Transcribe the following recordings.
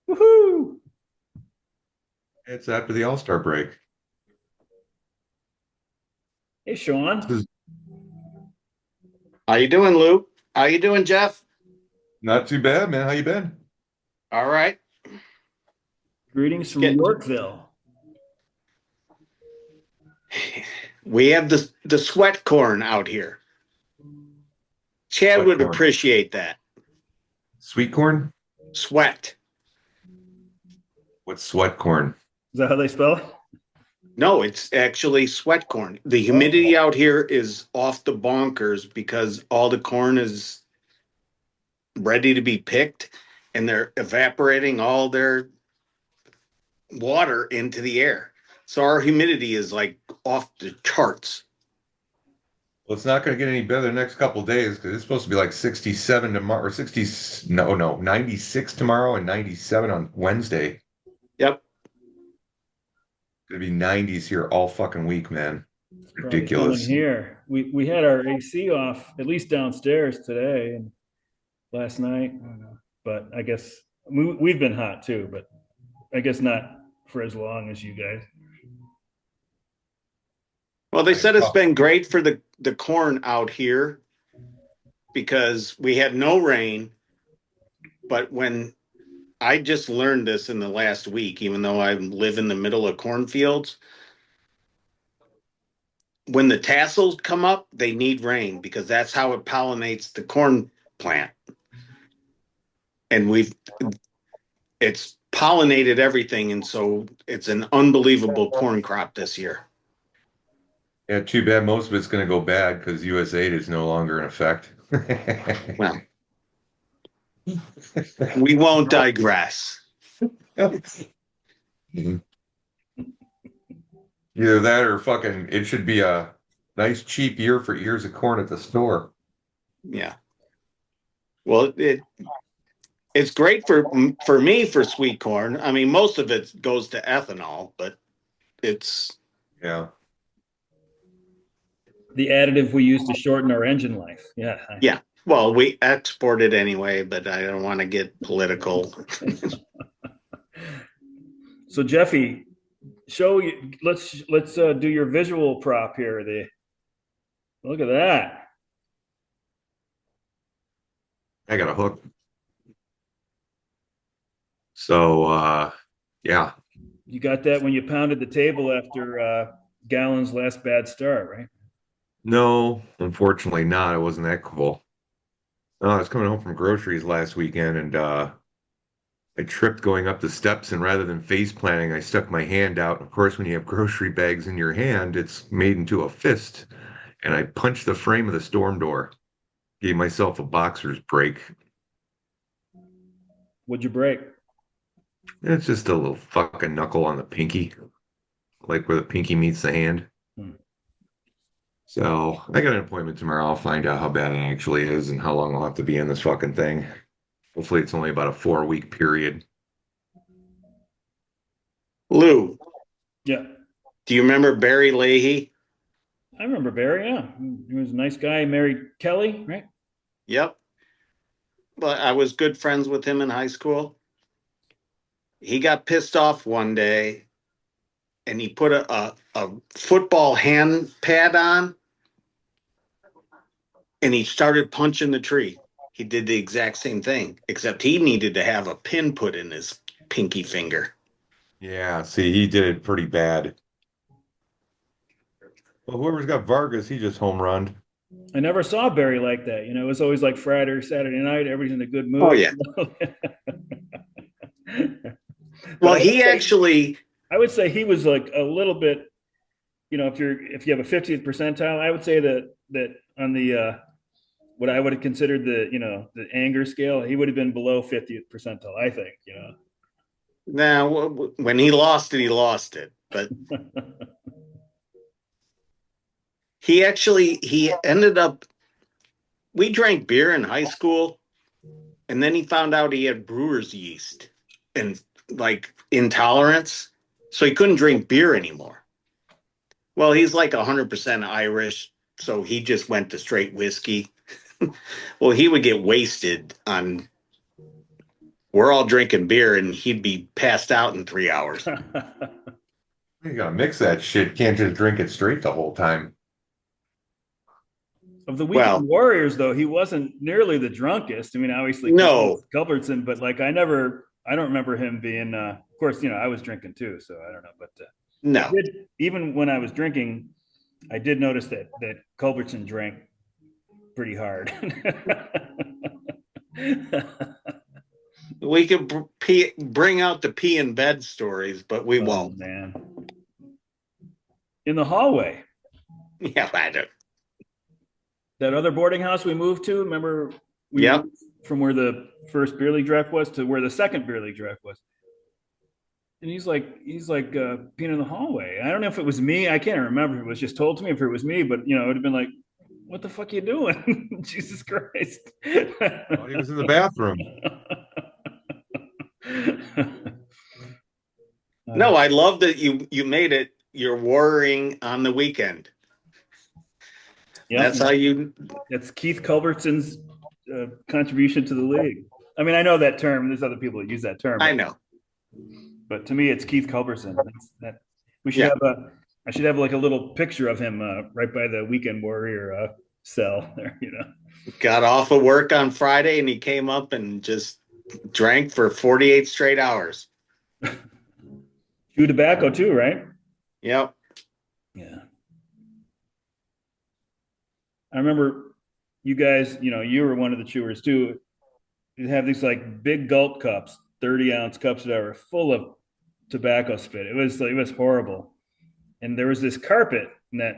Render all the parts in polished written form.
Woohoo! It's after the All-Star break. Hey, Shawon. This is How you doing, Lou? How you doing, Jeff? not too bad, man. How you been? All right. Greetings from Get Yorkville. we have the sweat corn out here. Chad Sweat would corn. appreciate that. Sweet corn? Sweat. What's sweat corn? Is that how they spell it? No, it's actually sweat corn. The humidity Oh, out here is off the bonkers because all the corn is ready to be picked and they're evaporating all their water into the air. So our humidity is like off the charts. Well, it's not going to get any better the next couple of days because it's supposed to be like 67 tomorrow, or 60, no, 96 tomorrow and 97 on Wednesday. Yep. It's going to be 90s here all fucking week, man. it's probably coming Ridiculous. here. We had our AC off, at least downstairs today and last night. I don't know. But I guess we've been hot too, but I guess not for as long as you guys. Well, they I said it's talked. been great for the corn out here because we had no rain. But when I just learned this in the last week, even though I live in the middle of cornfields, when the tassels come up, they need rain because that's how it pollinates the corn plant. And it's pollinated everything. And so it's an unbelievable corn crop this year. Yeah, too bad most of it's going to go bad because US aid is no longer in effect. Well, we won't digress. Either that or fucking, it should be a nice cheap year for ears of corn at the store. Yeah. Well, it's great for me for sweet corn. I mean, most of it goes to ethanol, but it's Yeah. The additive we use to shorten our engine life. Yeah. yeah. Well, we export it anyway, but I don't want to get political. So Jeffy, show you. Let's do your visual prop here. The look at that. I got a hook. So, yeah. You got that when you pounded the table after Gallon's last bad start, right? No, unfortunately not. It wasn't that cool. I was coming home from groceries last weekend and I tripped going up the steps and rather than face planting, I stuck my hand out. Of course, when you have grocery bags in your hand, it's made into a fist. And I punched the frame of the storm door. Gave myself a boxer's break. Would you break? It's just a little fucking knuckle on the pinky, like where the pinky meets the hand. Hmm. So I got an appointment tomorrow. I'll find out how bad it actually is and how long I'll have to be in this fucking thing. Hopefully, it's only about a 4 week period. Lou, Yeah, do you remember Barry Leahy? I remember Barry. Yeah, he was a nice guy. He married Kelly, right? Yep. But I was good friends with him in high school. He got pissed off one day and he put a football hand pad on and he started punching the tree. He did the exact same thing, except he needed to have a pin put in his pinky finger. Yeah, see, he did it pretty bad. Well, whoever's got Vargas, he just home run. I never saw Barry like that. You know, it was always like Friday or Saturday night. Everybody's in a good Oh mood. yeah. But Well, he actually I would say he was like a little bit. You know, if you have a 50th percentile, I would say that on the what I would have considered the anger scale, he would have been below 50th percentile. I think. now when he lost it, he lost it. But he ended up. We drank beer in high school, and then he found out he had brewer's yeast and like intolerance, so he couldn't drink beer anymore. Well, he's like 100% Irish, so he just went to straight whiskey. Well, he would get wasted on we're all drinking beer and he'd be passed out in 3 hours. You gotta mix that shit. Can't just drink it straight the whole time. Of the Well, Weekend Warriors, though, he wasn't nearly the drunkest. I mean, obviously no, Culbertson, but like I don't remember him being. Of course, I was drinking too, so I don't know. But I no. did, even when I was drinking, I did notice that Culbertson drank pretty hard. We could bring out the pee in bed stories, but we Oh won't. man, in the hallway, Yeah, I don't. that other boarding house we moved to. Remember, we Yep. moved from where the first beer league draft was to where the second beer league draft was. And he's like peeing in the hallway. I don't know if it was me. I can't remember if it was just told to me if it was me, but it would have been like, what the fuck are you doing? Jesus Christ. Oh, he was in the bathroom. No, I love that you made it. You're worrying on the weekend. Yep. That's how you. That's Keith Culbertson's contribution to the league. I mean, I know that term. There's other people that use that term, I know. but to me, it's Keith Culbertson. That we should Yeah. have a. I should have like a little picture of him right by the Weekend Warrior cell there. Got off of work on Friday and he came up and just drank for 48 straight hours. Chew tobacco too, right? Yep. Yeah. I remember you guys. You were one of the chewers too. You have these like big gulp cups, 30-ounce cups, whatever, full of tobacco spit. It was horrible. And there was this carpet in that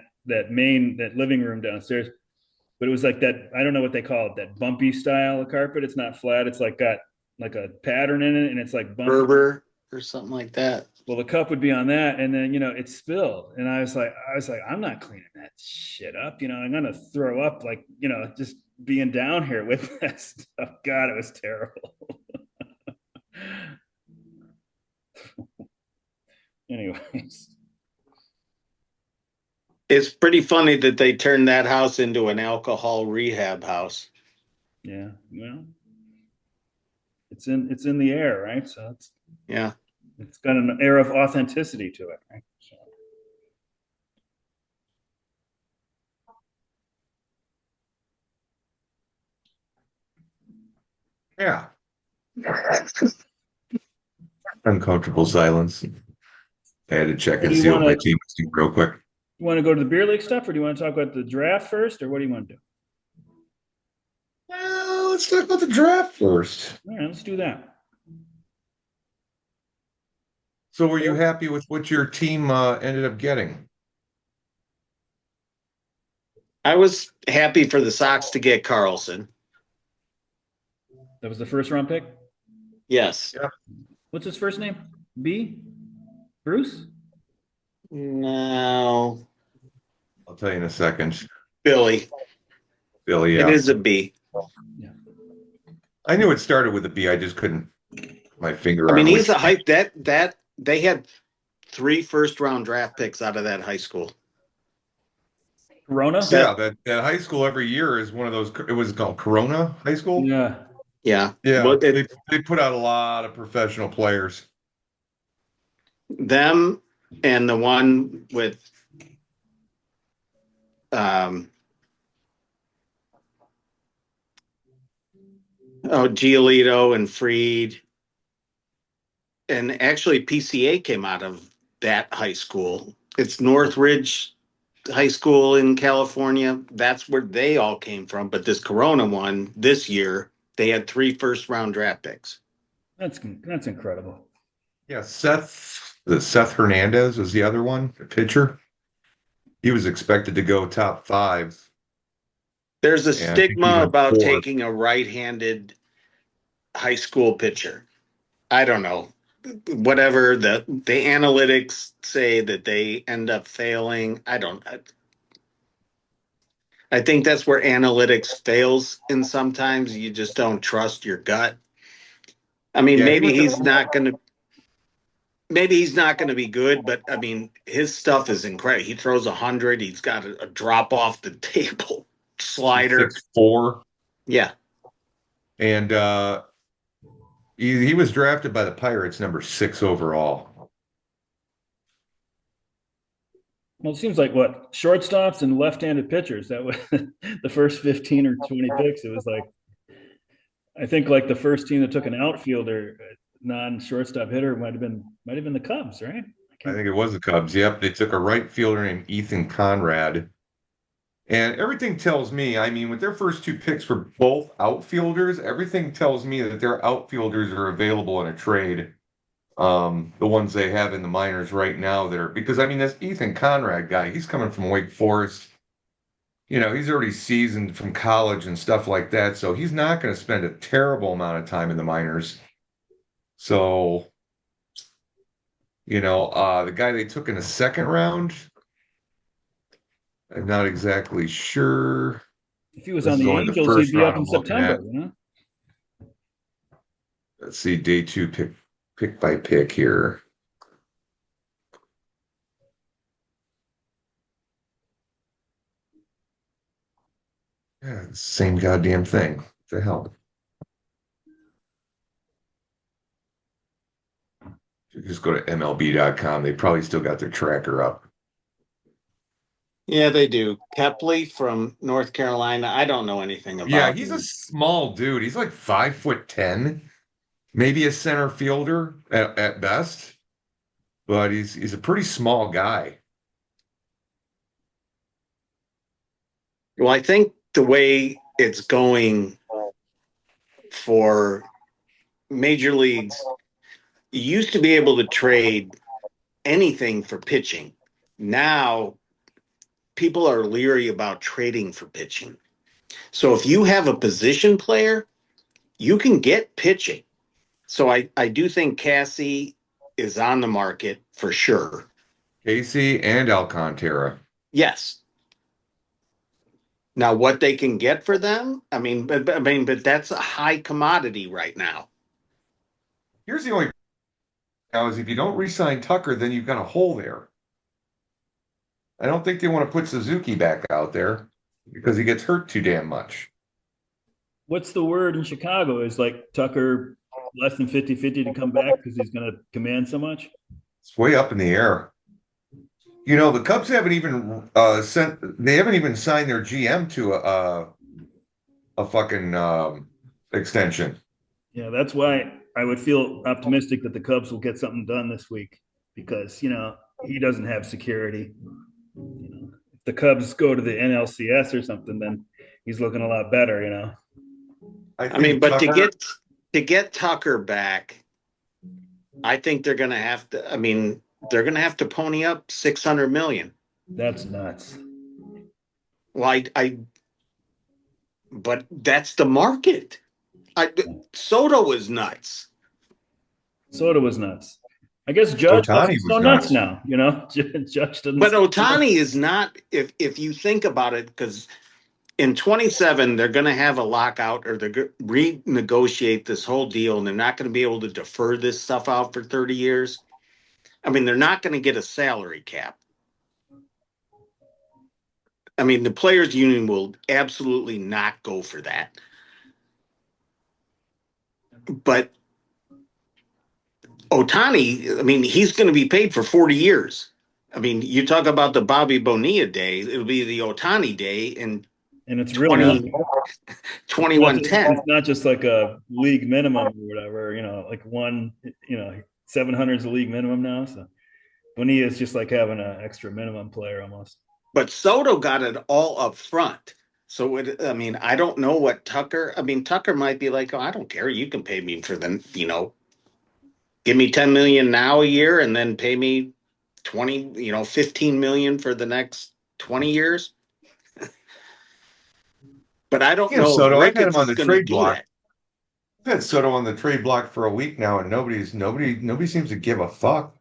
living room downstairs, but it was like that. I don't know what they call it, that bumpy style of carpet. It's not flat. It's like got like a pattern in it, and it's like bumpy. Berber or something like that. Well, the cup would be on that, and then it spilled, and I was like, I'm not cleaning that shit up. I'm gonna throw up, like just being down here with that stuff. God, it was terrible. Anyways, It's pretty funny that they turned that house into an alcohol rehab house. yeah, well, it's in the air, right? So Yeah. it's got an air of authenticity to it, right? So, Yeah. Uncomfortable silence. I had to check do and you see what want my to team was doing real quick. you want to go to the beer league stuff, or do you want to talk about the draft first, or what do you want to do? Well, let's talk about the draft first. All right, let's do that. So, were you happy with what your team ended up getting? I was happy for the Sox to get Carlson. That was the first round pick. Yes. Yeah. What's his first name? B. Bruce. No. I'll tell you in a second. Billy. Billy, It yeah. is a B. Yeah. I knew it started with a B. I just couldn't put my finger I on mean, he's which. a hype that they had 3 first-round draft picks out of that high school. Corona. Yeah, that high school every year is one of those. It was called Corona High School. Yeah. Yeah. Yeah, Well, they put out a lot of professional players. them and the one with Giolito and Freed. And actually PCA came out of that high school. It's Northridge High School in California. That's where they all came from. But this Corona one this year, they had 3 first-round draft picks. That's incredible. Yeah, Seth Hernandez was the other one, the pitcher. He was expected to go top 5. There's a And I think he stigma went about 4. taking a right-handed high school pitcher. I don't know. Whatever the analytics say that they end up failing. I think that's where analytics fails, and sometimes you just don't trust your gut. I mean, Yeah, he maybe went he's to, not going to. Maybe he's not going to be good, but I mean, his stuff is incredible. He throws 100. He's got a drop off the table slider. 6'4", Yeah, and He was drafted by the Pirates, number 6 overall. Well, it seems like what shortstops and left-handed pitchers. That was the first 15 or 20 picks. It was like I think like the first team that took an outfielder, non-shortstop hitter might have been the Cubs, right? I I can't. think it was the Cubs. Yep, they took a right fielder named Ethan Conrad. And everything tells me, I mean, with their first 2 picks for both outfielders, everything tells me that their outfielders are available in a trade. The ones they have in the minors right now that are because I mean this Ethan Conrad guy, he's coming from Wake Forest. He's already seasoned from college and stuff like that, so he's not going to spend a terrible amount of time in the minors. So, the guy they took in the second round, I'm not exactly sure. If he was This on is the only the Angels, he'd first be up round in I'm looking at. September. You know, Let's see, day 2 pick by pick here. Yeah, same goddamn thing. What the hell? You just go to MLB.com. They probably still got their tracker up. Yeah, they do. Kepley from North Carolina. I don't know anything Yeah, about he's a him. small dude. He's like 5'10", maybe a center fielder at best, but he's a pretty small guy. Well, I think the way it's going for major leagues, you used to be able to trade anything for pitching. Now people are leery about trading for pitching. So if you have a position player, you can get pitching. So I do think Cassie is on the market for sure. Casey and Alcantara. Yes. Now what they can get for them, but that's a high commodity right now. Here's the only now is if you don't re-sign Tucker, then you've got a hole there. I don't think they want to put Suzuki back out there because he gets hurt too damn much. what's the word in Chicago? Is like Tucker less than 50-50 to come back because he's going to command so much? It's way up in the air. The Cubs haven't even they haven't even signed their GM to a fucking extension. Yeah, that's why I would feel optimistic that the Cubs will get something done this week because he doesn't have security. If the Cubs go to the NLCS or something, then he's looking a lot better. I I mean, think but to Tucker. get Tucker back, I think they're going to have to. I mean, they're going to have to pony up 600 million. That's nuts. Well, but that's the market. I, Soto was nuts, Soda was nuts. I guess Judge Ohtani wasn't so was nuts nuts. now. Judge doesn't. but Otani is not. If you think about it, because in 27 they're going to have a lockout or they're going to renegotiate this whole deal, and they're not going to be able to defer this stuff out for 30 years. I mean, they're not going to get a salary cap. I mean, the players union will absolutely not go for that. But Otani, I mean, he's going to be paid for 40 years. I mean, you talk about the Bobby Bonilla day, it'll be the Otani day in And it's real 20, money. It's 2110. not just like a league minimum or whatever. Like one. 700 is the league minimum now. So when he is just like having an extra minimum player almost. But Soto got it all up front. So, I don't know what Tucker, Tucker might be like, oh, I don't care. You can pay me for give me 10 million now a year and then pay me 20, 15 million for the next 20 years. But I don't know if Soto. I've had him Ricketts on is the going to trade do block. that. I've had Soto on the trade block for a week now, and nobody seems to give a fuck.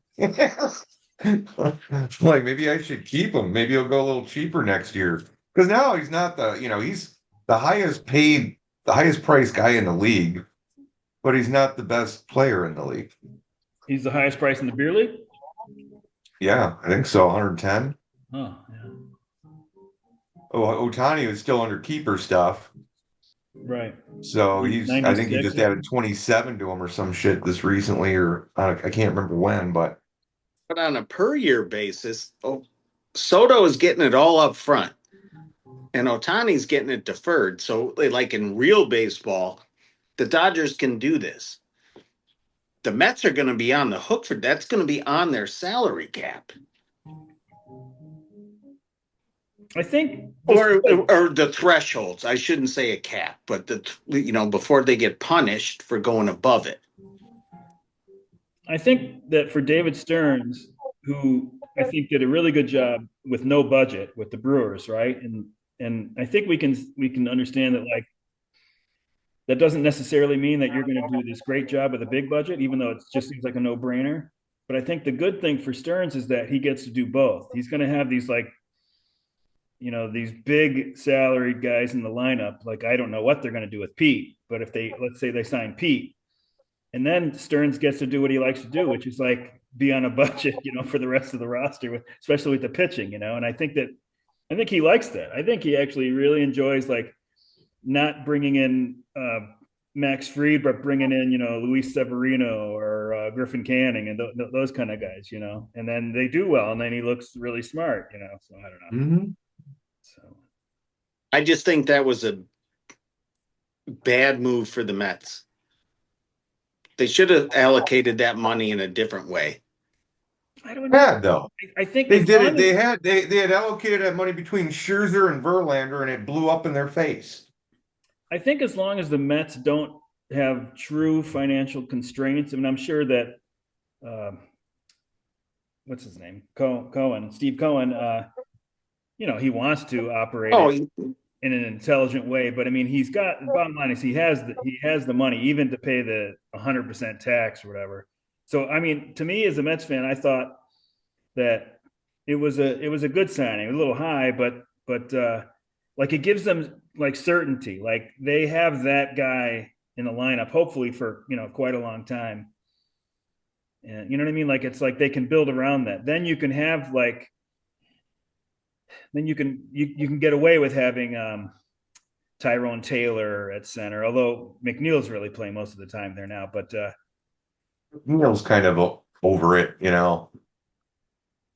Like maybe I should keep him. Maybe he'll go a little cheaper next year. Because now he's not he's the highest priced guy in the league, but he's not the best player in the league. He's the highest price in the beer league. Yeah, I think so. 110. Oh, yeah. Oh, Otani was still under keeper stuff. Right. So I think he 96, just I think. added 27 to him or some shit this recently, or I can't remember when, but But on a per year basis, Soto is getting it all up front, and Otani's getting it deferred. So, like in real baseball, the Dodgers can do this. The Mets are going to be on the hook for that's going to be on their salary cap. I think this is or like, or the thresholds. I shouldn't say a cap, but before they get punished for going above it. I think that for David Stearns, who I think did a really good job with no budget with the Brewers, right? And I think we can understand that like that doesn't necessarily mean that you're going to do this great job with a big budget, even though it just seems like a no-brainer. But I think the good thing for Stearns is that he gets to do both. He's going to have these like, these big salaried guys in the lineup. Like I don't know what they're going to do with Pete, but if they let's say they sign Pete, and then Stearns gets to do what he likes to do, which is like be on a budget, for the rest of the roster, especially with the pitching. And I think he likes that. I think he actually really enjoys like not bringing in Max Fried, but bringing in Luis Severino or Griffin Canning and those kind of guys, and then they do well, and then he looks really smart, So I don't know. mhm. So I just think that was a bad move for the Mets. They should have allocated that money in a different way. I don't know. Bad though. I think They as did it. long They as had they had allocated that money between Scherzer and Verlander, and it blew up in their face. I think as long as the Mets don't have true financial constraints, I mean, I'm sure that uh, what's his name, Cohen, Steve Cohen, he wants to operate Oh, it in an intelligent way, but I mean, he's got the bottom line is he has the money even to pay the 100% tax or whatever. So I mean, to me as a Mets fan, I thought that it was a good signing. It was a little high, but like it gives them like certainty. Like they have that guy in the lineup, hopefully for quite a long time. And you know what I mean? Like it's like they can build around that. Then you can have like then you can get away with having Tyrone Taylor at center, although McNeil's really playing most of the time there now. But Neil's kind of over it, you know.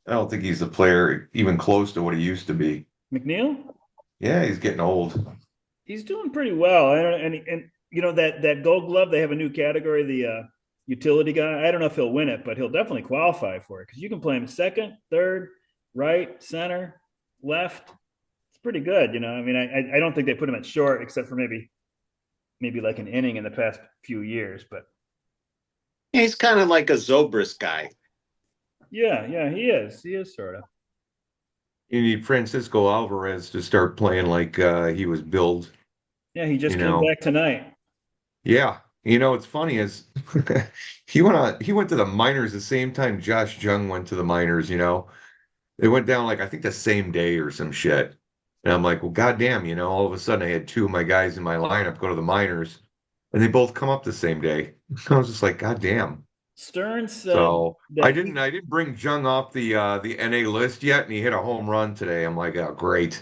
I don't think he's a player even close to what he used to be. McNeil, Yeah, he's getting old. he's doing pretty well. I don't, and that Gold Glove, they have a new category, the utility guy. I don't know if he'll win it, but he'll definitely qualify for it because you can play him second, third, right, center, left. It's pretty good. I mean, I don't think they put him at short except for maybe like an inning in the past few years, but he's kind of like a Zobrist guy. yeah, he is sort of. You need Francisco Alvarez to start playing like he was billed, Yeah, he you just came know. back tonight. Yeah. What's funny is he went to the minors the same time Josh Jung went to the minors, you know. They went down like I think the same day or some shit. And I'm like, well, goddamn, all of a sudden I had two of my guys in my lineup go to the minors and they both come up the same day. I was just like, goddamn. Stearns said So that he I didn't bring Jung off the NA list yet, and he hit a home run today. I'm like, oh great.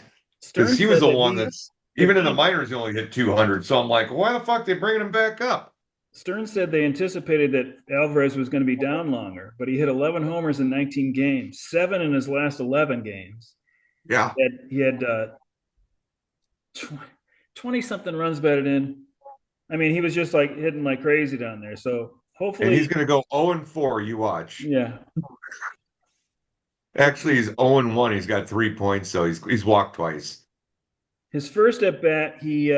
Because he Stearns was said the that one he that's that even in the they minors he only hit 200. So I'm like, why the fuck they bringing him back up? Stearns said they anticipated that Alvarez was going to be down longer, but he hit 11 homers in 19 games, seven in his last 11 games. Yeah. He had 20 something runs batted in. I mean, he was just like hitting like crazy down there. So And he's hopefully, gonna go 0-4, you watch. yeah. Actually, he's 0-1. He's got 3 points, so he's walked twice. His first at bat, he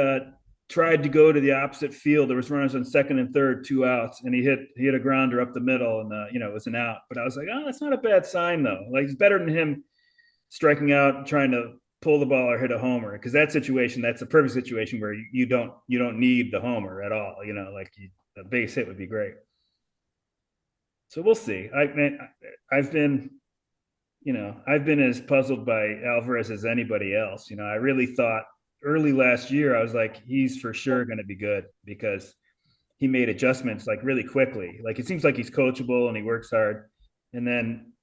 tried to go to the opposite field. There was runners on second and third, two outs, and he hit a grounder up the middle, and it was an out. But I was like, oh, that's not a bad sign though. Like it's better than him striking out and trying to pull the ball or hit a homer because that situation, that's a perfect situation where you don't need the homer at all. Like a base hit would be great. So we'll see. I've been I've been as puzzled by Alvarez as anybody else. I really thought early last year, I was like, he's for sure going to be good because he made adjustments like really quickly. Like it seems like he's coachable and he works hard. And then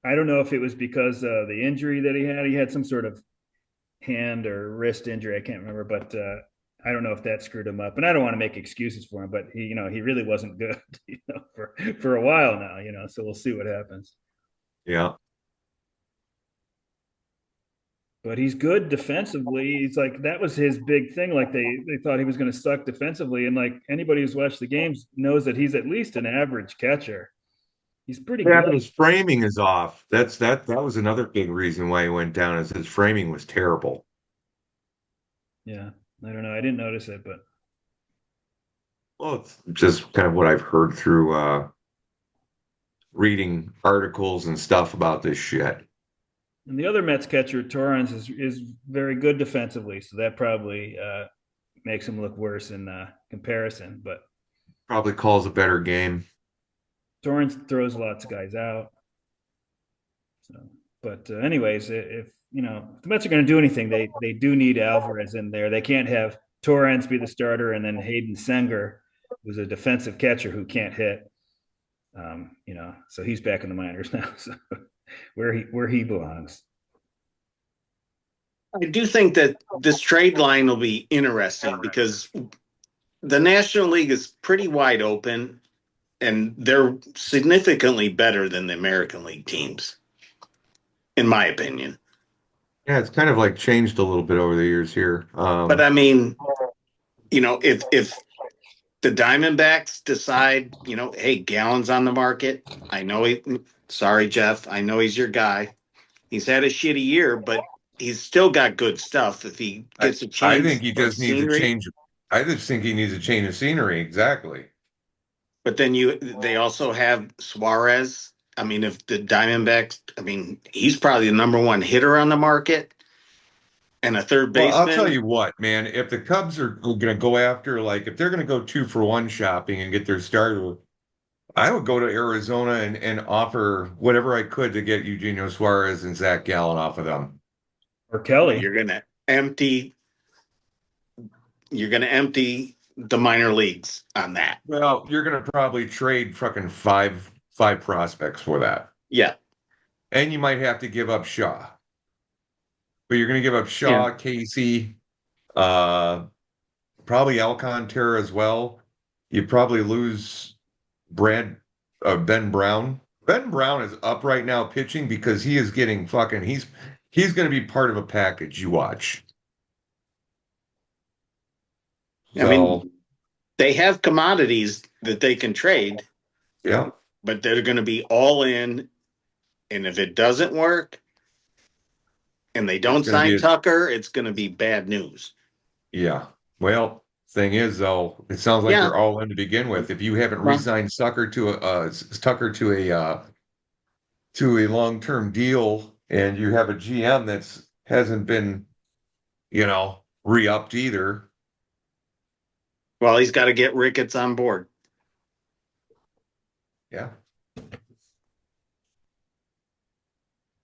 I don't know if it was because of the injury that he had. He had some sort of hand or wrist injury. I can't remember, but I don't know if that screwed him up. And I don't want to make excuses for him, but he really wasn't good, for a while now, so we'll see what happens. Yeah. But he's good defensively. He's like, that was his big thing. Like they thought he was going to suck defensively. And like anybody who's watched the games knows that he's at least an average catcher. He's pretty Yeah, good. but his framing is off. That was another big reason why he went down is his framing was terrible. Yeah. I don't know. I didn't notice it, but Well, it's just kind of what I've heard through reading articles and stuff about this shit. and the other Mets catcher, Torrance, is very good defensively. So that probably makes him look worse in comparison. But Probably calls a better game. Torrance throws lots of guys out. So, but anyways, if if the Mets are going to do anything, they do need Alvarez in there. They can't have Torrance be the starter and then Hayden Senger, who's a defensive catcher who can't hit. So he's back in the minors now, so where he belongs. I do think that this trade line will be interesting because the National League is pretty wide open and they're significantly better than the American League teams, in my opinion. Yeah, it's kind of like changed a little bit over the years here. But I mean, if the Diamondbacks decide, hey, Gallon's on the market. I know sorry, Jeff. I know he's your guy. He's had a shitty year, but he's still got good stuff. If he gets a I change think he of just needs a scenery, change. I just think he needs a change of scenery. Exactly. but then they also have Suarez. I mean, if the Diamondbacks, I mean, he's probably the number one hitter on the market and a third Well, I'll tell baseman. you what, man. If the Cubs are going to go after, like, if they're going to go 2-for-1 shopping and get their starter, I would go to Arizona and offer whatever I could to get Eugenio Suarez and Zach Gallen off of them. Or Kelly. You're gonna empty the minor leagues on that. Well, you're going to probably trade fucking five prospects for that, Yeah. and you might have to give up Shaw. But you're going to give up Yeah. Shaw, Casey, uh, probably Alcantara as well. You probably lose Ben Brown. Ben Brown is up right now pitching because he is getting fucking. He's going to be part of a package. You watch. I So mean, they have commodities that they can trade, yeah, but they're going to be all in. And if it doesn't work and they it's don't going to sign be Tucker, it's going to be bad news. yeah. Well, thing is though, it sounds like Yeah. they're all in to begin with. If you haven't Well, re-signed Tucker to a long-term deal, and you have a GM that's hasn't been, re-upped either. well, he's got to get Ricketts on board. Yeah.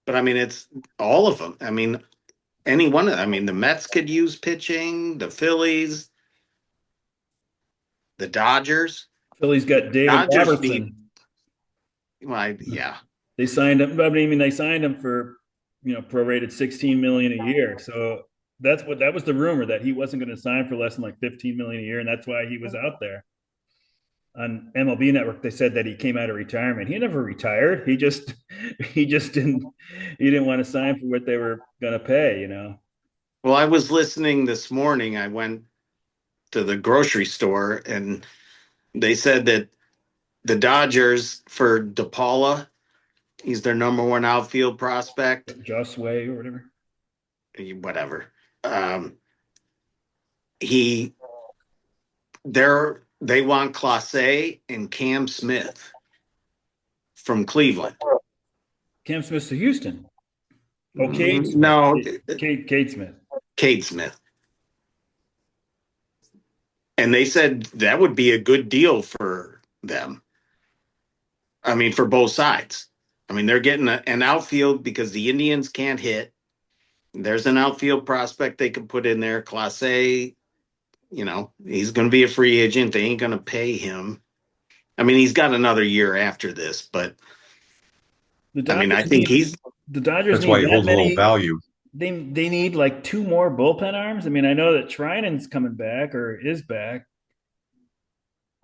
But I mean, it's all of them. I mean, any one of them. I mean, the Mets could use pitching, the Phillies, the Dodgers. Philly's got David Dodgers need, Robertson. well, yeah. They signed him. I mean, they signed him for prorated 16 million a year. So that was the rumor, that he wasn't going to sign for less than like 15 million a year, and that's why he was out there. On MLB Network, they said that he came out of retirement. He never retired. He didn't want to sign for what they were going to pay. Well, I was listening this morning. I went to the grocery store and they said that the Dodgers for DePaula, he's their number one outfield prospect. Joss Way or whatever. Whatever. He they want Clase and Cam Smith from Cleveland. Cam Smith's to Houston. Oh, Cade Smith. No, Cade Smith. Cade Smith. And they said that would be a good deal for them. I mean, for both sides. I mean, they're getting an outfield because the Indians can't hit. There's an outfield prospect they can put in there. Class A, he's going to be a free agent. They ain't going to pay him. I mean, he's got another year after this, but I mean, I think the Dodgers That's need why he that holds a little many. value. they need like two more bullpen arms. I mean, I know that Trinan's coming back or is back.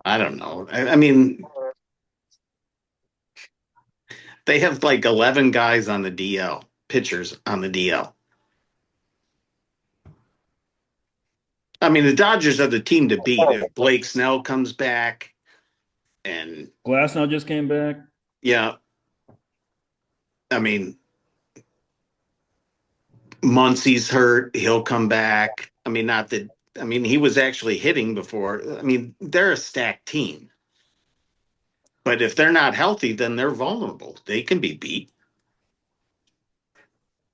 I don't know. I mean, they have like 11 guys on the DL, pitchers on the DL. I mean, the Dodgers are the team to beat if Blake Snell comes back and Glasnow just came back. yeah, I mean, Muncie's hurt, he'll come back. I mean, not that I mean, he was actually hitting before. I mean, they're a stacked team. But if they're not healthy, then they're vulnerable. They can be beat.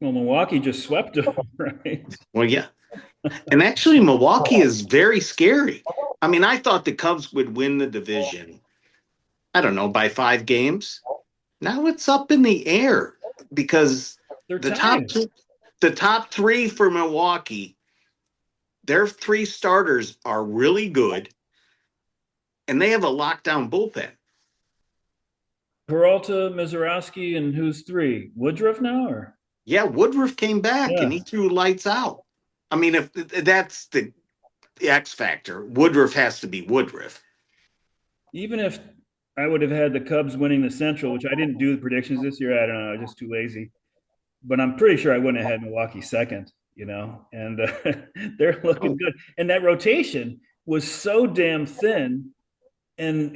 Well, Milwaukee just swept them, right? Well, yeah. And actually, Milwaukee is very scary. I mean, I thought the Cubs would win the division, I don't know, by 5 games. Now it's up in the air because They're the top tied. two, the top three for Milwaukee, their three starters are really good, and they have a lockdown bullpen. Peralta, Mizorowski, and who's three? Woodruff now, or Yeah, Woodruff came back and yeah. he threw lights out. I mean, if that's the X factor, Woodruff has to be Woodruff. Even if I would have had the Cubs winning the Central, which I didn't do the predictions this year, I don't know, I was just too lazy. But I'm pretty sure I wouldn't have had Milwaukee second, and they're looking Oh, good. And that rotation was so damn thin. And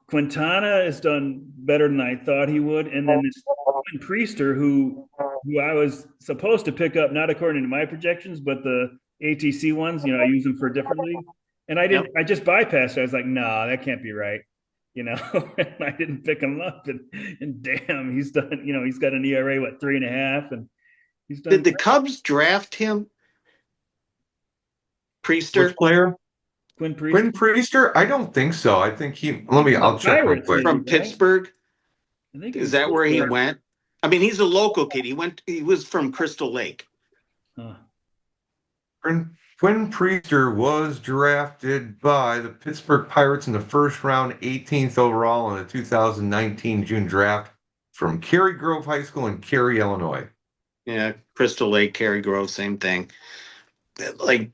Quintana has done better than I thought he would. And then this Priester, who I was supposed to pick up, not according to my projections, but the ATC ones. I use them for different leagues, and I didn't. yep. I just bypassed it. I was like, nah, that can't be right. And I didn't pick him up, and damn, he's done. He's got an ERA what 3.5, and he's Did done the great. Cubs draft him, Which Priester, player? Quinn Priester. Quinn Priester? I don't think so. I think He's from I'll the check real Pirates, quick. is he from right? Pittsburgh? I think Is he's that where he Pittsburgh. went? I mean, he's a local kid. He was from Crystal Lake. Huh. Quinn Priester was drafted by the Pittsburgh Pirates in the first round, 18th overall in the 2019 June draft from Cary Grove High School in Cary, Illinois. Yeah, Crystal Lake, Cary Grove, same thing. Like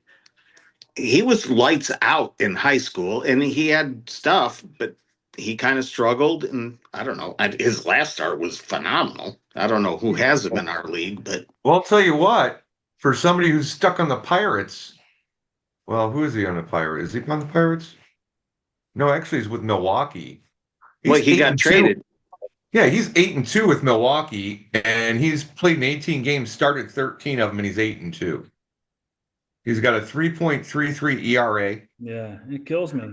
he was lights out in high school, and he had stuff, but he kind of struggled. And I don't know. His last start was phenomenal. I don't know who has him in our league, but Well, I'll tell you what, for somebody who's stuck on the Pirates, well, who is he on the Pirates? Is he on the Pirates? No, actually, he's with Milwaukee. well, He's he eight got and two. traded. Yeah, he's 8-2 with Milwaukee, and he's played in 18 games, started 13 of them, and he's 8-2. He's got a 3.33 ERA. Yeah, it kills me.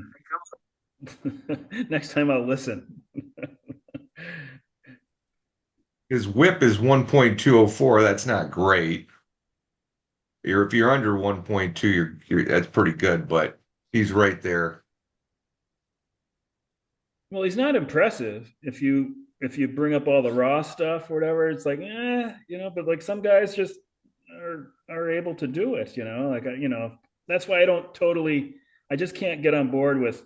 Next time I'll listen. His whip is 1.204. That's not great. If you're under 1.2, that's pretty good, but he's right there. Well, he's not impressive if you bring up all the raw stuff or whatever. It's like, but like some guys just are able to do it. Like that's why I don't totally. I just can't get on board with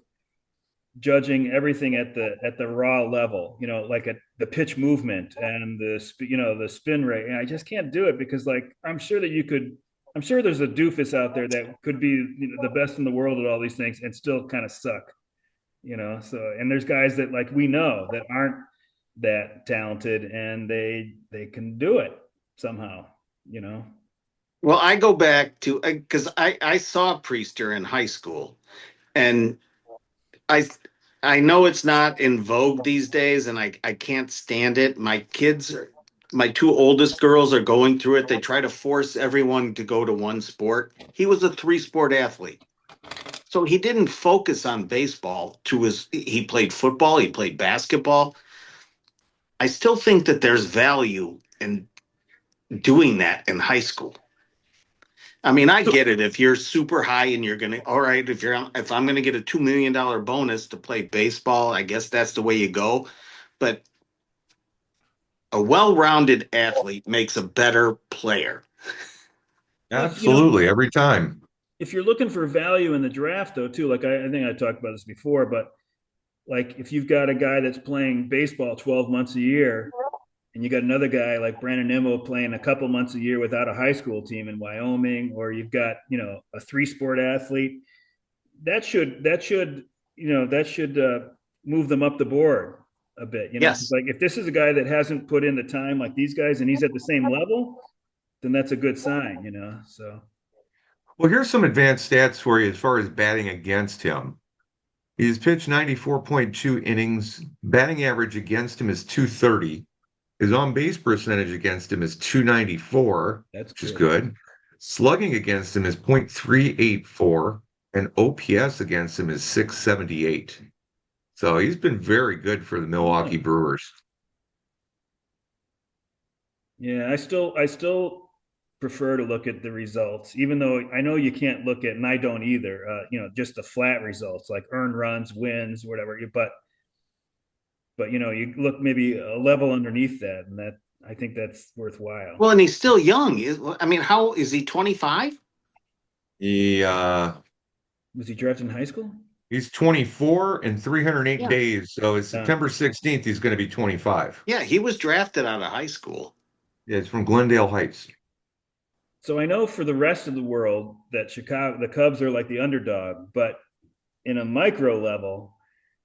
judging everything at the raw level. Like at the pitch movement and the spin rate. And I just can't do it because like I'm sure that you could. I'm sure there's a doofus out there that could be the best in the world at all these things and still kind of suck. So and there's guys that like we know that aren't that talented and they can do it somehow. Well, I go back to because I saw Priester in high school, and I I know it's not in vogue these days, and I can't stand it. My two oldest girls are going through it. They try to force everyone to go to one sport. He was a three-sport athlete. So he didn't focus on baseball he played football, he played basketball. I still think that there's value in doing that in high school. I mean, I So, get it. If you're super high and you're gonna, all right, if I'm gonna get a $2 million bonus to play baseball, I guess that's the way you go. But a well-rounded athlete makes a better player. Well, absolutely, every time. if you're looking for value in the draft though too, like I think I talked about this before, but like if you've got a guy that's playing baseball 12 months a year and you got another guy like Brandon Nimmo playing a couple months a year without a high school team in Wyoming, or you've got, a three sport athlete, that should move them up the board a bit. 'Cause, Yes. like if this is a guy that hasn't put in the time like these guys and he's at the same level, then that's a good sign. So Well, here's some advanced stats for you as far as batting against him. He's pitched 94.2 innings. Batting average against him is 230. His on base percentage against him is 294, that's which is good. good. Slugging against him is .384, and OPS against him is 678. So he's been very good for the Yeah. Milwaukee Brewers. Yeah, I still prefer to look at the results, even though I know you can't look at, and I don't either. Just the flat results like earned runs, wins, whatever. But you look maybe a level underneath that, and that I think that's worthwhile. Well, and he's still young. I mean, how is he 25? He Was he drafted in high school? he's 24 and 308 Yeah. days. So it's Yeah. September 16th. He's going to be 25. Yeah, he was drafted out of high school. Yeah, it's from Glendale Heights. So I know for the rest of the world that the Cubs are like the underdog, but in a micro level,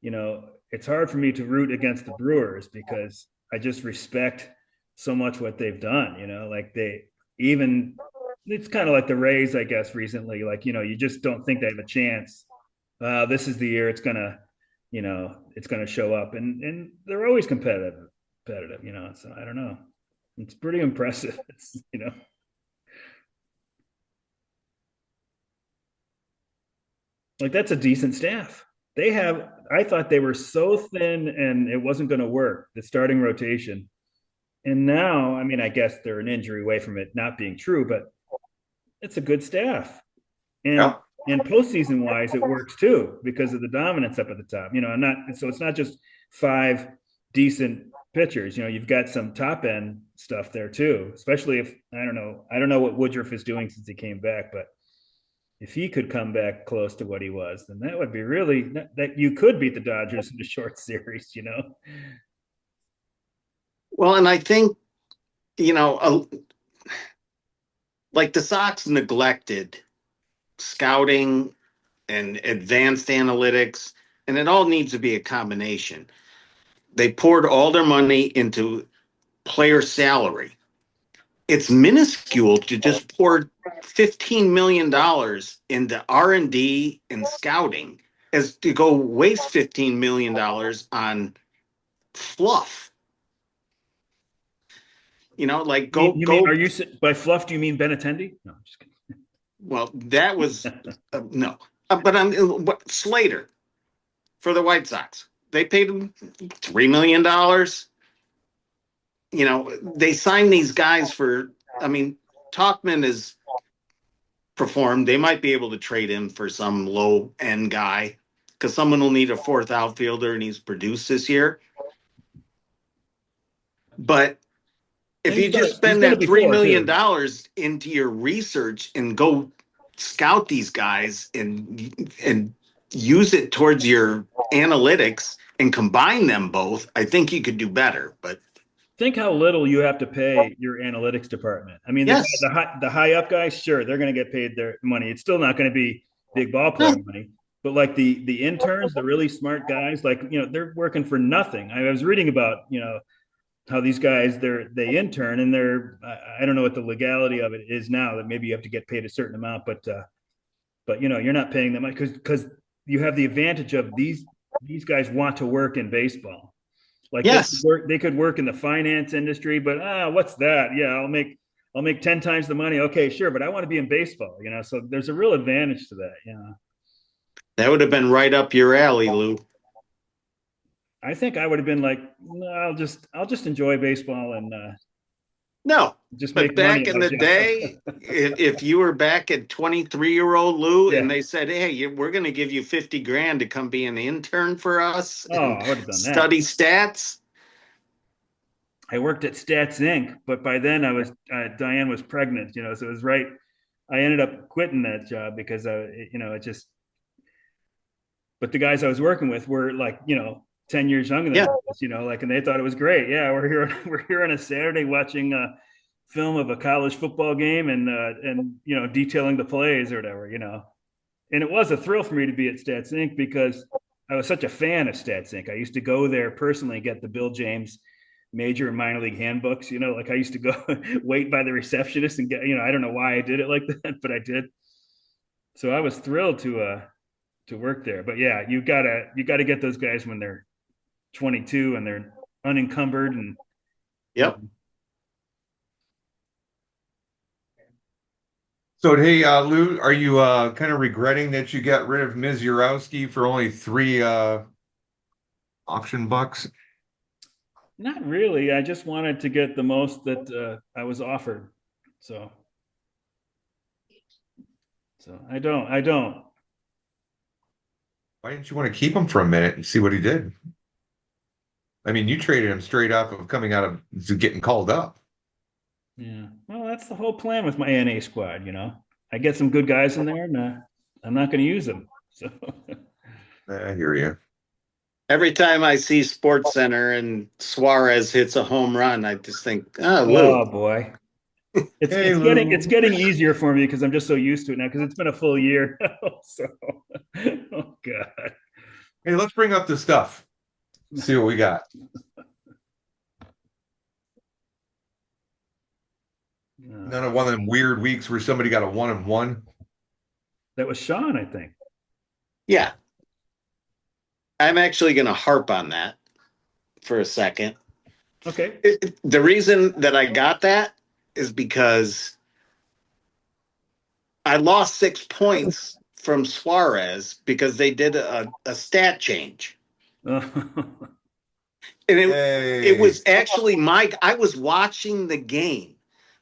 it's hard for me to root against the Brewers because I just respect so much what they've done. Like even it's kind of like the Rays, I guess, recently. Like, you just don't think they have a chance. This is the year it's gonna show up, and they're always competitive. So I don't know. It's pretty impressive. Like that's a decent staff. I thought they were so thin and it wasn't going to work, the starting rotation. And now, I mean, I guess they're an injury away from it not being true, but it's a good staff. And Yeah. and postseason wise, it works too because of the dominance up at the top. So it's not just five decent pitchers. You've got some top end stuff there too, especially if I don't know what Woodruff is doing since he came back, but if he could come back close to what he was, then that would be really that you could beat the Dodgers in a short series. Well, and I think, you know, like the Sox neglected scouting and advanced analytics, and it all needs to be a combination. They poured all their money into player salary. It's minuscule to just pour $15 million into R&D and scouting as to go waste $15 million on fluff. Like You mean, go. are you by fluff? Do you mean Benatendi? No, I'm just kidding. Well, that was no, but I'm Slater for the White Sox. They paid him $3 million. They signed these guys for. I mean, Talkman has performed. They might be able to trade him for some low end guy because someone will need a fourth outfielder, and he's produced this year. But if He's you done just it. He's spend done it that three before million too. dollars into your research and go scout these guys and use it towards your analytics and combine them both, I think you could do better. But Think how little you have to pay your analytics department. I mean, yes, the high up guys, sure, they're going to get paid their money. It's still not going to be big ball player no, money, but like the interns, the really smart guys, like they're working for nothing. I was reading about how these guys they intern and I don't know what the legality of it is now, that maybe you have to get paid a certain amount, but you're not paying them because you have the advantage of these guys want to work in baseball. Like yes, they could work in the finance industry, but what's that? Yeah, I'll make 10 times the money. Okay, sure, but I want to be in baseball. So there's a real advantage to that. that would have been right up your alley, Lou. I think I would have been like, no, I'll just enjoy baseball and No, just but make money back at in my the job. day, if you were back at 23-year-old Lou and Yeah. they said, "Hey, we're going to give you 50 grand to come be an intern for us Oh, and I would have done that. study stats," I worked at Stats Inc., but by then Diane was pregnant, so it was right. I ended up quitting that job because it just. But the guys I was working with were like, 10 years younger than Yeah. us, like, and they thought it was great. Yeah, we're here, we're here on a Saturday watching a film of a college football game and detailing the plays or whatever. And it was a thrill for me to be at Stats Inc. because I was such a fan of Stats Inc. I used to go there personally and get the Bill James major and minor league handbooks. Like I used to go wait by the receptionist and get. I don't know why I did it like that, but I did. So I was thrilled to work there. But yeah, you gotta get those guys when they're 22 and they're unencumbered and you Yep. know, So hey, Lou, are you kind of regretting that you got rid of Ms. Urowski for only three auction bucks? not really. I just wanted to get the most that I was offered. So I don't. Why didn't you want to keep him for a minute and see what he did? I mean, you traded him straight off of coming out of getting called up. Yeah. Well, that's the whole plan with my NA squad. I get some good guys in there and I'm not going to use them. So I hear you. Every time I see Sports Center and Suarez hits a home run, I just think, oh, Lou. oh boy. It's Hey, it's getting it's Lou. getting easier for me because I'm just so used to it now because it's been a full year. So oh god. Hey, let's bring up the stuff. See what we got. None of one of them weird weeks where somebody got a 1-1. That was Sean, I think. Yeah. I'm actually going to harp on that for a second. Okay. The reason that I got that is because I lost 6 points from Suarez because they did a stat change. And it Hey. was actually Mike. I was watching the game.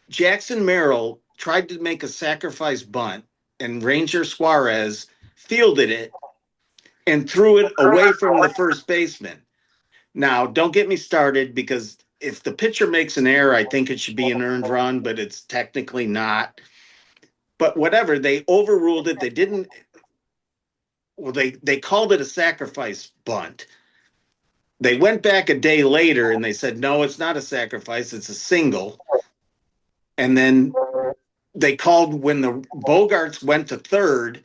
Jackson Merrill tried to make a sacrifice bunt, and Ranger Suarez fielded it and threw it away from the first baseman. Now, don't get me started because if the pitcher makes an error, I think it should be an earned run, but it's technically not. But whatever, they overruled it. They didn't. Well, they called it a sacrifice bunt. They went back a day later and they said, no, it's not a sacrifice, it's a single. And then they called when the Bogarts went to third.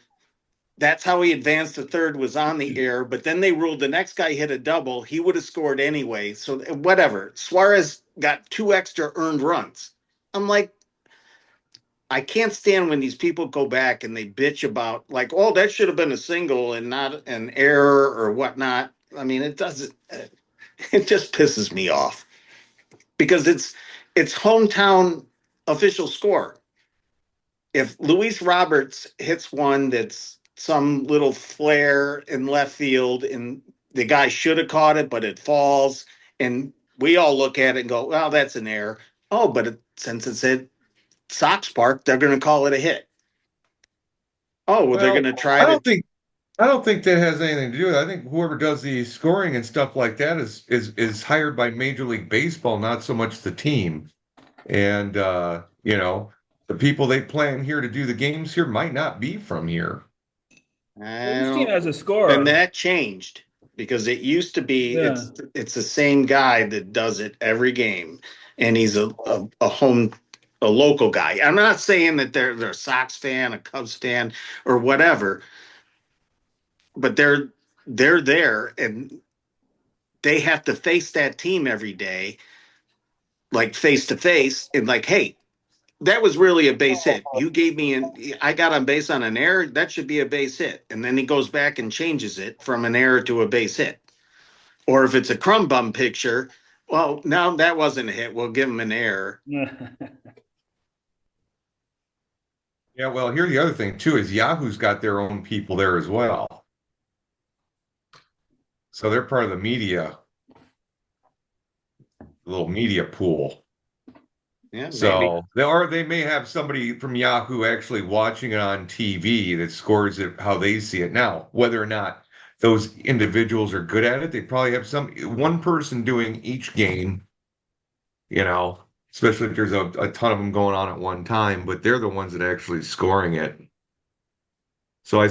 That's how he advanced to third was on the air. But then they ruled the next guy hit a double. He would have scored anyway. So whatever. Suarez got 2 extra earned runs. I'm like, I can't stand when these people go back and they bitch about like, oh, that should have been a single and not an error or whatnot. I mean, it doesn't. It just pisses me off because it's hometown official score. If Luis Roberts hits one that's some little flare in left field and the guy should have caught it, but it falls, and we all look at it and go, well, that's an error. Oh, but since it's at Sox Park, they're going to call it a hit. Oh, well, they're going Well, to try I to. don't think I don't think that has anything to do with it. I think whoever does the scoring and stuff like that is hired by Major League Baseball, not so much the team. And the people they plan here to do the games here might not be from here. Well, I this team don't. has a Then scorer. that changed because it used to be Yeah. it's the same guy that does it every game, and he's a local guy. I'm not saying that they're a Sox fan, a Cubs fan, or whatever, but they're there and they have to face that team every day, like face to face, and like, hey, that was really a base hit. You gave me I got on base on an error. That should be a base hit. And then he goes back and changes it from an error to a base hit. Or if it's a crumb bum picture, well, no, that wasn't a hit. We'll give him an error. Yeah, well, here the other thing too is Yahoo's got their own people there as well. So they're part of the media, little media pool. Yeah, maybe. So they may have somebody from Yahoo actually watching it on TV that scores it how they see it. Now, whether or not those individuals are good at it, they probably have one person doing each game, especially if there's a ton of them going on at one time, but they're the ones that are actually scoring it. So I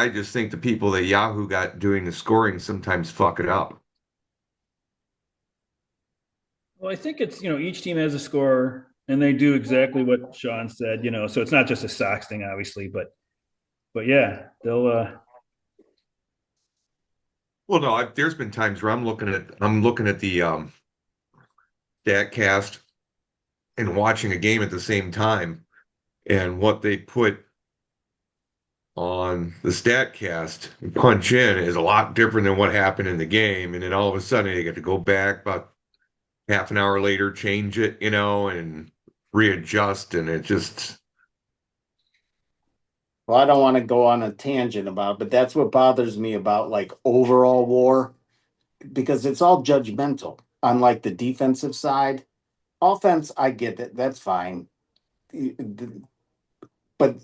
just think the people that Yahoo got doing the scoring sometimes fuck it up. Well, I think it's, each team has a scorer and they do exactly what Sean said, so it's not just a Sox thing, obviously, but yeah, they'll, Well, no, there's been times where I'm looking at the Statcast and watching a game at the same time, and what they put on the Statcast and punch in is a lot different than what happened in the game, and then all of a sudden they get to go back about half an hour later, change it, and readjust, and it just Well, I don't want to go on a tangent about, but that's what bothers me about like overall war because it's all judgmental. Unlike the defensive side, offense, I get that. That's fine. But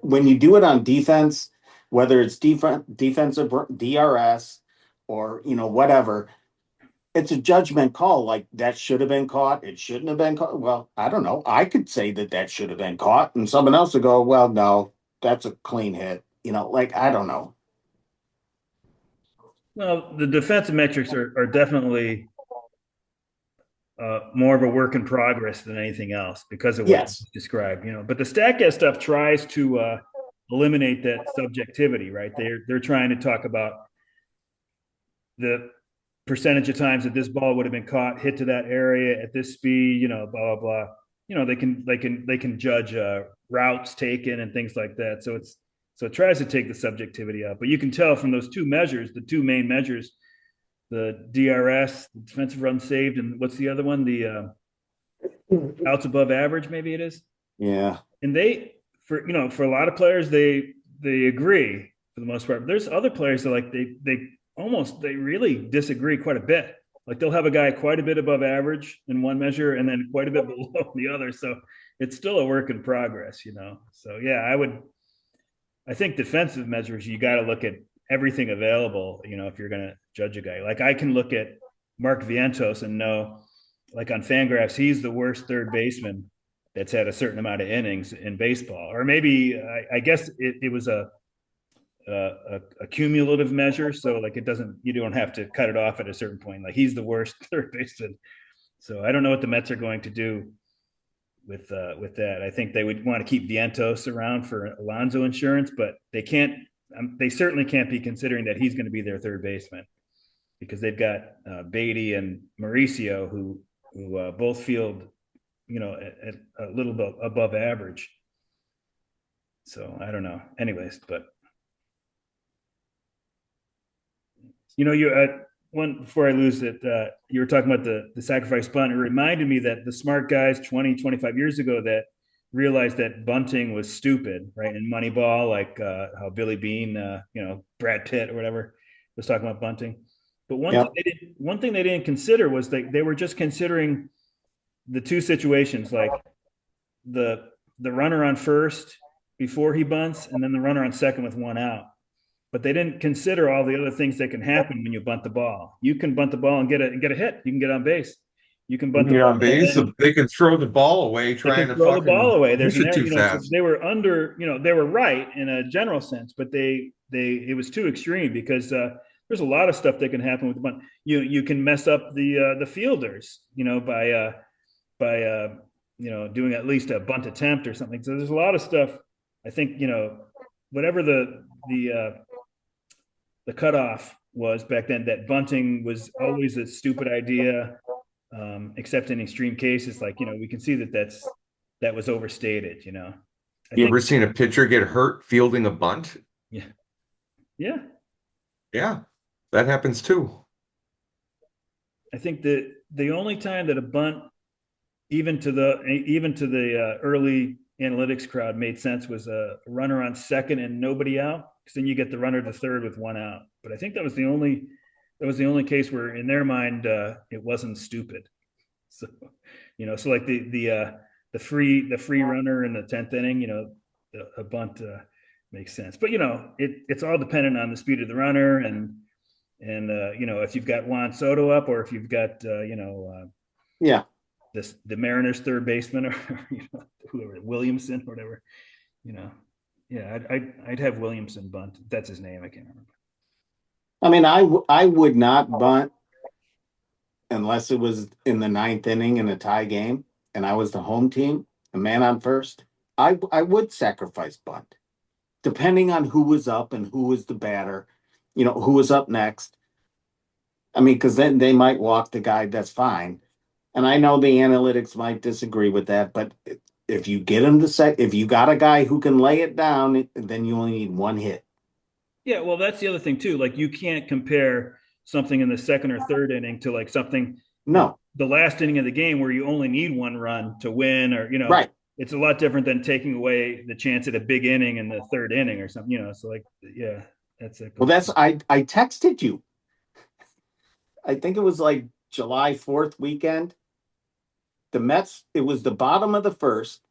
when you do it on defense, whether it's defensive DRS or whatever, it's a judgment call. Like that should have been caught. It shouldn't have been caught. Well, I don't know. I could say that should have been caught, and someone else would go, "Well, no, that's a clean hit." Like I don't know. well, the defensive metrics are definitely more of a work in progress than anything else because of what you Yes. described, but the Statcast stuff tries to eliminate that subjectivity, right? They're trying to talk about the percentage of times that this ball would have been caught, hit to that area at this speed, blah blah blah. They can judge routes taken and things like that. So it tries to take the subjectivity out. But you can tell from those two measures, the two main measures, the DRS, the defensive run saved, and what's the other one? The outs above average, maybe it is. Yeah. And for a lot of players, they agree for the most part. But there's other players that like they really disagree quite a bit. Like they'll have a guy quite a bit above average in one measure and then quite a bit below the other. So it's still a work in progress. So yeah, I think defensive measures, you got to look at everything available, if you're going to judge a guy. Like I can look at Mark Vientos and know, like on Fangraphs, he's the worst third baseman that's had a certain amount of innings in baseball. Or maybe I guess it was a cumulative measure. So like you don't have to cut it off at a certain point. Like he's the worst third baseman. So I don't know what the Mets are going to do with that. I think they would want to keep Vientos around for Alonso insurance, but they can't. They certainly can't be considering that he's going to be their third baseman because they've got Beatty and Mauricio who both field, at a little bit above average. So I don't know. Anyways, but you one before I lose it, you were talking about the sacrifice bunt. It reminded me that the smart guys 20, 25 years ago that realized that bunting was stupid, right? In Moneyball, like how Billy Bean, Brad Pitt or whatever was talking about bunting. But Yep. one thing they didn't consider was they were just considering the two situations, like the runner on first before he bunts, and then the runner on second with one out. But they didn't consider all the other things that can happen when you bunt the ball. You can bunt the ball and get a hit. You can get on base. You can bunt the get on ball base. and They can throw the ball away they trying can to throw the ball fucking away. There's push an it error, too so fast. they were they were right in a general sense, but it was too extreme because there's a lot of stuff that can happen with the bunt. You can mess up the fielders, by doing at least a bunt attempt or something. So there's a lot of stuff. I think whatever the cutoff was back then, that bunting was always a stupid idea, except in extreme cases. Like we can see that was overstated. I You think ever seen a pitcher get hurt fielding a bunt? yeah, yeah. Yeah, that happens too. I think that the only time that a bunt, even to the early analytics crowd, made sense was a runner on second and nobody out, because then you get the runner to third with one out. But I think that was the only case where, in their mind, it wasn't stupid. So, so like the free runner in the 10th inning, a bunt makes sense. But it's all dependent on the speed of the runner and if you've got Juan Soto up, or if you've got Yeah. the Mariners third baseman, or whoever, Williamson or whatever. you know yeah, I'd have Williamson bunt. That's his name. I can't remember. I mean, I would not bunt unless it was in the ninth inning in a tie game, and I was the home team, a man on first, I would sacrifice bunt, depending on who was up and who was the batter, who was up next. I mean, because then they might walk the guy. That's fine. And I know the analytics might disagree with that, but if you get him to say, if you got a guy who can lay it down, then you only need one hit. Yeah, well, that's the other thing too. Like you can't compare something in the second or third inning to like something No, the last inning of the game where you only need one run to win, or right. it's a lot different than taking away the chance at a big inning in the third inning or something. So like, yeah, that's a Well, I texted you. I think it was like July 4th weekend. The Mets, it was the bottom of the first.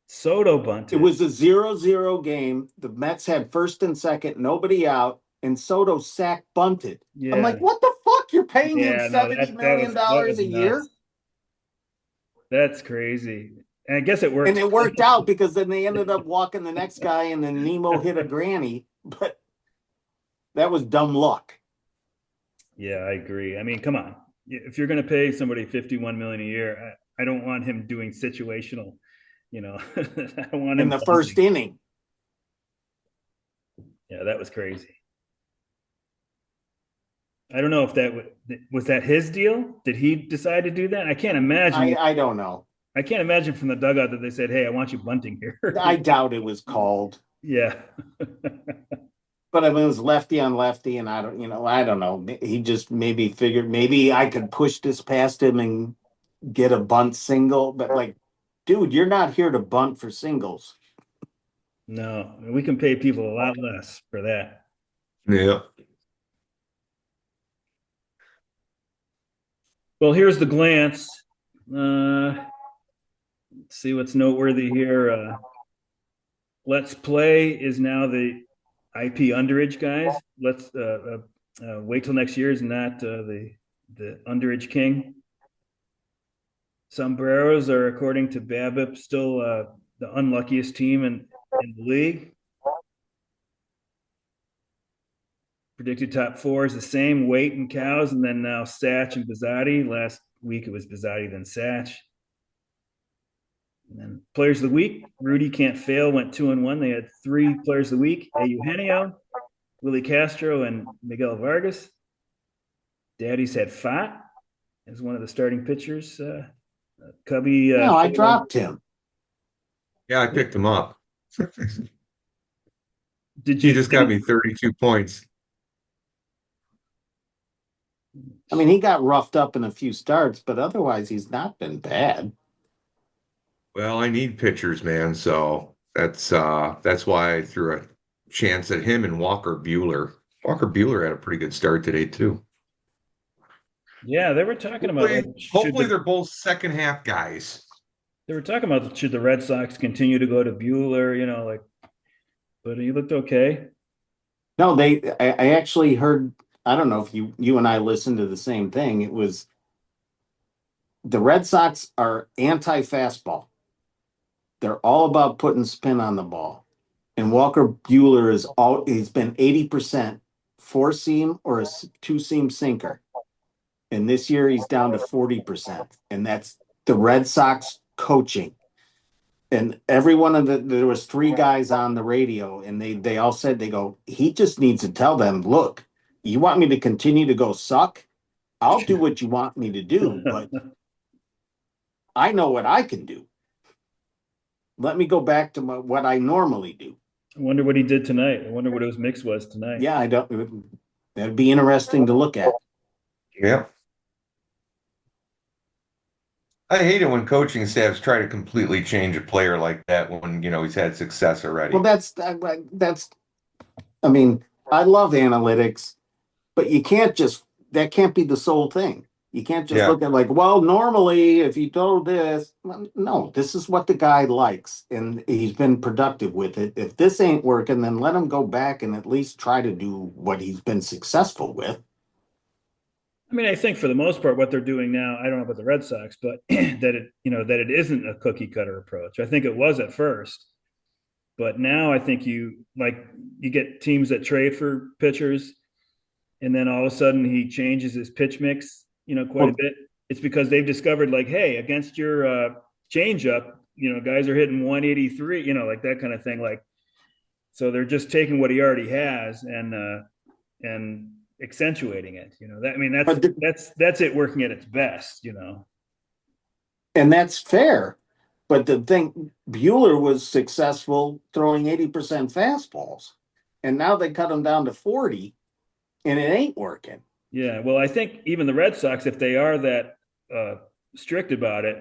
Soto It bunted. was a 0-0 game. The Mets had first and second, nobody out, and Soto sack bunted. I'm Yeah, like, what the fuck? You're paying him yeah, no, $70 that million was that dollars was a year? nuts. That's crazy. And I guess it And worked. it worked out because then they ended up walking the next guy, and then Nemo hit a granny. But that was dumb luck. Yeah, I agree. I mean, come on. If you're going to pay somebody 51 million a year, I don't want him doing situational, I want In him the first bunting. inning. Yeah, that was crazy. I don't know if was that his deal? Did he decide to do that? I can't imagine. I don't know. I can't imagine from the dugout that they said, "Hey, I want you bunting here." I doubt it was called. Yeah. But I mean, it was lefty on lefty, and I don't know. He just maybe figured maybe I could push this past him and get a bunt single. But like, dude, you're not here to bunt for singles. No, we can pay people a lot less for that. Yeah. Well, here's the glance. Let's see what's noteworthy here. Let's Play is now the IP underage guys. Let's wait till next year is not the underage king. Sombreros are, according to BABIP, still the unluckiest team in the league. Predicted top four is the same, Waite and Cows, and then now Satch and Bizzotti. Last week it was Bizzotti, then Satch. And then players of the week, Rudy Can't Fail went 2-1. They had 3 players of the week: Eugenio, Willie Castro, and Miguel Vargas. Daddy's had Fott as one of the starting pitchers. Cubby. No, I dropped him. Yeah, I picked him up. Did He you just got me 32 points. I mean, he got roughed up in a few starts, but otherwise he's not been bad. Well, I need pitchers, man. So that's why I threw a chance at him and Walker Bueller. Walker Bueller had a pretty good start today too. Yeah, they were talking about Hopefully they're both second half guys. They were talking about should the Red Sox continue to go to Bueller, but he looked okay. No, I actually heard, I don't know if you and I listened to the same thing. It was the Red Sox are anti-fastball. They're all about putting spin on the ball. And Walker Bueller he's been 80% four seam or a two seam sinker. And this year he's down to 40%. And that's the Red Sox coaching. And every one of there was 3 guys on the radio, and they all said, he just needs to tell them, look, you want me to continue to go suck? I'll do what you want me to do, but I know what I can do. Let me go back to what I normally do. I wonder what he did tonight. I wonder what his mix was tonight. Yeah, that'd be interesting to look at. Yeah. I hate it when coaching staffs try to completely change a player like that when, he's had success already. Well, I mean, I love analytics, but that can't be the sole thing. You can't just look at well, normally if you do this, no, this is what the guy likes and he's been productive with it. If this ain't working, then let him go back and at least try to do what he's been successful with. I mean, I think for the most part, what they're doing now, I don't know about the Red Sox, but that it isn't a cookie cutter approach. I think it was at first, but now I think you get teams that trade for pitchers, and then all of a sudden he changes his pitch mix, quite a bit. it's because they've discovered like, hey, against your changeup, guys are hitting 183, like that kind of thing. Like, so they're just taking what he already has and accentuating it. That I mean But that's it working at its best. and that's fair. But the thing, Bueller was successful throwing 80% fastballs, and now they cut him down to 40, and it ain't working. Yeah, well, I think even the Red Sox, if they are that uh, strict about it,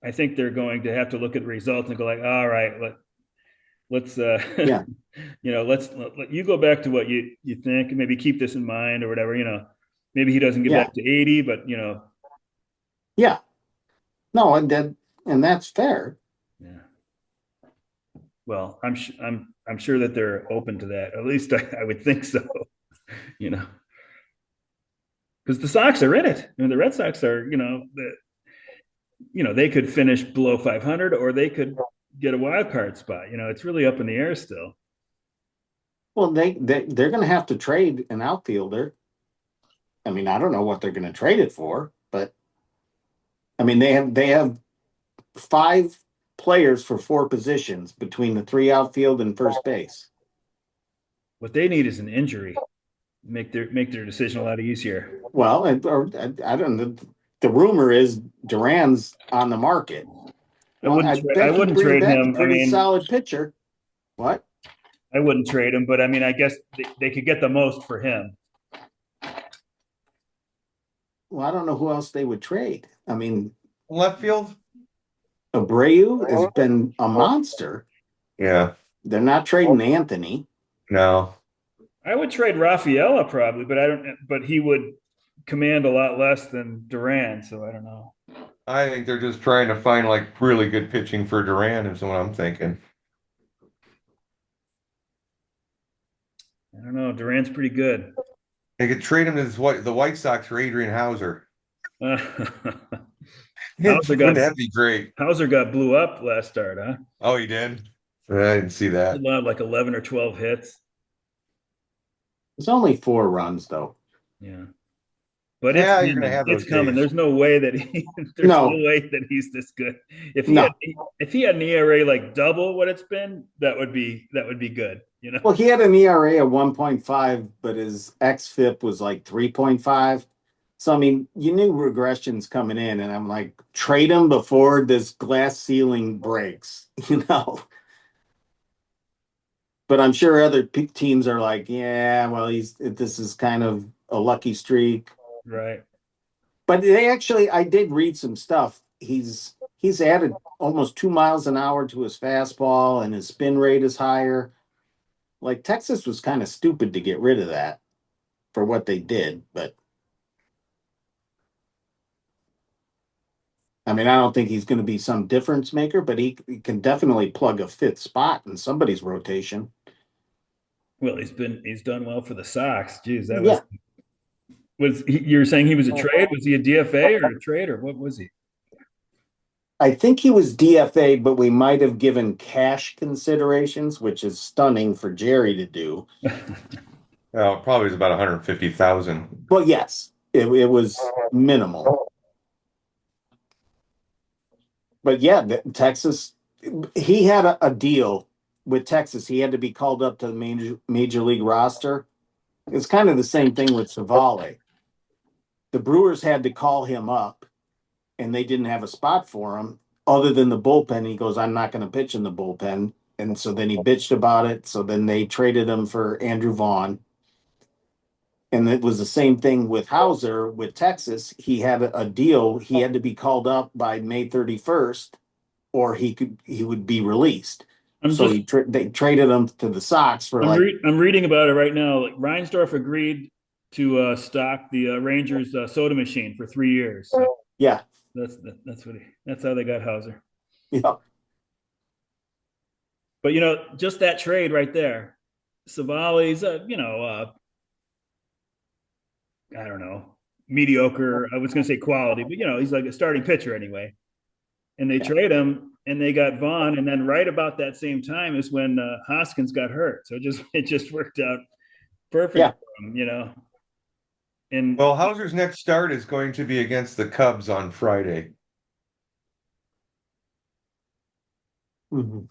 I think they're going to have to look at the results and go like, all right, let's Yeah, let you go back to what you think, and maybe keep this in mind or whatever. Maybe he doesn't get yeah, back to 80, but yeah. No, and that's fair. yeah. Well, I'm sure that they're open to that. At least I would think so. You know, because the Sox are in it. I mean, the Red Sox are. They could finish below 500 or they could get a wild card spot. It's really up in the air still. Well, they're going to have to trade an outfielder. I mean, I don't know what they're going to trade it for, but I mean they have five players for four positions between the three outfield and first base. What they need is an injury, make their decision a lot easier. Well, I don't know. The rumor is Duran's on the market. Well, I I bet you wouldn't bring trade back a him. I pretty mean, solid pitcher. What? I wouldn't trade him, but I mean, I guess they could get the most for him. Well, I don't know who else they would trade. I mean, Left field? Abreu has been a monster. Yeah. They're not trading Anthony. No. I would trade Rafaela probably, but I don't. But he would command a lot less than Duran, so I don't know. I think they're just trying to find like really good pitching for Duran is what I'm thinking. I don't know. Duran's pretty good. They could trade him to the White Sox for Adrian Hauser. Hauser Wouldn't got that be great? Hauser got blew up last start, huh? Oh, he did? I didn't see He that. allowed like 11 or 12 hits. It's only 4 runs though. Yeah. But it's Yeah, you're gonna coming. have It's those coming. days. There's no way that there's no No, way that he's this good. If he had no. if he had an ERA like double what it's been, that would be good. Well, he had an ERA of 1.5, but his xFIP was like 3.5. So I mean, you knew regression's coming in, and I'm like, trade him before this glass ceiling breaks, you know. But I'm sure other teams are like, yeah, well, this is kind of a lucky streak. Right. But I did read some stuff. He's added almost 2 miles an hour to his fastball, and his spin rate is higher. Like Texas was kind of stupid to get rid of that for what they did, but I mean, I don't think he's going to be some difference maker, but he can definitely plug a fifth spot in somebody's rotation. Well, he's done well for the Sox. Jeez, that Yeah, you were saying he was a trade? Was he a DFA or a trade or what was he? I think he was DFA, but we might have given cash considerations, which is stunning for Jerry to do. Oh, probably was about 150,000. But yes, it was minimal. But yeah, Texas, he had a deal with Texas. He had to be called up to the major league roster. It's kind of the same thing with Savale. The Brewers had to call him up, and they didn't have a spot for him other than the bullpen. He goes, I'm not going to pitch in the bullpen. And so then he bitched about it. So then they traded him for Andrew Vaughn. And it was the same thing with Hauser with Texas. He had a deal. He had to be called up by May 31st, or he would be released. I'm So just they traded him to the Sox for I'm reading about it right now. Like Reinsdorf agreed to stock the Rangers soda machine for 3 years. So yeah, that's how they got Hauser. yeah, But just that trade right there, Savali's I don't know, mediocre. I was going to say quality, but he's like a starting pitcher anyway. And they yeah. trade him, and they got Vaughn, and then right about that same time is when Hoskins got hurt. So it just worked out perfect Yeah. for him. And Well, Hauser's next start is going to be against the Cubs on Friday. Mhm.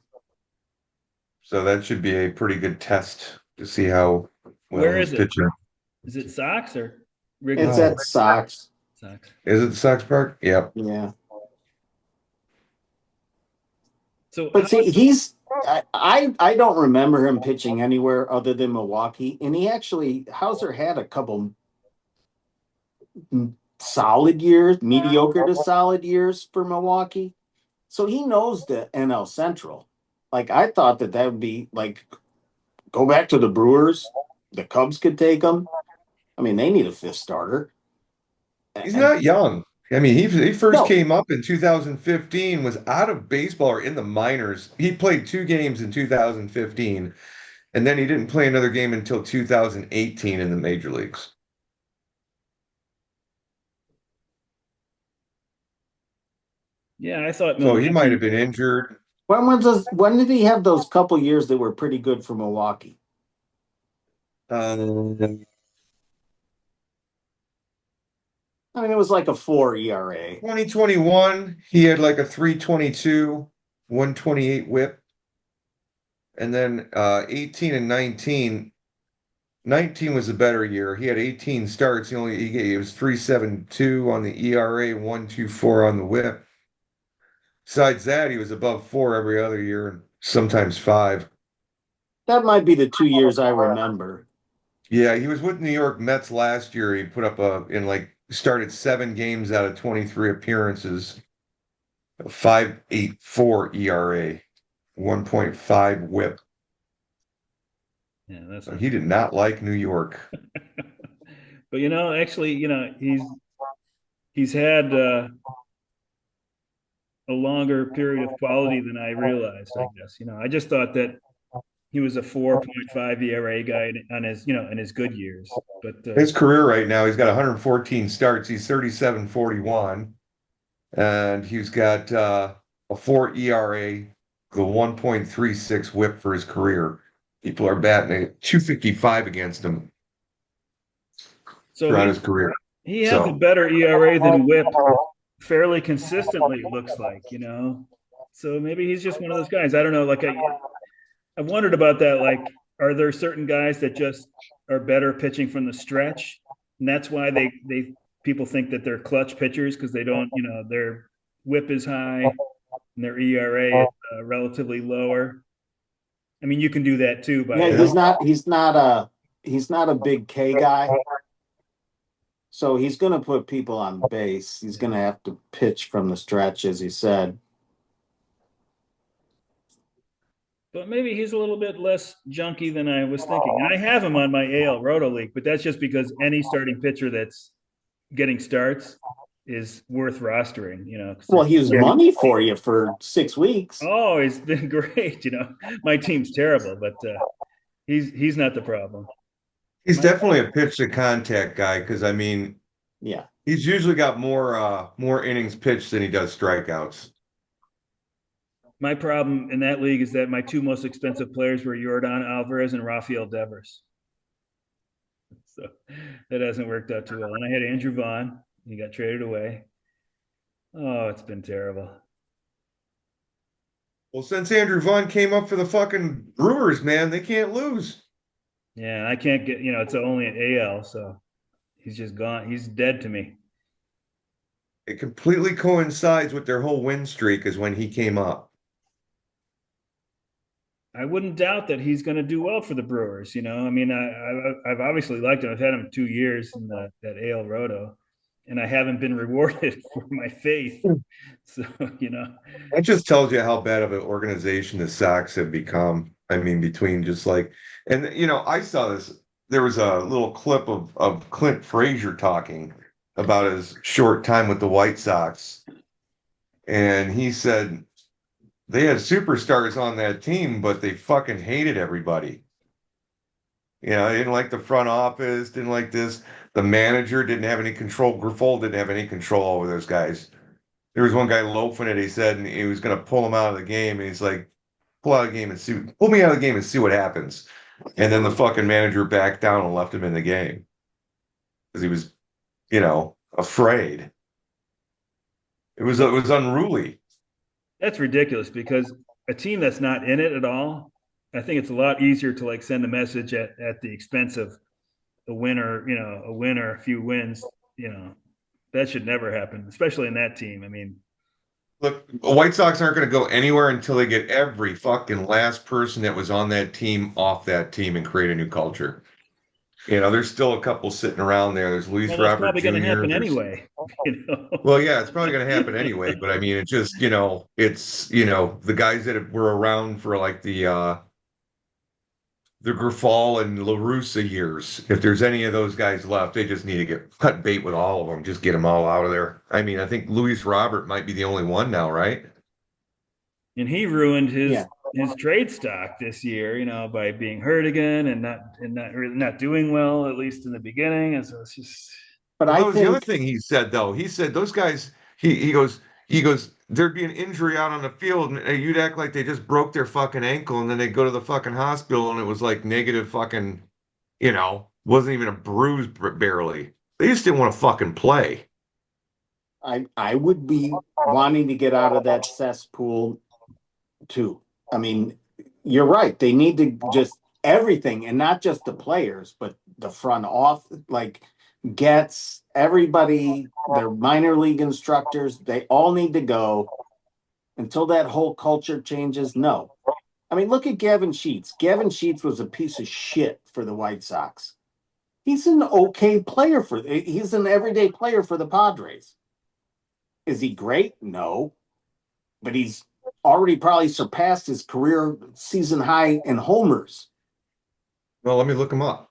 So that should be a pretty good test to see how well where he's is it? pitching. Is it Sox or Wrigley? It's Oh, at Sox. Sox. is it Sox Park? Yep. Yeah. So But see, I don't remember him pitching anywhere other than Milwaukee. And he actually, Hauser had a couple solid years, mediocre to solid years for Milwaukee. So he knows the NL Central. Like I thought that would be like go back to the Brewers. The Cubs could take them. I mean, they need a fifth starter. He's And not young. I mean, he first no, came up in 2015, was out of baseball or in the minors. He played 2 games in 2015, and then he didn't play another game until 2018 in the major leagues. yeah, I thought So he might have Milwaukee. been injured. when did he have those couple years that were pretty good for Milwaukee? Uh, I mean, it was like a 4 ERA. 2021, he had like a 322, 128 whip. And then 18 and 19, 19 was a better year. He had 18 starts. He was 372 on the ERA, 124 on the whip. Besides that, he was above 4 every other year, and sometimes 5. That might be the 2 years I remember. Yeah, he was with New York Mets last year. He put up started 7 games out of 23 appearances, a 5.84 ERA, 1.5 whip. Yeah, that's So not. he did not like New York. But actually, he's had a longer period of quality than I realized. I guess I just thought that he was a 4.5 ERA guy on his in his good years. But His career right now, he's got 114 starts. He's 37-41, and he's got a 4 ERA, the 1.36 whip for his career. People are batting at 255 against him so throughout his career. he has a So better ERA than WHIP fairly consistently. It looks like. So maybe he's just one of those guys. I don't know. Like I've wondered about that. Like, are there certain guys that just are better pitching from the stretch, and that's why they people think that they're clutch pitchers because they don't, their WHIP is high and their ERA is relatively lower. I mean, you can do that too by Yeah, he's not a big K guy. So he's going to put people on base. He's going to have to pitch from the stretch, as he said. but maybe he's a little bit less junky than I was thinking. And I have him on my AL Roto League, but that's just because any starting pitcher that's getting starts is worth rostering. Well, he was money for you for 6 weeks. Oh, he's been great. My team's terrible, but he's not the problem. he's My definitely a pitch to contact guy because I mean Yeah. he's usually got more innings pitched than he does strikeouts. my problem in that league is that my two most expensive players were Jordan Alvarez and Rafael Devers. So that hasn't worked out too well. And I had Andrew Vaughn. He got traded away. Oh, it's been terrible. Well, since Andrew Vaughn came up for the fucking Brewers, man, they can't lose. Yeah, and I can't get, it's only an AL, so he's just gone. He's dead to me. It completely coincides with their whole win streak is when he came up. I wouldn't doubt that he's going to do well for the Brewers. I mean, I've obviously liked him. I've had him 2 years in that AL Roto, and I haven't been rewarded for my faith. So, That just tells you how bad of an organization the Sox have become. I mean, between just like, and I saw this. There was a little clip of Clint Frazier talking about his short time with the White Sox, and he said they had superstars on that team, but they fucking hated everybody. They didn't like the front office, didn't like this. The manager didn't have any control. Grifol didn't have any control over those guys. There was one guy loafing it, he said, and he was going to pull him out of the game. And he's like, pull me out of the game and see what happens. And then the fucking manager backed down and left him in the game. because he was, afraid. It That's was unruly. that's ridiculous because a team that's not in it at all, I think it's a lot easier to like send a message at the expense of a winner, a win or a few wins. That should never happen, especially in that team. I mean, Look, the White Sox aren't going to go anywhere until they get every fucking last person that was on that team off that team and create a new culture. There's still a couple sitting around there. There's well, Luis that's Robert probably going to Jr. happen There's anyway. You know. Well, yeah, it's probably going to happen anyway. But I mean, it just it's the guys that were around for like the Grifol and LaRussa years. If there's any of those guys left, they just need to get cut bait with all of them. Just get them all out of there. I mean, I think Luis Robert might be the only one now, right? And he ruined Yeah. his trade stock this year, by being hurt again and not doing well, at least in the beginning. And so it's just But Well, I that was the other think thing he said, though. He said those guys. He goes. There'd be an injury out on the field, and you'd act like they just broke their fucking ankle, and then they'd go to the fucking hospital, and it was like negative fucking, wasn't even a bruise barely. They just didn't want to fucking play. I would be wanting to get out of that cesspool too. I mean, you're right. They need to just everything, and not just the players, but the front off, like gets everybody, their minor league instructors, they all need to go until that whole culture changes. No. I mean, look at Gavin Sheets. Gavin Sheets was a piece of shit for the White Sox. He's an okay player he's an everyday player for the Padres. Is he great? No. But he's already probably surpassed his career season high in homers. Well, let me look him up.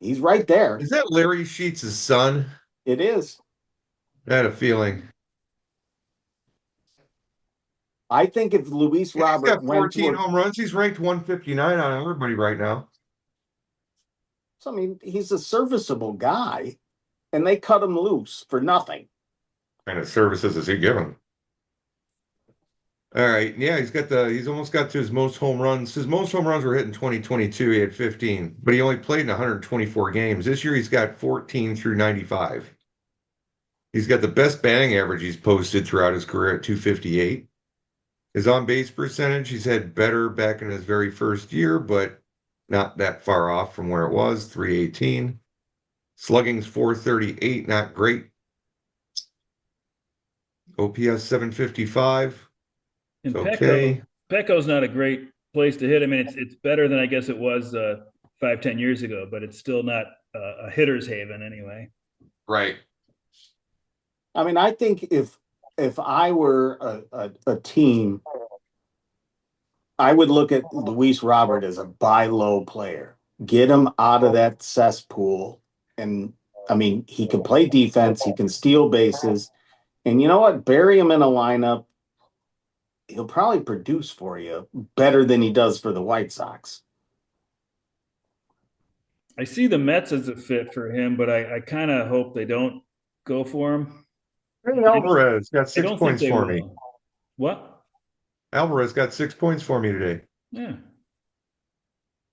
He's right there. Is that Larry Sheets' son? It is. I had a feeling. I think if Luis Yeah, he's Robert got went 14 to home runs. He's ranked 159 on everybody right now. I mean, he's a serviceable guy, and they cut him loose for nothing. What kind of services is he giving? All right. Yeah, he's almost got to his most home runs. His most home runs were hit in 2022. He had 15, but he only played in 124 games. This year he's got 14 through 95. He's got the best batting average he's posted throughout his career at 258. His on base percentage, he's had better back in his very first year, but not that far off from where it was, 318. Slugging's 438, not great. OPS 755. and Okay. Petco's not a great place to hit. I mean, it's better than I guess it was 5-10 years ago, but it's still not a hitter's haven anyway. Right. I mean, I think if I were a team, I would look at Luis Robert as a buy low player. Get him out of that cesspool. And I mean, he can play defense, he can steal bases. And you know what? Bury him in a lineup. He'll probably produce for you better than he does for the White Sox. I see the Mets as a fit for him, but I kind of hope they don't go for him. Hey, Alvarez got I six don't think points they for me. will. What? Alvarez got 6 points for me today. Yeah.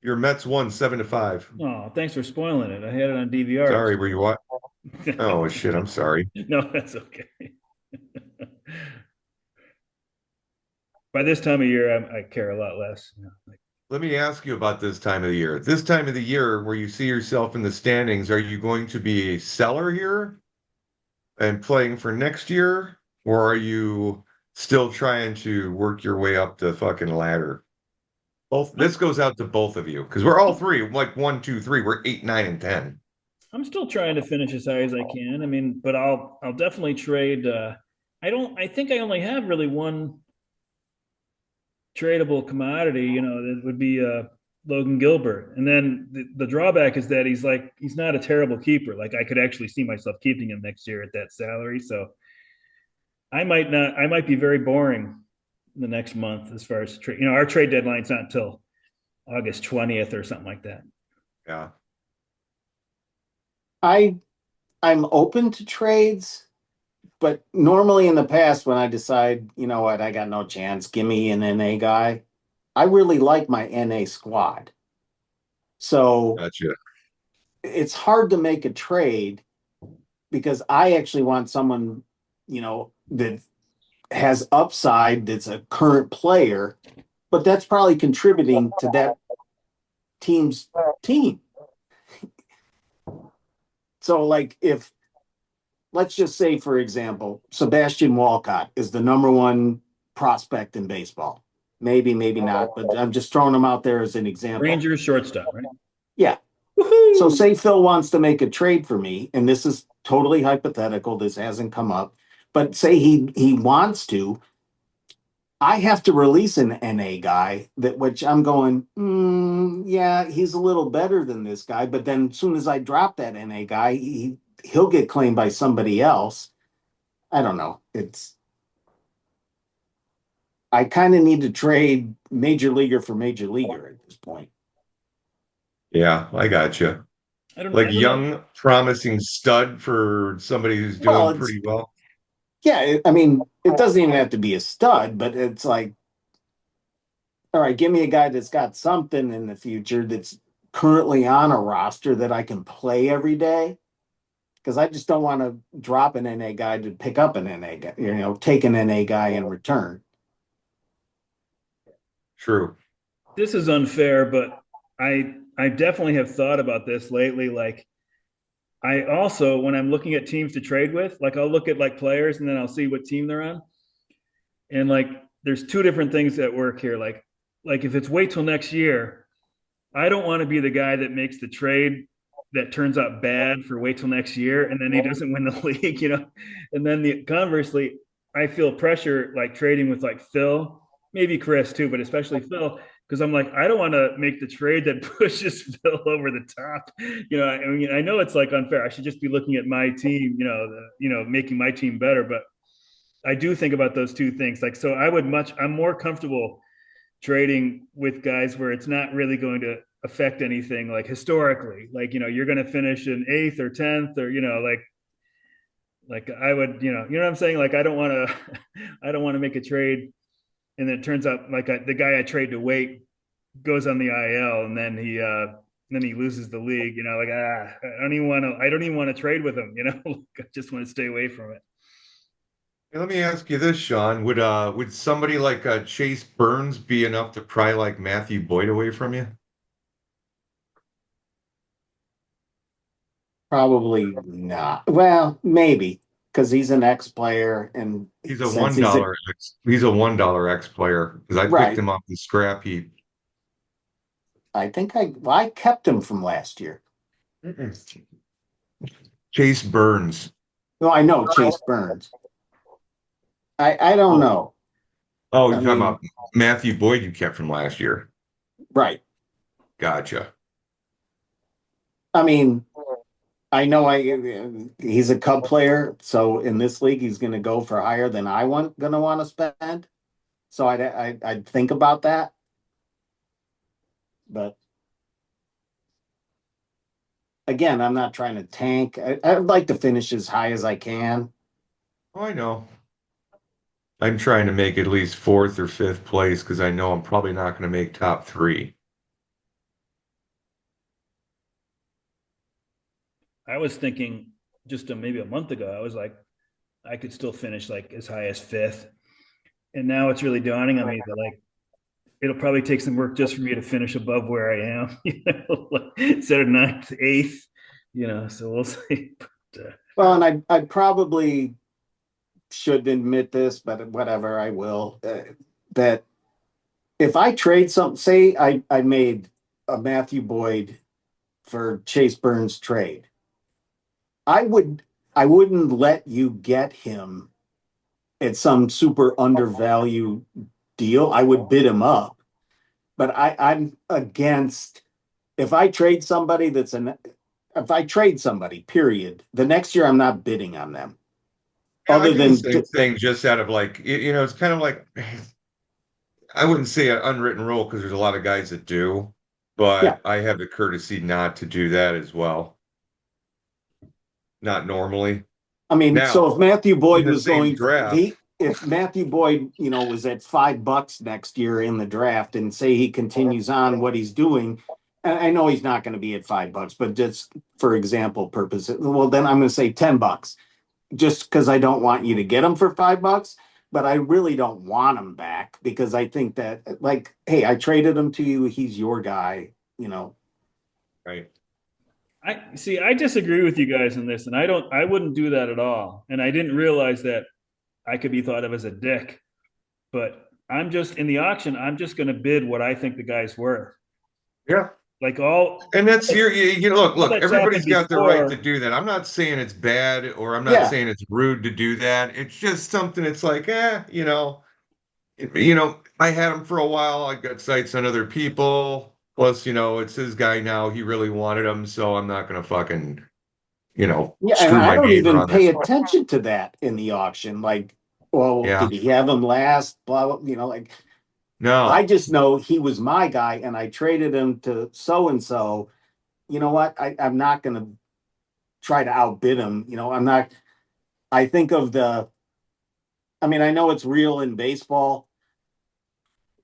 Your Mets won 7-5. Oh, thanks for spoiling it. I had it on DVR. Sorry, were you what? Oh shit, I'm sorry. No, that's okay. By this time of year, I care a lot less. Let me ask you about this time of the year. This time of the year where you see yourself in the standings, are you going to be a seller here and playing for next year? Or are you still trying to work your way up the fucking ladder? Both this goes out to both of you because we're all three, like 1, 2, 3. We're 8, 9, and 10. I'm still trying to finish as high as I can. I mean, but I'll definitely trade. I think I only have really one tradable commodity. That would be Logan Gilbert. And then the drawback is that he's not a terrible keeper. Like I could actually see myself keeping him next year at that salary. So I might not. I might be very boring the next month as far as trade. Our trade deadline's not until August 20th or something like that. Yeah. I'm open to trades, but normally in the past when I decide, you know what, I got no chance, give me an NA guy. I really like my NA squad. So Gotcha. it's hard to make a trade because I actually want someone, that has upside that's a current player, but that's probably contributing to that team's team. So, like, if let's just say, for example, Sebastian Walcott is the number one prospect in baseball. Maybe, maybe not, but I'm just throwing him out there as an example. Rangers shortstop, right? Yeah. So, Woohoo! say Phil wants to make a trade for me, and this is totally hypothetical. This hasn't come up, but say he wants to. I have to release an NA guy that which I'm going, yeah, he's a little better than this guy. But then as soon as I drop that NA guy, he'll get claimed by somebody else. I don't know. I kind of need to trade major leaguer for major leaguer at this point. Yeah, I got you. I Like don't know. young, promising stud for somebody who's Well, doing it's pretty well. yeah. I mean, it doesn't even have to be a stud, but it's like, all right, give me a guy that's got something in the future that's currently on a roster that I can play every day. Because I just don't want to drop an NA guy to pick up an NA guy, take an NA guy in return. True. This is unfair, but I definitely have thought about this lately. Like I also, when I'm looking at teams to trade with, like I'll look at like players and then I'll see what team they're on. And like there's two different things at work here. Like if it's wait till next year, I don't want to be the guy that makes the trade that turns out bad for wait till next year and then he doesn't win the league. And then conversely, I feel pressure like trading with like Phil, maybe Chris too, but especially Phil, because I'm like, I don't want to make the trade that pushes Phil over the top. I mean, I know it's like unfair. I should just be looking at my team, making my team better, but I do think about those two things. Like, so I'm more comfortable trading with guys where it's not really going to affect anything like historically, like, you're going to finish in eighth or 10th or, like I would, what I'm saying? Like, I don't want to, I don't want to make a trade. And then it turns out like the guy I trade to wait goes on the IL and then he loses the league, like, I don't even want to trade with him, I just want to stay away from it. Hey, let me ask you this, Sean. Would somebody like Chase Burns be enough to pry like Matthew Boyd away from you? Probably not. Well, maybe because he's an ex-player, and He's a since one he's a dollar he's a $1 X player because I picked right, him off the scrap heap. I kept him from last year. Chase Burns. No, I know Chase Burns. I don't know. Oh, I you're talking mean, about Matthew Boyd you kept from last year. right. Gotcha. I mean, I know he's a Cub player, so in this league he's going to go for higher than I want going to want to spend. So I'd think about that, but again, I'm not trying to tank. I'd like to finish as high as I can. Oh, I know. I'm trying to make at least fourth or fifth place because I know I'm probably not going to make top three. I was thinking just maybe a month ago, I was like, I could still finish like as high as fifth. And now it's really dawning on me that like it'll probably take some work just for me to finish above where I am, instead of ninth, eighth, so we'll see. But, Well, and I probably should admit this, but whatever, I will. That if I trade something, say I made a Matthew Boyd for Chase Burns trade, I would I wouldn't let you get him at some super undervalued deal. I would bid him up, but I'm against if I trade somebody if I trade somebody, period, the next year I'm not bidding on them. Yeah, I Other do the than same thing just out of like, it's kind of like, I wouldn't say an unwritten rule because there's a lot of guys that do, yeah, but I have the courtesy not to do that as well. Not normally. I mean, Now, so if Matthew in Boyd the was same going, draft, if Matthew Boyd, was at $5 next year in the draft, and say he continues on what he's doing, and I know he's not going to be at $5, but just for example purposes, well, then I'm going to say $10, just because I don't want you to get him for $5, but I really don't want him back because I think that, like, hey, I traded him to you. He's your guy, you know. Right. I see. I disagree with you guys on this, and I wouldn't do that at all. And I didn't realize that I could be thought of as a dick. But I'm just in the auction. I'm just going to bid what I think the guy's worth. Yeah. Like all, And that's all look, that's happened everybody's got the right to before. do that. I'm not saying it's bad or I'm not Yeah, saying it's rude to do that. It's just something it's like, I had him for a while. I got sights on other people. Plus, it's his guy now. He really wanted him, so I'm not gonna fucking, yeah, and screw I my don't neighbor even on this pay one. attention to that in the auction. Like, well, Yeah. did he have him last? Blah, blah, like I No. just know he was my guy, and I traded him to so and so. You know what? I'm not going to try to outbid him. I'm not. I think of the. I mean, I know it's real in baseball.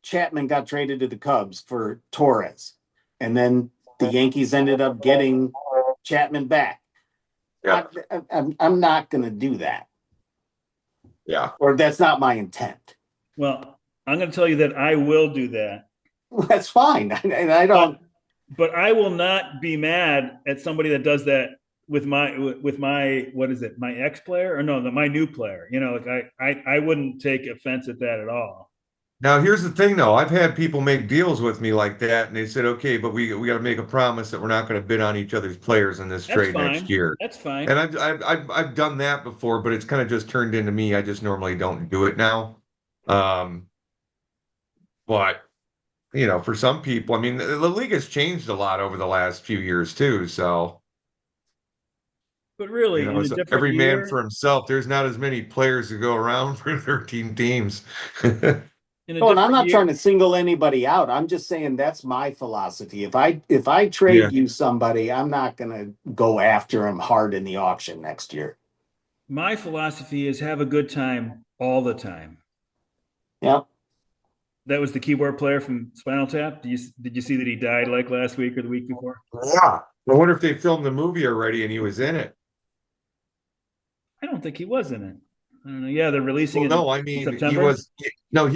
Chapman got traded to the Cubs for Torres, and then the Yankees ended up getting Chapman back. I, Yeah. I'm not going to do that, Yeah. or that's not my intent. Well, I'm going to tell you that I will do that, That's fine, and I but don't. I will not be mad at somebody that does that with my what is it, my ex player, or no, my new player. Like I wouldn't take offense at that at all. Now, here's the thing, though. I've had people make deals with me like that, and they said, "Okay, but we got to make a promise that we're not going to bid on each other's players in this That's trade next fine. year." That's And fine. I've done that before, but it's kind of just turned into me. I just normally don't do it now. Um, but for some people, I mean, the league has changed a lot over the last few years too. So, But really, in a it's different every man year, for himself. There's not as many players to go around for 13 teams. in a Oh, and I'm different not year, trying to single anybody out. I'm just saying that's my philosophy. If I Yeah. trade you somebody, I'm not going to go after him hard in the auction next year. my philosophy is have a good time all the time. Yeah. That was the keyboard player from Spinal Tap. Did you see that he died like last week or the week before? Yeah. I wonder if they filmed the movie already and he was in it. I don't think he was in it. I don't know. Yeah, they're releasing Well, it no, I in mean September. no, I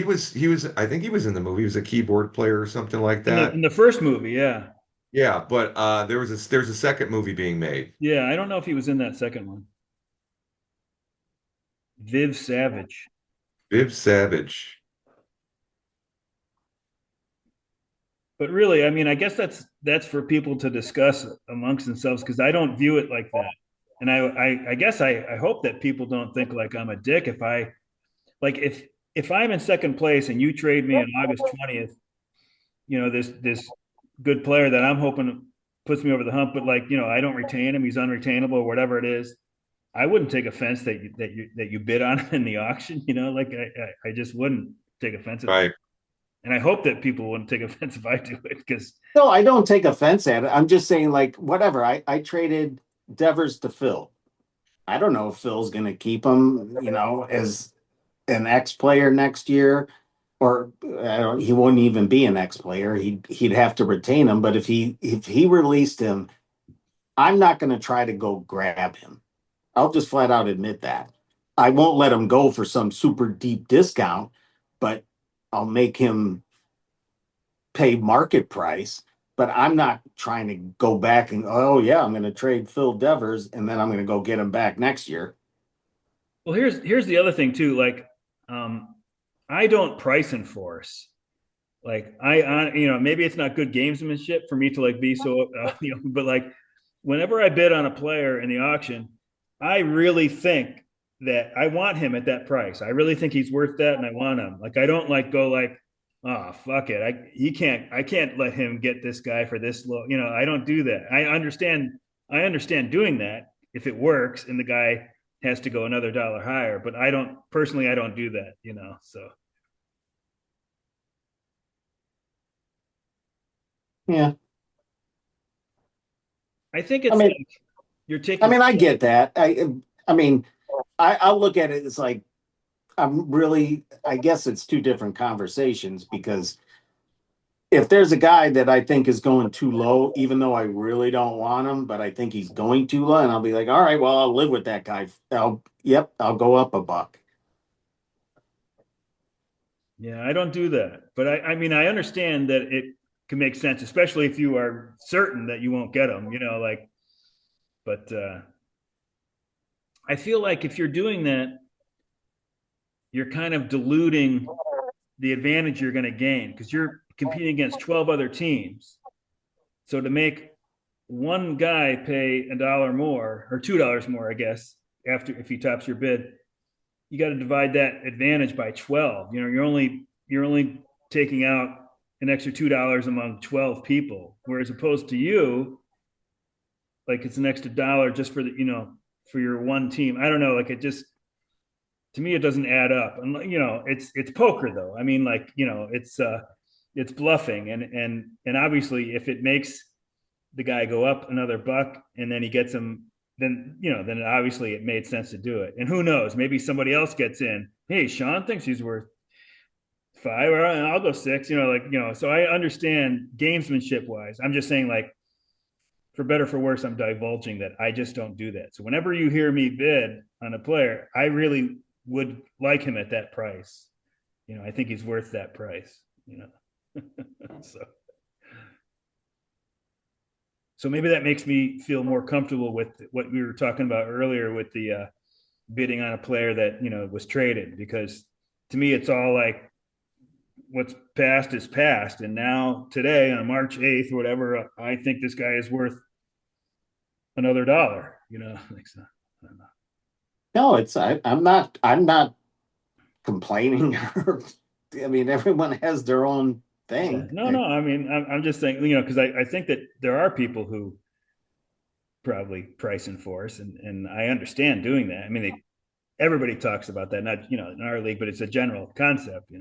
think he was in the movie. He was a keyboard player or something like In that. the first movie, yeah. Yeah, but there's a second movie being made. Yeah, I don't know if he was in that second one. Viv Savage. Viv Savage. But really, I mean, I guess that's for people to discuss amongst themselves because I don't view it like that. And I guess I hope that people don't think like I'm a dick if I like if I'm in second place and you trade me on August 20th, this good player that I'm hoping puts me over the hump, but like, I don't retain him, he's unretainable or whatever it is. I wouldn't take offense that you bid on him in the auction, like I just wouldn't take offense at that. Right. And I hope that people wouldn't take offense if I do it because No, I don't take offense at it. I'm just saying, like, whatever. I traded Devers to Phil. I don't know if Phil's going to keep him, as an ex player next year, or he wouldn't even be an ex player. He'd have to retain him. But if he released him, I'm not going to try to go grab him. I'll just flat out admit that. I won't let him go for some super deep discount, but I'll make him pay market price. But I'm not trying to go back and, oh yeah, I'm going to trade Phil Devers and then I'm going to go get him back next year. well, here's the other thing too. Like, um, I don't price enforce. Like maybe it's not good gamesmanship for me to like be so, but like whenever I bid on a player in the auction, I really think that I want him at that price. I really think he's worth that, and I want him. Like I don't like go like, oh fuck it, I can't let him get this guy for this low. I don't do that. I understand doing that if it works, and the guy has to go another dollar higher. But I don't personally, I don't do that. So Yeah. I think I it's mean, like you're I taking mean, I steps. get that. I mean, I'll look at it as like, I guess it's two different conversations because if there's a guy that I think is going too low, even though I really don't want him, but I think he's going too low, and I'll be like, all right, well, I'll live with that guy. I'll go up a buck. Yeah, I don't do that. But I mean, I understand that it can make sense, especially if you are certain that you won't get them, like, but I feel like if you're doing that, you're kind of diluting the advantage you're going to gain because you're competing against 12 other teams. So to make one guy pay $1 more or $2 more, I guess, after if he tops your bid, you got to divide that advantage by 12. You're only taking out an extra $2 among 12 people, whereas opposed to you, like it's an extra dollar just for for your one team. I don't know, like it just to me it doesn't add up. And it's poker though. I mean, like, it's bluffing and obviously if it makes the guy go up another buck and then he gets him, then obviously it made sense to do it. And who knows, maybe somebody else gets in. Hey, Shawon thinks he's worth 5, or I'll go 6, so I understand gamesmanship wise. I'm just saying, like, for better for worse, I'm divulging that I just don't do that. So whenever you hear me bid on a player, I really would like him at that price. I think he's worth that price, so maybe that makes me feel more comfortable with what we were talking about earlier with the bidding on a player that was traded, because to me it's all like what's past is past, and now today on March 8th or whatever, I think this guy is worth another dollar. Like, so, I don't know. No, I'm not complaining. I mean, everyone has their own Yeah, thing. no, I mean, I'm just saying, because I think that there are people who probably price and force, and I understand doing that. I mean, everybody talks about that, not in our league, but it's a general concept.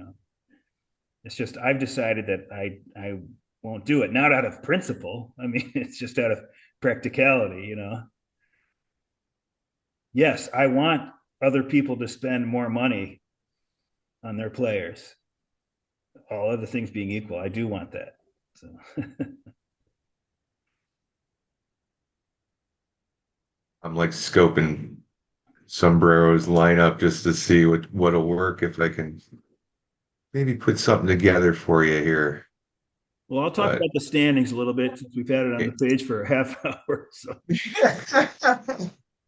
It's just I've decided that I won't do it, not out of principle. I mean, it's just out of practicality. Yes, I want other people to spend more money on their players. All other things being equal, I do want that. So I'm like scoping sombreros lineup just to see what'll work if I can maybe put something together for you here. well, I'll talk But about the standings a little bit since we've had it on the page for a half hour. So,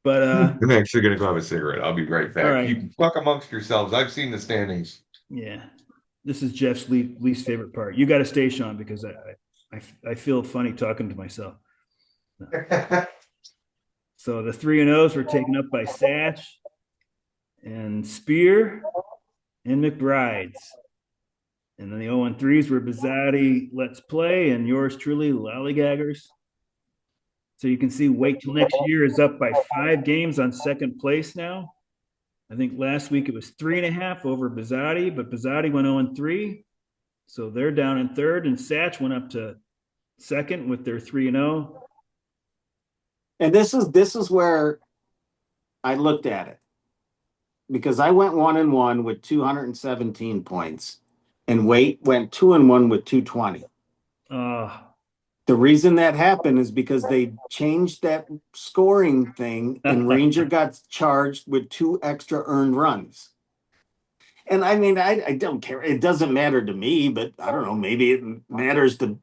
but I'm actually gonna go have a cigarette. I'll be right all back. right, You talk amongst yourselves. I've seen the standings. yeah, this is Jeff's least favorite part. You got to stay, Sean, because I feel funny talking to myself. So the 3-0s were taken up by Satch and Spear and McBride's. And then the 0-3s were Bizzotti, Let's Play, and yours truly, Lollygaggers. So you can see Wait Till Next Year is up by 5 games on second place now. I think last week it was 3.5 over Bizzotti, but Bizzotti went 0-3. So they're down in third, and Satch went up to second with their 3-0. And this is where I looked at it, because I went 1-1 with 217 points, and Wait went 2-1 with 220. Uh, The reason that happened is because they changed that scoring thing, and Ranger got charged with 2 extra earned runs. And I mean, I don't care. It doesn't matter to me, but I don't know. Maybe it matters to,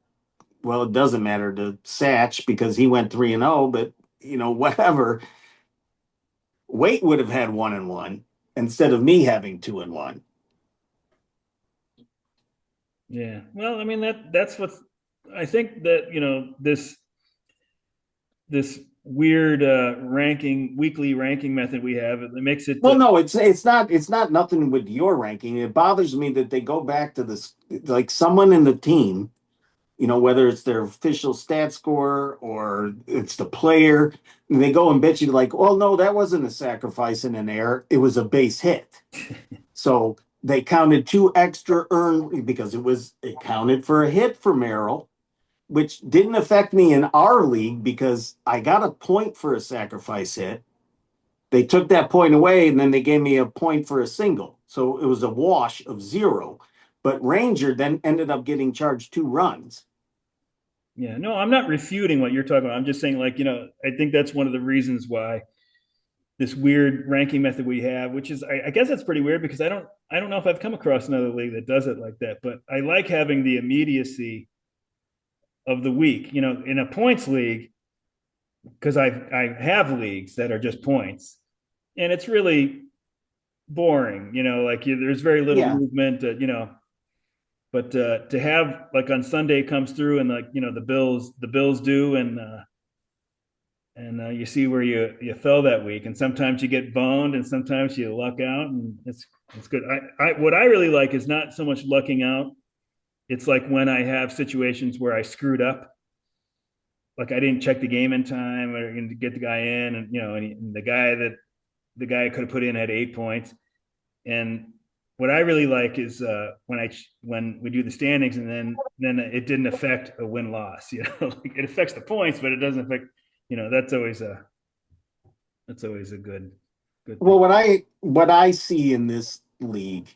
well, it doesn't matter to Satch because he went 3-0, but whatever. Wait would have had 1-1 instead of me having 2-1. yeah. Well, I mean that's what I think that this weird weekly ranking method we have, it makes it Well, no, it's not nothing with your ranking. It bothers me that they go back to this, like someone in the team, whether it's their official stat score or it's the player, and they go and bet you like, well, no, that wasn't a sacrifice and an error. It was a base hit. So they counted 2 extra earned because it counted for a hit for Merrill, which didn't affect me in our league because I got a point for a sacrifice hit. They took that point away and then they gave me a point for a single. So it was a wash of 0. But Ranger then ended up getting charged 2 runs. Yeah, no, I'm not refuting what you're talking about. I'm just saying, like, I think that's one of the reasons why this weird ranking method we have, which is, I guess it's pretty weird because I don't know if I've come across another league that does it like that, but I like having the immediacy of the week. In a points league, because I have leagues that are just points, and it's really boring. Like there's very little Yeah. movement. But to have like on Sunday comes through and like the Bills do and you see where you fell that week, and sometimes you get boned, and sometimes you luck out, and it's good. I what I really like is not so much lucking out. It's like when I have situations where I screwed up, like I didn't check the game in time or get the guy in, and the guy could have put in had 8 points. And what I really like is when we do the standings, and then it didn't affect a win loss. Like it affects the points, but it doesn't affect. That's always a good Well, thing. what I see in this league,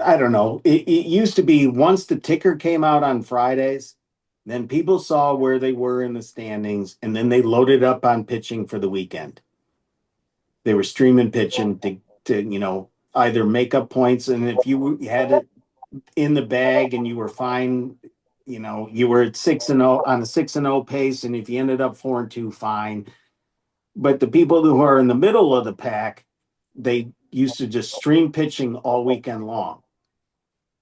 I don't know. It used to be once the ticker came out on Fridays, then people saw where they were in the standings, and then they loaded up on pitching for the weekend. They were streaming pitching to either make up points, and if you had it in the bag and you were fine, you were at 6-0 on a 6-0 pace, and if you ended up 4-2, fine. But the people who are in the middle of the pack, they used to just stream pitching all weekend long.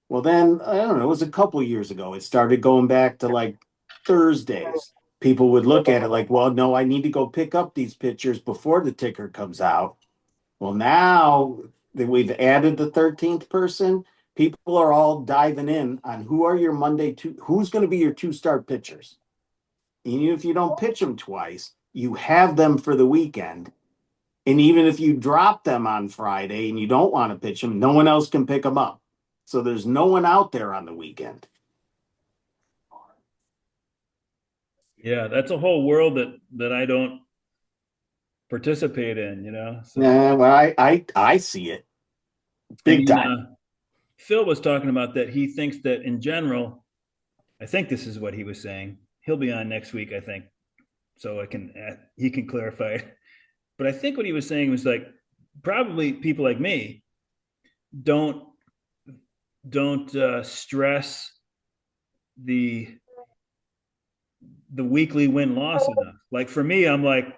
Well, then I don't know. It was a couple years ago. It started going back to like Thursdays. People would look at it like, well, no, I need to go pick up these pitchers before the ticker comes out. Well, now that we've added the 13th person, people are all diving in on who's going to be your 2-start pitchers. Even if you don't pitch them twice, you have them for the weekend. And even if you drop them on Friday and you don't want to pitch them, no one else can pick them up. So there's no one out there on the weekend. Yeah, that's a whole world that I don't participate in. So Nah, well, I see it I big mean, time. Phil was talking about that. He thinks that in general, I think this is what he was saying. He'll be on next week, I think, so he can clarify it. But I think what he was saying was like probably people like me don't stress the weekly win loss enough. Like for me, I'm like,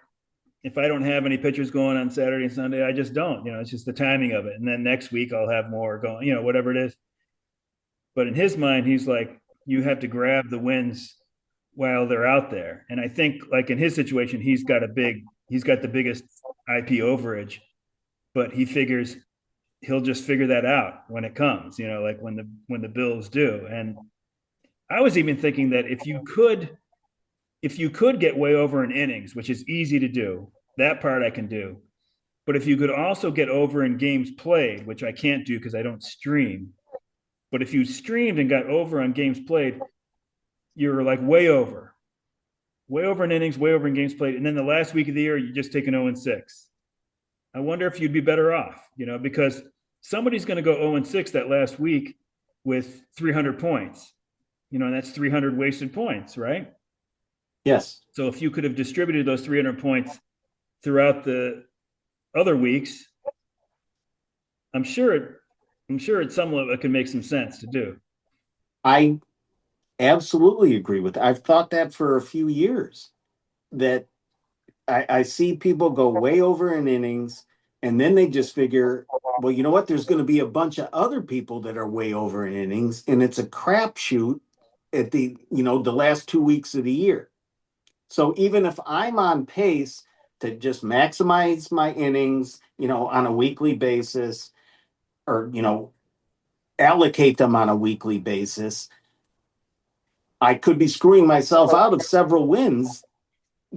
if I don't have any pitchers going on Saturday and Sunday, I just don't. It's just the timing of it. And then next week I'll have more going. Whatever it is. But in his mind, he's like, you have to grab the wins while they're out there. And I think like in his situation, he's got the biggest IP overage, but he figures he'll just figure that out when it comes, like when the Bills do. And I was even thinking that if you could get way over in innings, which is easy to do, that part I can do. But if you could also get over in games played, which I can't do because I don't stream, but if you streamed and got over on games played, you're like way over in innings, way over in games played. And then the last week of the year, you just take an 0-6. I wonder if you'd be better off, because somebody's going to go 0-6 that last week with 300 points, and that's 300 wasted points, right? Yes. So if you could have distributed those 300 points throughout the other weeks, I'm sure at some level it can make some sense to do. I absolutely agree with that. I've thought that for a few years, that I see people go way over in innings, and then they just figure, well, you know what? There's going to be a bunch of other people that are way over in innings, and it's a crapshoot at the last 2 weeks of the year. So even if I'm on pace to just maximize my innings, on a weekly basis, or allocate them on a weekly basis, I could be screwing myself out of several wins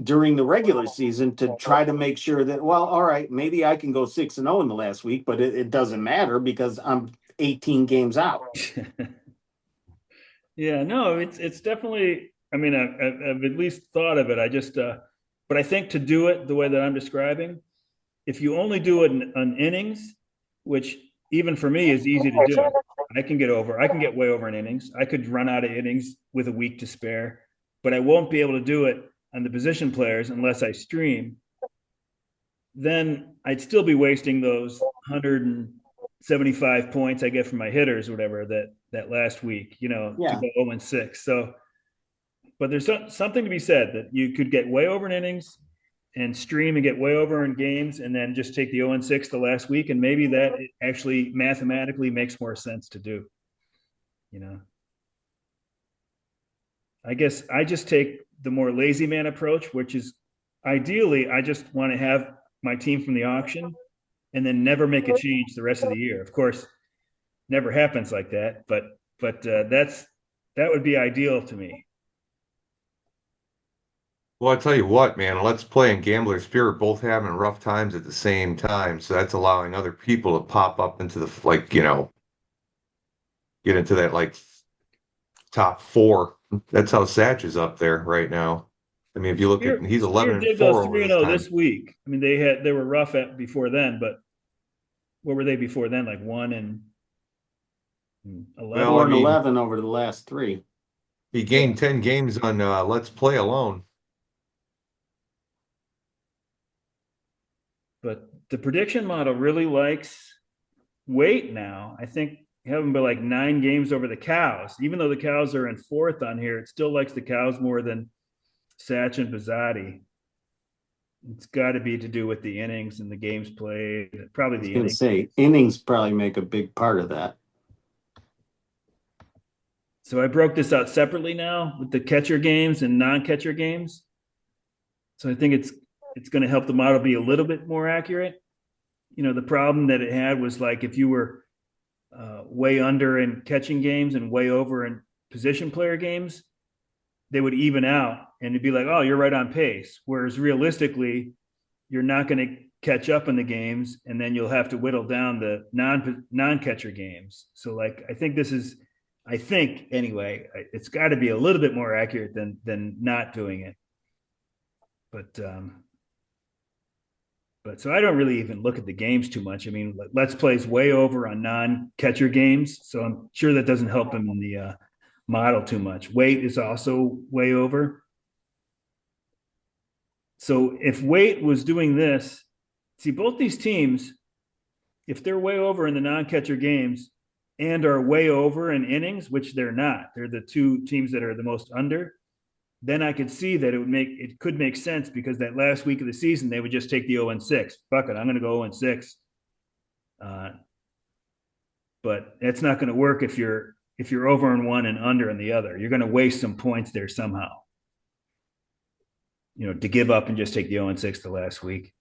during the regular season to try to make sure that, well, all right, maybe I can go 6-0 in the last week, but it doesn't matter because I'm 18 games out. Yeah, no, it's definitely. I mean, I've at least thought of it. But I think to do it the way that I'm describing, if you only do it on innings, which even for me, is easy to do. I can get way over in innings. I could run out of innings with a week to spare, but I won't be able to do it on the position players unless I stream. Then I'd still be wasting those 175 points I get from my hitters, whatever that last week, to Yeah. go 0-6. So, but there's something to be said that you could get way over in innings and stream and get way over in games, and then just take the 0-6 the last week, and maybe that actually mathematically makes more sense to do. I guess I just take the more lazy man approach, which is ideally I just want to have my team from the auction and then never make a change the rest of the year. Of course, never happens like that, but that would be ideal to me. Well, I tell you what, man, Let's Play and Gambler Spirit both having rough times at the same time. So that's allowing other people to pop up into the, get into that top four. That's how Satch is up there right now. I mean, if you look at, he's 11 Spear and did go 4 over this 3-0 time. this week. I mean, they were rough before then, but what were they before then? Like 1 and 11. Well, 4-11 over the last 3. He gained 10 games on Let's Play alone. But the prediction model really likes weight now. I think having been like 9 games over the Cows, even though the Cows are in 4th on here, it still likes the Cows more than Satch and Bizzatti. It's got to be to do with the innings and the games played. Probably the innings. Say innings probably make a big part of that. So I broke this out separately now with the catcher games and non-catcher games. So I think it's going to help the model be a little bit more accurate. The problem that it had was like if you were way under in catching games and way over in position player games, they would even out and it'd be like, oh, you're right on pace. Whereas realistically, you're not going to catch up in the games, and then you'll have to whittle down the non-catcher games. So I think anyway, it's got to be a little bit more accurate than not doing it. But so I don't really even look at the games too much. I mean, Let's Play's way over on non-catcher games, so I'm sure that doesn't help him in the model too much. Weight is also way over. So if Weight was doing this, see both these teams, if they're way over in the non-catcher games and are way over in innings, which they're not, they're the 2 teams that are the most under, then I could see that it could make sense because that last week of the season, they would just take the 0-6. Fuck it, I'm going to go 0-6. But it's not going to work if you're over in one and under in the other. You're going to waste some points there somehow. To give up and just take the 0-6 the last week.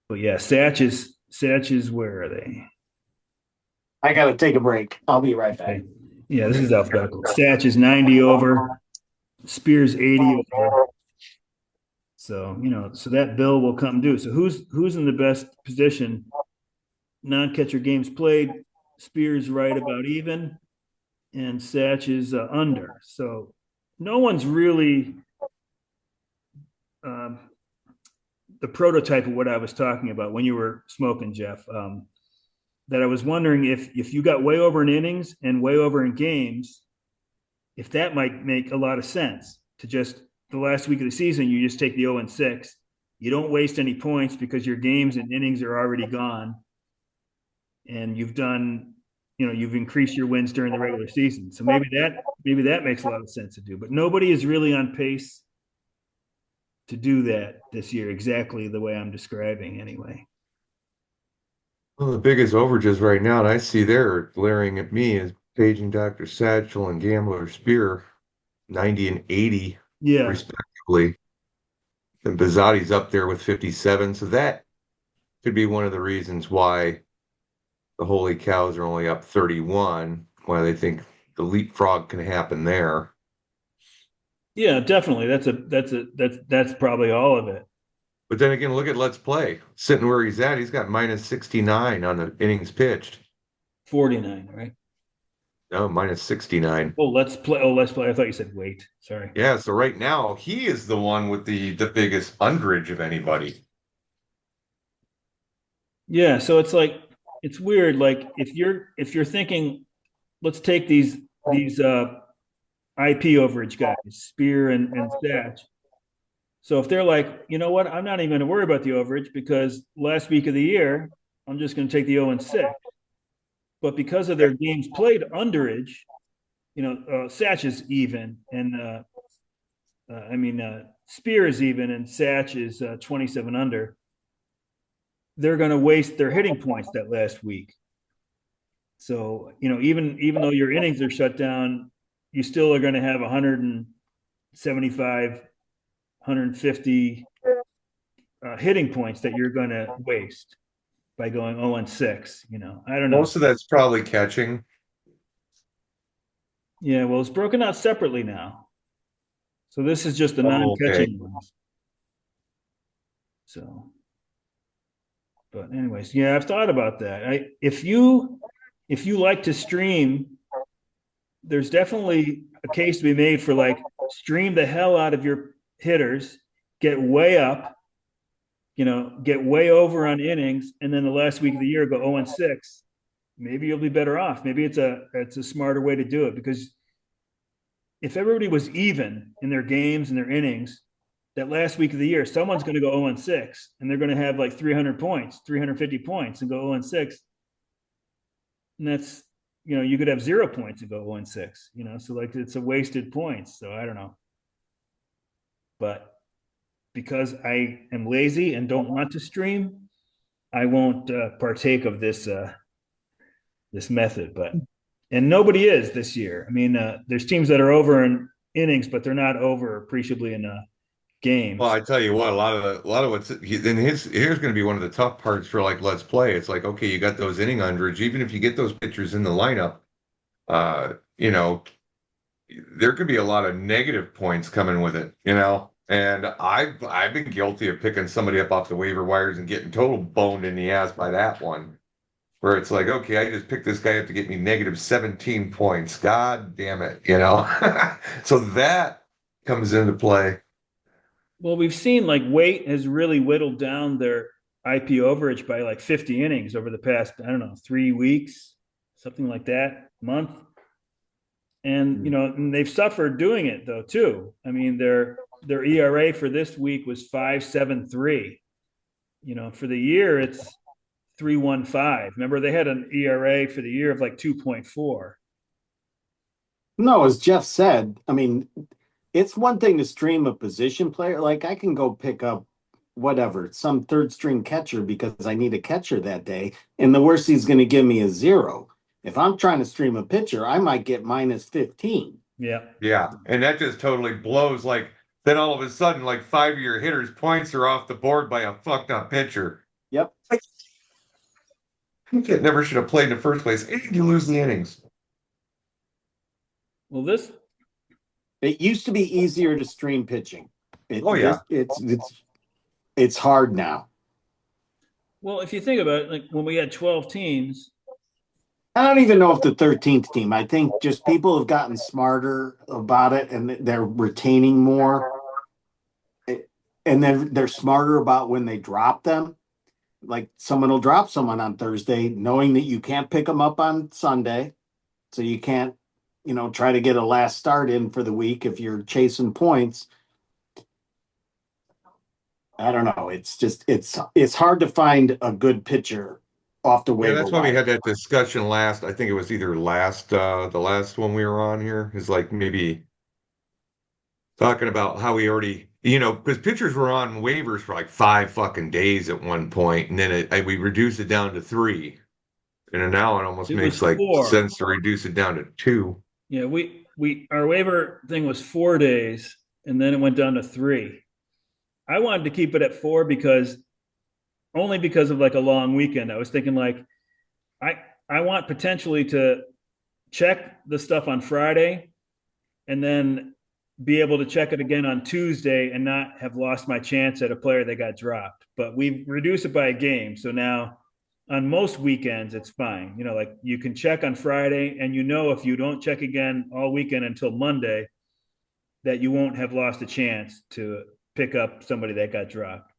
But yeah, Satch is where are they? I got to take a break. I'll be right back. Okay. Yeah, this is alphabetical. Satch is 90 over. Spears 80 over. So, so that bill will come due. So who's in the best position? Non-catcher games played. Spears right about even, and Satch is under. So no one's really the prototype of what I was talking about when you were smoking, Jeff. That I was wondering if you got way over in innings and way over in games, if that might make a lot of sense to just the last week of the season, you just take the 0-6. You don't waste any points because your games and innings are already gone. And you've increased your wins during the regular season. So maybe that makes a lot of sense to do. But nobody is really on pace to do that this year exactly the way I'm describing anyway. Well, the biggest overages right now that I see there glaring at me is Paging Dr. Satchel and Gambler Spear, 90 and 80, respectively. And Bizzotti's up there with 57. So that could be one of the reasons why the Holy Cows are only up 31, why they think the leapfrog can happen there. Yeah, definitely. That's probably all of it. But then again, look at Let's Play. Sitting where he's at, he's got minus 69 on the innings pitched. 49, right? No, minus 69. Let's play. I thought you said wait. Sorry. Yeah, so right now he is the one with the biggest underage of anybody. Yeah, so it's like it's weird. Like if you're thinking, let's take these IP overage guys, Spear and Satch. So if they're like, you know what, I'm not even going to worry about the overage because last week of the year, I'm just going to take the 0 and 6. But because of their games played underage, Satch is even, and Spear is even, and Satch is 27 under. They're going to waste their hitting points that last week. So even though your innings are shut down, you still are going to have 175, 150 hitting points that you're going to waste by going 0 and 6. I don't know. Most of that's probably catching. Yeah, well, it's broken out separately now. So this is just the Oh, okay. non-catching ones. So, but anyways, yeah, I've thought about that. If you like to stream, there's definitely a case to be made for like stream the hell out of your hitters, get way up, get way over on innings, and then the last week of the year go 0 and 6. Maybe you'll be better off. Maybe it's a smarter way to do it because if everybody was even in their games and their innings, that last week of the year, someone's going to go 0 and 6, and they're going to have like 300 points, 350 points, and go 0 and 6. And that's, you could have 0 points and go 0 and 6. So like it's a wasted points. So I don't know, but because I am lazy and don't want to stream, I won't partake of this method. And nobody is this year. I mean, there's teams that are over in innings, but they're not over appreciably in games. Well, I tell you what, a lot of what's then here's going to be one of the tough parts for like Let's Play. It's like, okay, you got those inning underage. Even if you get those pitchers in the lineup, uh, you know, there could be a lot of negative points coming with it, And I've been guilty of picking somebody up off the waiver wires and getting total boned in the ass by that one, where it's like, okay, I just picked this guy up to get me negative 17 points. God damn it. So that comes into play. Well, we've seen like Waite has really whittled down their IP overage by like 50 innings over the past, I don't know, 3 weeks, something like that, month. And and they've suffered doing it though too. I mean, their ERA for this week was 5.73. For the year it's 3.15. Remember, they had an ERA for the year of like 2.4. No, as Jeff said, I mean, it's one thing to stream a position player. Like I can go pick up whatever, some third string catcher because I need a catcher that day. And the worst he's going to give me is 0. If I'm trying to stream a pitcher, I might get minus 15. Yeah. Yeah. And that just totally blows. Like, then all of a sudden, like 5 year hitters' points are off the board by a fucked up pitcher. Yep. Like, kid never should have played in the first place. And you lose the innings. Well, It used to be easier to stream pitching. Oh, yeah. It's hard now. well, if you think about it, like when we had 12 teams, I don't even know if the 13th team. I think just people have gotten smarter about it and they're retaining more. And then they're smarter about when they drop them. Like someone will drop someone on Thursday knowing that you can't pick them up on Sunday. So you can't, try to get a last start in for the week if you're chasing points. I don't know. It's just it's hard to find a good pitcher off the waiver. Yeah, that's why we had that discussion last. I think it was either the last one we were on here is like maybe talking about how we already, because pitchers were on waivers for like 5 fucking days at one point, and then we reduced it down to 3, and now it almost makes like 4. sense to reduce it down to 2. Yeah, our waiver thing was 4 days, and then it went down to 3. I wanted to keep it at 4 because of like a long weekend. I was thinking like I want potentially to check the stuff on Friday and then be able to check it again on Tuesday and not have lost my chance at a player that got dropped. But we reduced it by a game. So now on most weekends, it's fine. Like you can check on Friday and if you don't check again all weekend until Monday, that you won't have lost a chance to pick up somebody that got dropped.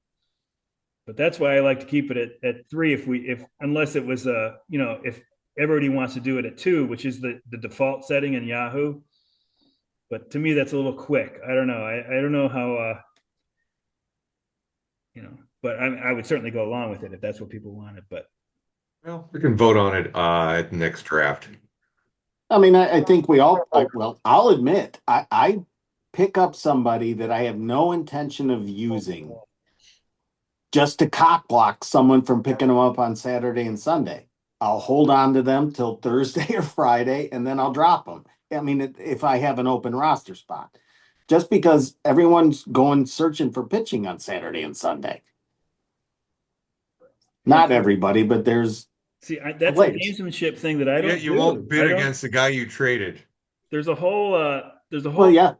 But that's why I like to keep it at 3 if unless it was if everybody wants to do it at 2, which is the default setting in Yahoo. But to me, that's a little quick. I don't know. I don't know how but I would certainly go along with it if that's what people wanted. But Well, we can vote on it at the next draft. I mean, I think well, I'll admit, I pick up somebody that I have no intention of using just to cock block someone from picking them up on Saturday and Sunday. I'll hold on to them till Thursday or Friday, and then I'll drop them. I mean, if I have an open roster spot, just because everyone's going searching for pitching on Saturday and Sunday. Not everybody, but there's that's a gamesmanship thing that I don't. Yeah, you won't bid against the guy you traded. There's a whole. Well, yeah.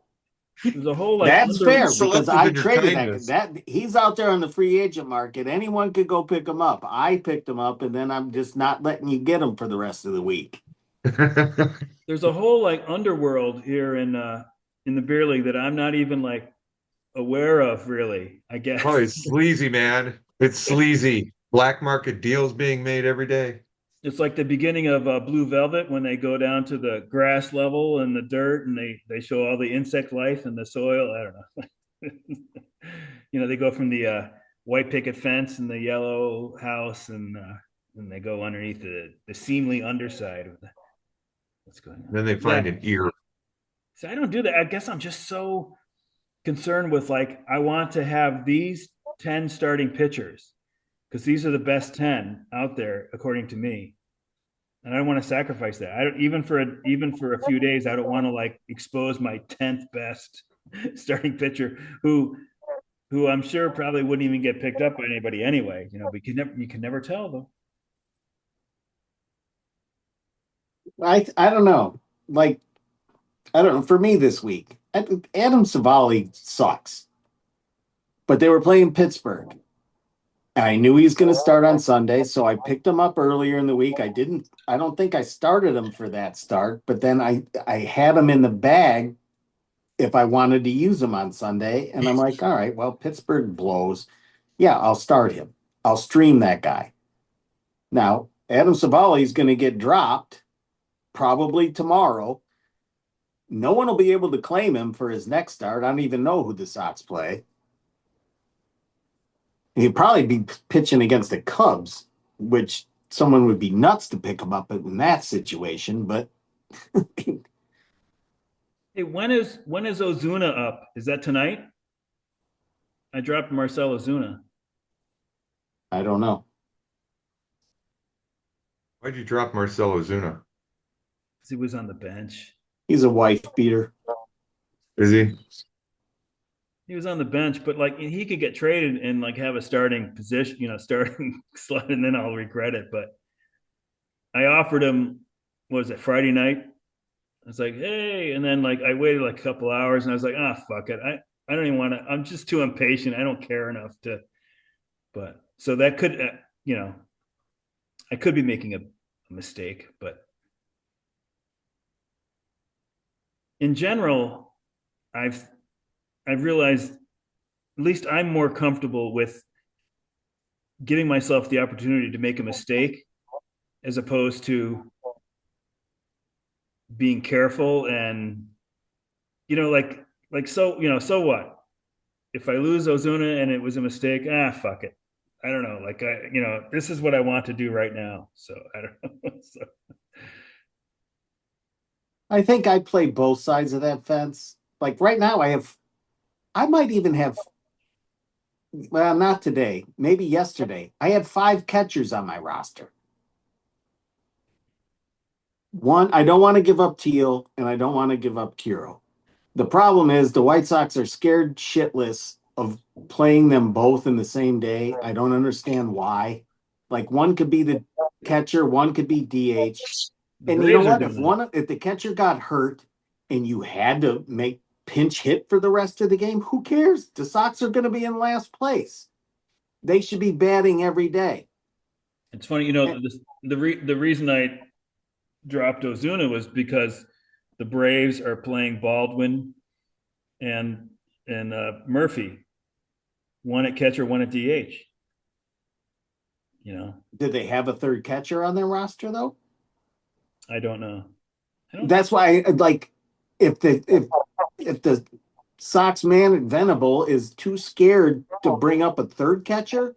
There's a whole that's fair because selective I in your traded kindness. that. He's out there on the free agent market. Anyone could go pick him up. I picked him up, and then I'm just not letting you get him for the rest of the week. There's a whole underworld here in the beer league that I'm not even aware of, really. I guess. Oh, it's sleazy, man. It's sleazy. Black market deals being made every day. It's like the beginning of Blue Velvet when they go down to the grass level and the dirt, and they show all the insect life in the soil. I don't know. They go from the white picket fence and the yellow house, and they go underneath the seamly underside of what's going on. Then they find an ear. So I don't do that. I guess I'm just so concerned with I want to have these 10 starting pitchers because these are the best 10 out there according to me, and I don't want to sacrifice that. I don't even for a few days. I don't want to expose my 10th best starting pitcher who I'm sure probably wouldn't even get picked up by anybody anyway. But you can never tell though. I don't know. I don't know. For me this week, Adam Savali sucks, but they were playing Pittsburgh. I knew he was going to start on Sunday, so I picked him up earlier in the week. I don't think I started him for that start, but then I had him in the bag if I wanted to use him on Sunday. And I'm like, all right, well, Pittsburgh blows. Yeah, I'll start him. I'll stream that guy. Now, Adam Savali is going to get dropped probably tomorrow. No one will be able to claim him for his next start. I don't even know who the Sox play. He'd probably be pitching against the Cubs, which someone would be nuts to pick him up in that situation. But hey, when is Ozuna up? Is that tonight? I dropped Marcell Ozuna. I don't know. Why'd you drop Marcell Ozuna? He was on the bench. He's a wife beater. Is he? He was on the bench, but he could get traded and have a starting position, starting slot, and then I'll regret it. But I offered him, what was it, Friday night? I was like, hey, and then I waited a couple hours, and I was like, fuck it, I don't even want to. I'm just too impatient. I don't care enough to. But so that could, I could be making a mistake, but in general, I've realized at least I'm more comfortable with giving myself the opportunity to make a mistake as opposed to being careful and so what if I lose Ozuna and it was a mistake, fuck it, I don't know, this is what I want to do right now, so I don't know. So I think I play both sides of that fence. Right now I might even have, well, not today, maybe yesterday. I had 5 catchers on my roster. One, I don't want to give up Teal, and I don't want to give up Kiro. The problem is the White Sox are scared shitless of playing them both in the same day. I don't understand why. One could be the catcher, one could be DH. And you know what? If the catcher got hurt and you had to make pinch hit for the rest of the game, who cares? The Sox are going to be in last place. They should be batting every day. It's funny, the reason I dropped Ozuna was because the Braves are playing Baldwin and Murphy, one at catcher, one at DH. You know, Did they have a third catcher on their roster though? I don't know. I don't. That's why, like, if the Sox man Venable is too scared to bring up a third catcher,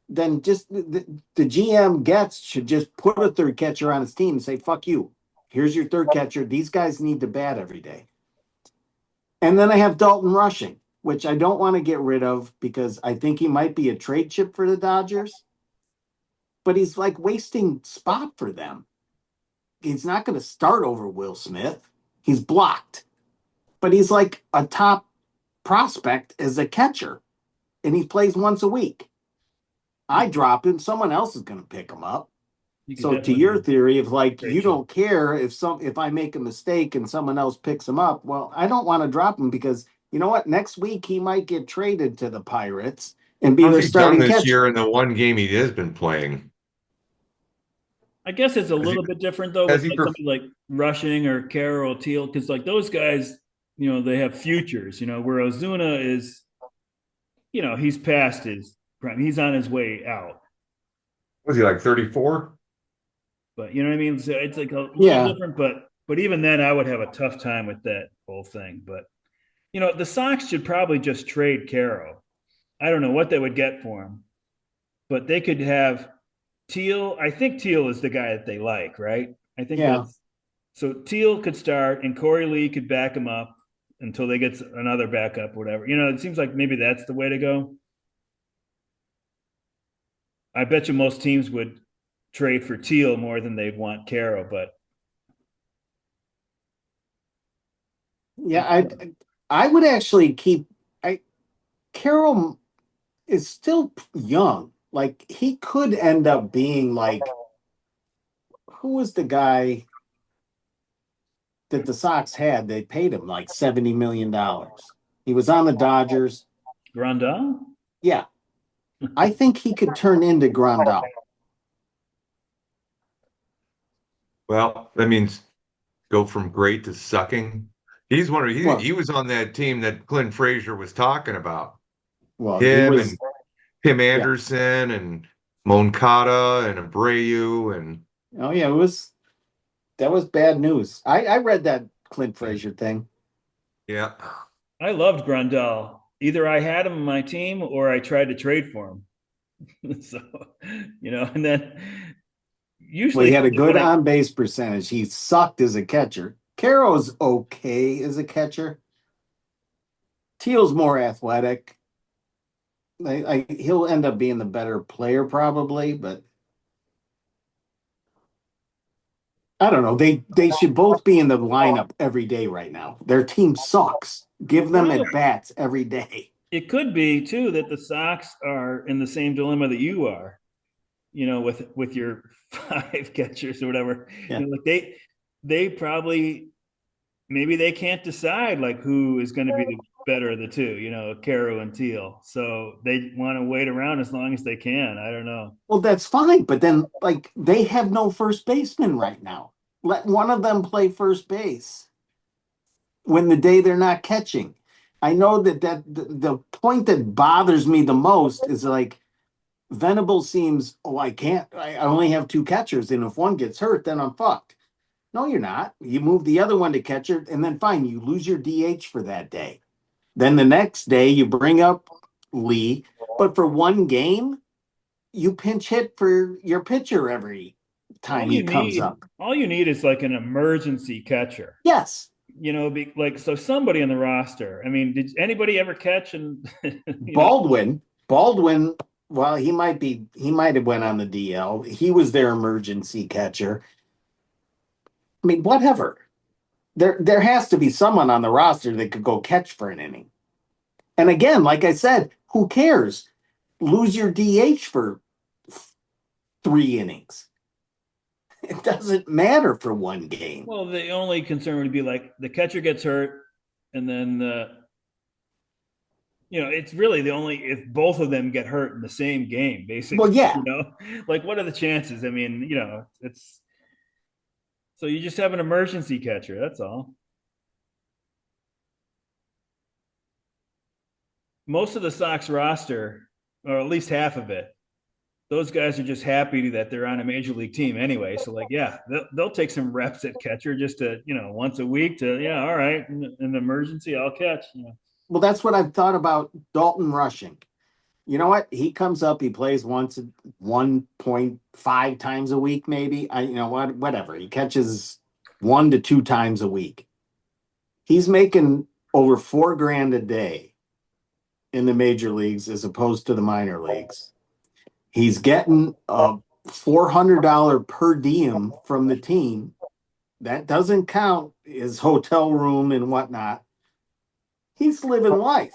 then just the GM gets should just put a third catcher on his team and say, "Fuck you. Here's your third catcher. These guys need to bat every day." And then I have Dalton Rushing, which I don't want to get rid of because I think he might be a trade chip for the Dodgers, but he's like wasting spot for them. He's not going to start over Will Smith. He's blocked, but he's like a top prospect as a catcher, and he plays once a week. I drop him, someone else is going to pick him up. You could So to definitely your do theory of like trade you chip. don't care if I make a mistake and someone else picks him up, well, I don't want to drop him because you know what? Next week he might get traded to the Pirates and be How's their he done starting this catcher. year in the one game he has been playing? I guess it's a Has he, little bit different though has with he like somebody like Rushing or Carroll Teal, because like those guys, they have futures. Where Ozuna is, he's past his prime. He's on his way out. was he like 34? But you know what I mean? So it's like a little Yeah. different, but even then I would have a tough time with that whole thing. But the Sox should probably just trade Carroll. I don't know what they would get for him, but they could have Teal. I think Teal is the guy that they like, right? I think Yeah. that's so Teal could start and Corey Lee could back him up until they get another backup, whatever. It seems like maybe that's the way to go. I bet you most teams would trade for Teal more than they'd want Carroll, but Yeah, I would actually keep I Carroll is still young. Like he could end up being like who was the guy that the Sox had? They paid him like $70 million. He was on the Dodgers. Grandal? Yeah. I think he could turn into Grandal. Well, that means go from great to sucking. He's one of he Well, was on that team that Clint Frazier was talking about. he Him and was Tim yeah. Anderson and Moncada and Abreu and Oh yeah, that was bad news. I read that Clint Frazier thing. yeah. I loved Grandal. Either I had him on my team or I tried to trade for him. So, and then Well, he usually had a good when I on base percentage. He sucked as a catcher. Caro's okay as a catcher. Teal's more athletic. He'll end up being the better player probably, but I don't know. They should both be in the lineup every day right now. Their team sucks. Give the them problem at bats every day. it could be too that the Sox are in the same dilemma that you are, with your five catchers or whatever. Yeah. Like they probably maybe they can't decide like who is going to be the better of the two, Caro and Teal. So they want to wait around as long as they can. I don't know. Well, that's fine, but then like they have no first baseman right now. Let one of them play first base when the day they're not catching. I know that the point that bothers me the most is like Venable seems, oh, I only have two catchers, and if one gets hurt, then I'm fucked. No, you're not. You move the other one to catcher, and then fine, you lose your DH for that day. Then the next day you bring up Lee, but for one game, you pinch hit for your pitcher every time he comes up. All you need is like an emergency catcher. Yes. So somebody on the roster. I mean, did anybody ever catch and Baldwin, well, he might have went on the DL. He was their emergency catcher. I mean, whatever. There has to be someone on the roster that could go catch for an inning. And again, like I said, who cares? Lose your DH for 3 innings. It doesn't matter for one game. Well, the only concern would be like the catcher gets hurt, and then it's really the only if both of them get hurt in the same game, basically. Well, yeah. Like what are the chances? I mean, it's so you just have an emergency catcher. That's all. Most of the Sox roster, or at least half of it, those guys are just happy that they're on a major league team anyway. So like, yeah, they'll take some reps at catcher just to, once a week to, yeah, all right, in an emergency, I'll catch. Well, that's what I've thought about Dalton rushing. You know what? He comes up, he plays 1.5 times a week, maybe. Whatever. He catches 1 to 2 times a week. He's making over $4,000 a day in the major leagues as opposed to the minor leagues. He's getting a $400 per diem from the team. That doesn't count his hotel room and whatnot. He's living life.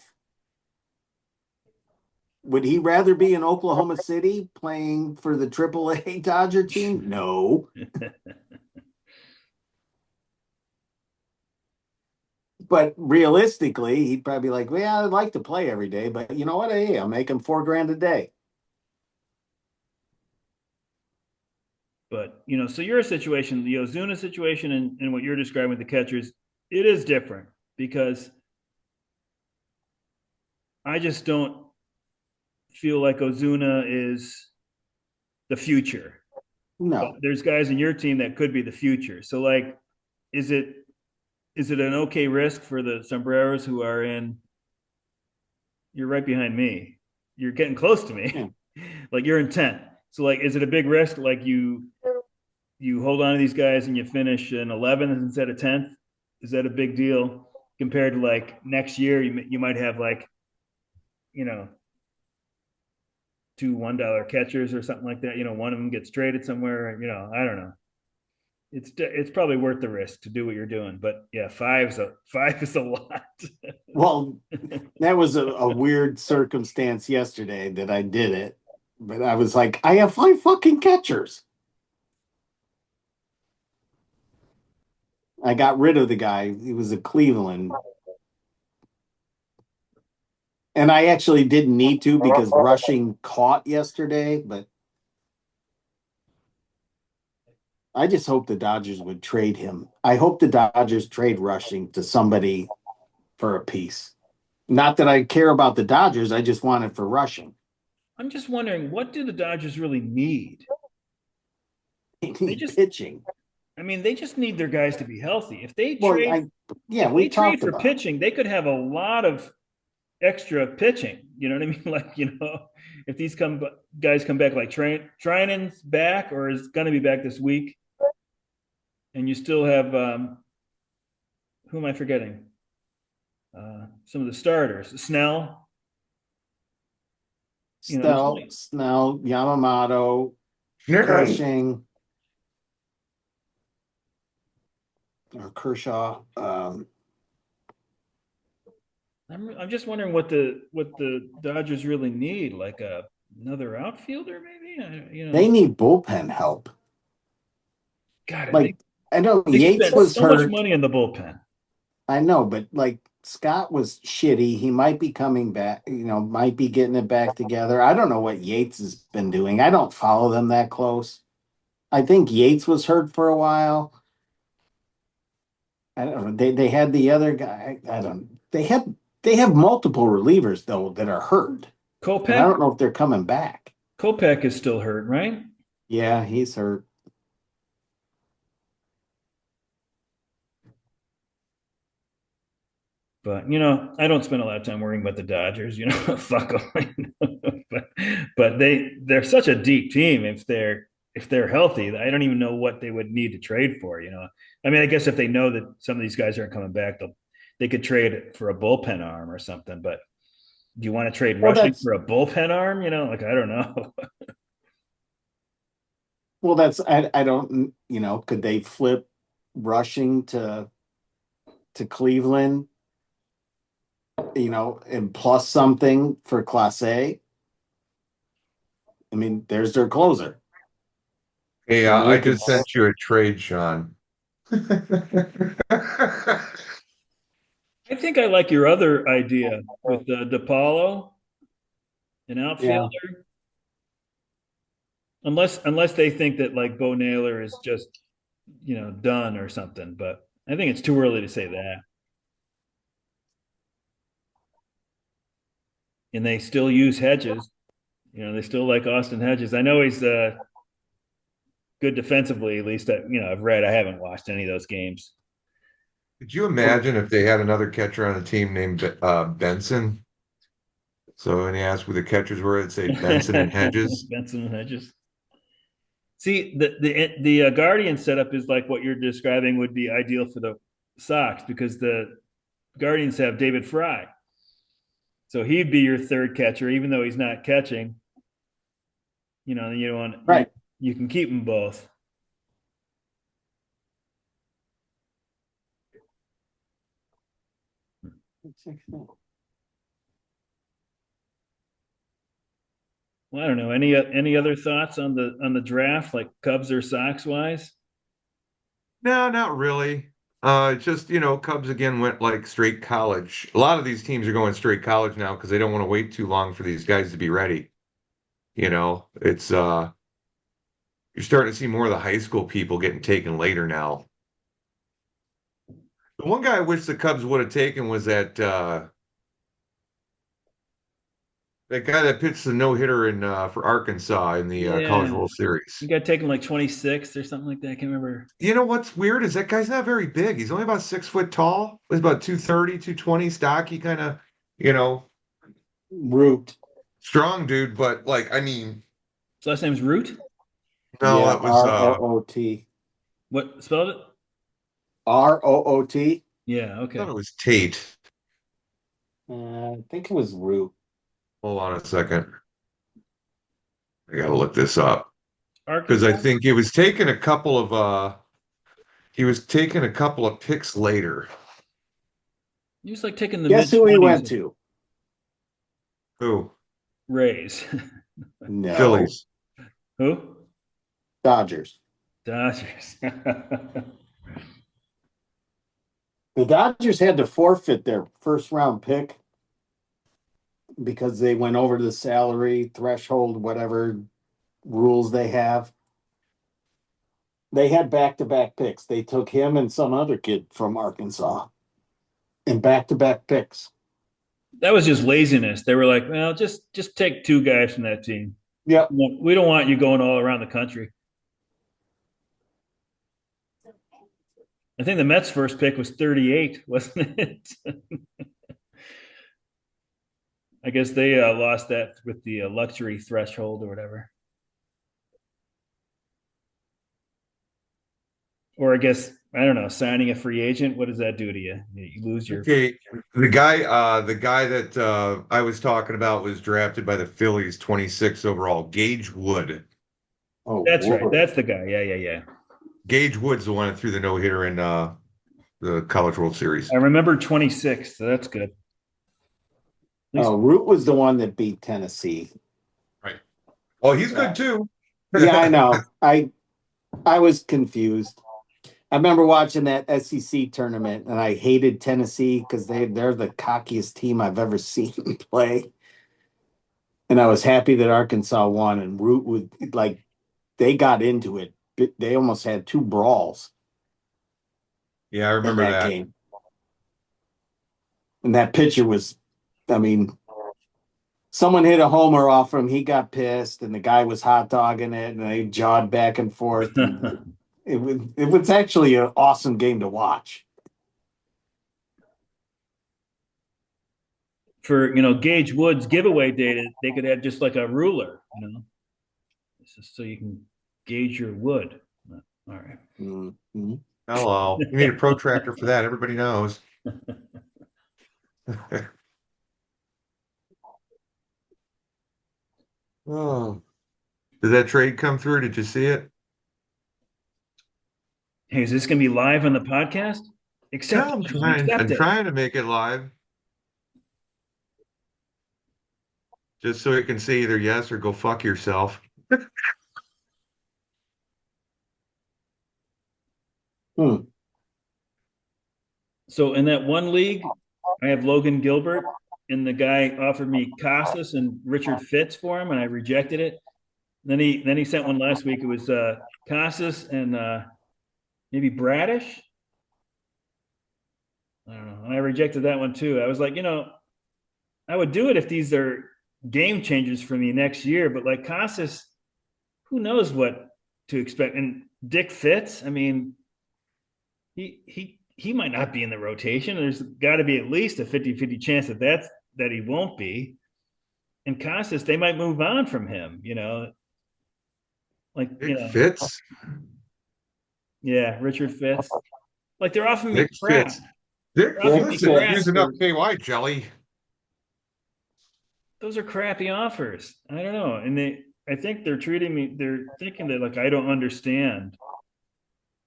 Would he rather be in Oklahoma City playing for the AAA Dodger team? No. But realistically, he'd probably be like, well, I'd like to play every day, but you know what? Hey, I'm making $4,000 a day. But, so your situation, the Ozuna situation and what you're describing with the catchers, it is different because I just don't feel like Ozuna is the future. No. But there's guys in your team that could be the future. So like, is it an okay risk for the sombreros who are in? You're right behind me. You're getting close to me. Yeah. Like you're in 10th. So like, is it a big risk? Like you hold on to these guys and you finish in 11th instead of 10th? Is that a big deal compared to like next year? You might have like, two $1 catchers or something like that. One of them gets traded somewhere. I don't know. It's probably worth the risk to do what you're doing, but yeah, five is a lot. Well, that was a weird circumstance yesterday that I did it, but I was like, I have 5 fucking catchers. I got rid of the guy. He was a Cleveland. And I actually didn't need to because rushing caught yesterday, but I just hope the Dodgers would trade him. I hope the Dodgers trade rushing to somebody for a piece. Not that I care about the Dodgers, I just want it for rushing. I'm just wondering, what do the Dodgers really need? They need pitching. I mean, they just need their guys to be healthy. If they we trade talked for about pitching, they could have a lot of extra pitching. You know what I mean? Like, if these guys come back, like Trinan's back or is going to be back this week, and you still have who am I forgetting? Some of the starters, Snell, Snell, Yamamoto, Kershaw, or Kershaw. I'm just wondering what the Dodgers really need, like another outfielder, maybe. They need bullpen help. God, I know they Yates spent was so hurt. much money in the bullpen. I know, but like Scott was shitty. He might be coming back. Might be getting it back together. I don't know what Yates has been doing. I don't follow them that close. I think Yates was hurt for a while. I don't know. They had the other guy. I don't. They have multiple relievers though that are hurt. Kopech? And I don't know if they're coming back. Kopech is still hurt, right? Yeah, he's hurt. But I don't spend a lot of time worrying about the Dodgers. Fuck them. but they're such a deep team. If they're healthy, I don't even know what they would need to trade for. I mean, I guess if they know that some of these guys aren't coming back, they could trade for a bullpen arm or something. But do you want to trade rushing for a bullpen arm? Like I don't know. Well, I don't. Could they flip rushing to Cleveland? And plus something for Class A. I mean, there's their closer. Hey, I just sent you a trade, Sean. I think I like your other idea with DePaulo, an outfielder. Yeah. Unless they think that like Bo Naylor is just done or something, but I think it's too early to say that. And they still use Hedges, They still like Austin Hedges. I know he's good defensively, at least. I've read. I haven't watched any of those games. Could you imagine if they had another catcher on the team named Benson? So when he asked who the catchers were, it'd say Benson and Hedges. Benson and Hedges. See, the Guardian setup is like what you're describing would be ideal for the Sox because the Guardians have David Fry. So he'd be your third catcher, even though he's not catching. You don't want Right. You can keep them both. Well, I don't know. Any other thoughts on the draft, like Cubs or Sox wise? No, not really. Just, Cubs again went like straight college. A lot of these teams are going straight college now because they don't want to wait too long for these guys to be ready. It's you're starting to see more of the high school people getting taken later now. The one guy I wish the Cubs would have taken was that guy that pitched the no-hitter in for Arkansas in the College Yeah. World Series. You got taken like 26th or something like that. I can't remember. You know what's weird is that guy's not very big. He's only about 6 foot tall. He's about 230, 220, stocky, kind of, Root. strong dude. But like, I mean, His last name's Root. no, Yeah, it was Root. What spelled it? Root. Yeah. I Okay. thought it was Tate. I think it was Root. Hold on a second. I gotta look this up because I Arkansas. think he was taking a couple of picks later. He was like taking the Guess mid who he went 20s to? Who? Rays. No. Phillies. Who? Dodgers. Dodgers. The Dodgers had to forfeit their first round pick because they went over the salary threshold, whatever rules they have. They had back-to-back picks. They took him and some other kid from Arkansas and back-to-back picks. That was just laziness. They were like, well, just take two guys from that team. Yep. We don't want you going all around the country. I think the Mets' first pick was 38, wasn't it? I guess they lost that with the luxury threshold or whatever. Or I guess, I don't know, signing a free agent, what does that do to you? You lose your. Okay, the guy that I was talking about was drafted by the Phillies, 26 overall. Gage Wood. Oh, That's right. Lord. That's the guy. Yeah. Gage Wood's the one that threw the no-hitter in the College World Series. I remember 26, so that's good. Root was the one that beat Tennessee. Right. Oh, he's good too. Yeah, I know. I was confused. I remember watching that SEC tournament, and I hated Tennessee because they're the cockiest team I've ever seen play. And I was happy that Arkansas won, and Root would they got into it. They almost had two brawls. Yeah, I remember that game. And that pitcher was, I mean, someone hit a homer off him. He got pissed, and the guy was hot dogging it, and they jawed back and forth. And it was actually an awesome game to watch. For Gage Woods giveaway data, they could have just like a ruler, so you can gauge your wood. All right. Mm-hmm. Hello. You need a protractor for that. Everybody knows. Oh. Did that trade come through? Did you see it? Hey, is this going to be live on the podcast? No, I'm trying to make it live. Just so it can say either yes or go fuck yourself. So in that one league, I have Logan Gilbert, and the guy offered me Casas and Richard Fitz for him, and I rejected it. Then he sent one last week. It was Casas and maybe Bradish. I don't know. And I rejected that one too. I was like, I would do it if these are game changers for me next year. But like Casas, who knows what to expect? And Dick Fitz, I mean, he might not be in the rotation. There's got to be at least a 50-50 chance that he won't be. And Casas, they might move on from him, like Nick Fitz. yeah, Richard Fitz. Like they're offering me Nick crap. Fitz. Dick, They're offering me listen, crap using up for KY jelly. those are crappy offers. I don't know. And I think they're treating me, they're thinking that like I don't understand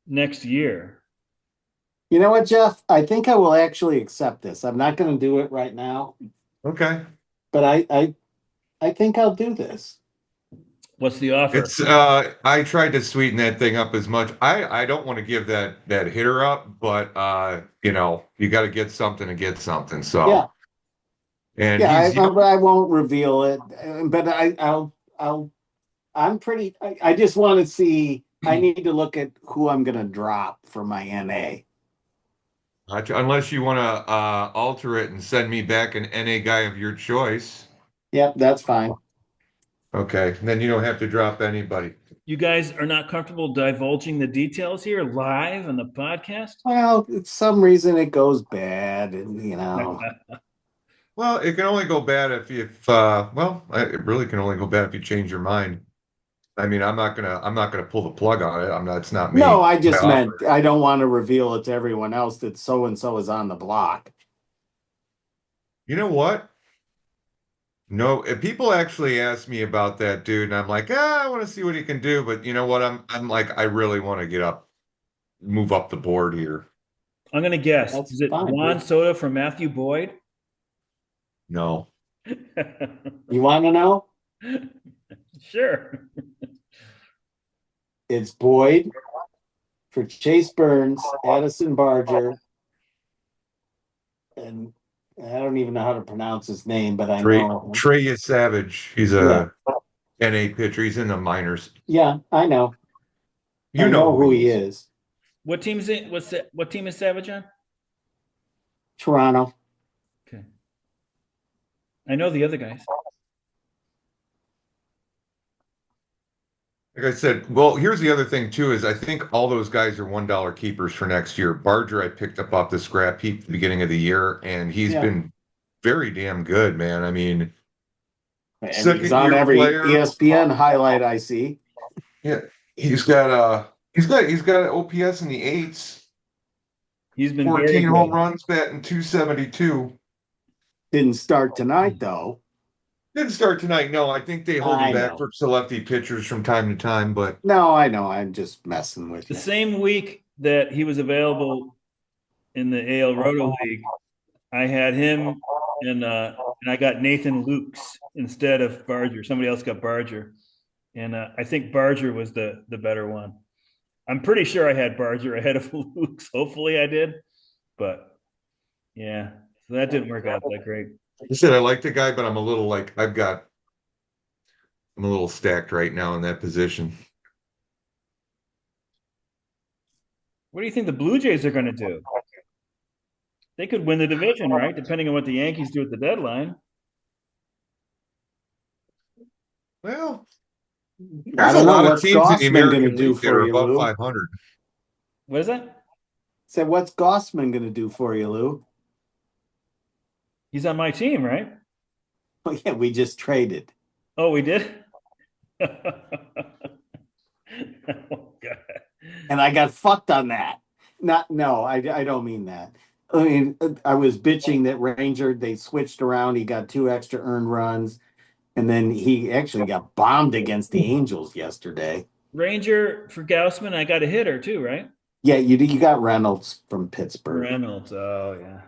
next year. You know what, Jeff? I think I will actually accept this. I'm not going to do it right now, Okay. but I think I'll do this. What's the offer? It's I tried to sweeten that thing up as much. I don't want to give that hitter up, but you got to get something to get something. So Yeah. and Yeah, he's young. I won't reveal it, but I'm pretty. I just want to see. I need to look at who I'm going to drop for my NA. Unless you want to alter it and send me back an NA guy of your choice. Yep, that's fine. Okay, then you don't have to drop anybody. You guys are not comfortable divulging the details here live on the podcast? Well, it's some reason it goes bad, and Well, it can only go bad if it really can only go bad if you change your mind. I mean, I'm not gonna pull the plug on it. I'm not. It's not me. No, I just I meant offer it. I don't want to reveal it to everyone else that so and so is on the block. You know what? No, if people actually ask me about that dude, and I'm like, I want to see what he can do. But you know what? I'm like, I really want to move up the board here. I'm going to guess. That's Is it fine. Juan Soto from Matthew Boyd? No, You want to know? Sure. It's Boyd for Chase Burns, Addison Barger, and I don't even know how to pronounce his name, but I know. Trey Savage. He's Yeah, a NA pitcher. He's in the minors. yeah, I know. You I know know who who he he is. is. What team's it? What team is Savage on? Toronto. Okay. I know the other guys. Like I said, well, here's the other thing too, is I think all those guys are $1 keepers for next year. Barger, I picked up off the scrap heap at the beginning of the year, and he's Yeah. been very damn good, man. I mean, And second he's on year every player. ESPN highlight I see. Yeah, he's got an OPS in the eights, He's been 14 very home good. runs, batting 272. Didn't start tonight though. Didn't start tonight. No, I think they hold I him back know. for lefty pitchers from time to time, but No, I know. I'm just messing with The you. same week that he was available in the AL Roto League, I had him and I got Nathan Lukes instead of Barger. Somebody else got Barger. And I think Barger was the better one. I'm pretty sure I had Barger ahead of Lukes. Hopefully I did. But yeah, so that didn't work out that great. I said I like the guy, but I'm a little like I'm a little stacked right now in that position. What do you think the Blue Jays are going to do? They could win the division, right? Depending on what the Yankees do at the deadline. Well, I there's a don't know lot of what's teams in the Gossman going to American do League that for are you, above Lou. 500. What is that? Said, what's Gossman going to do for you, Lou? He's on my team, right? Oh, yeah, we just traded. Oh, we did? Oh, God. And I got fucked on that. No, I don't mean that. I mean, I was bitching that Ranger, they switched around. He got 2 extra earned runs. And then he actually got bombed against the Angels yesterday. Ranger for Gaussman, I got a hitter too, right? Yeah, you got Reynolds from Pittsburgh. Reynolds. Oh, yeah.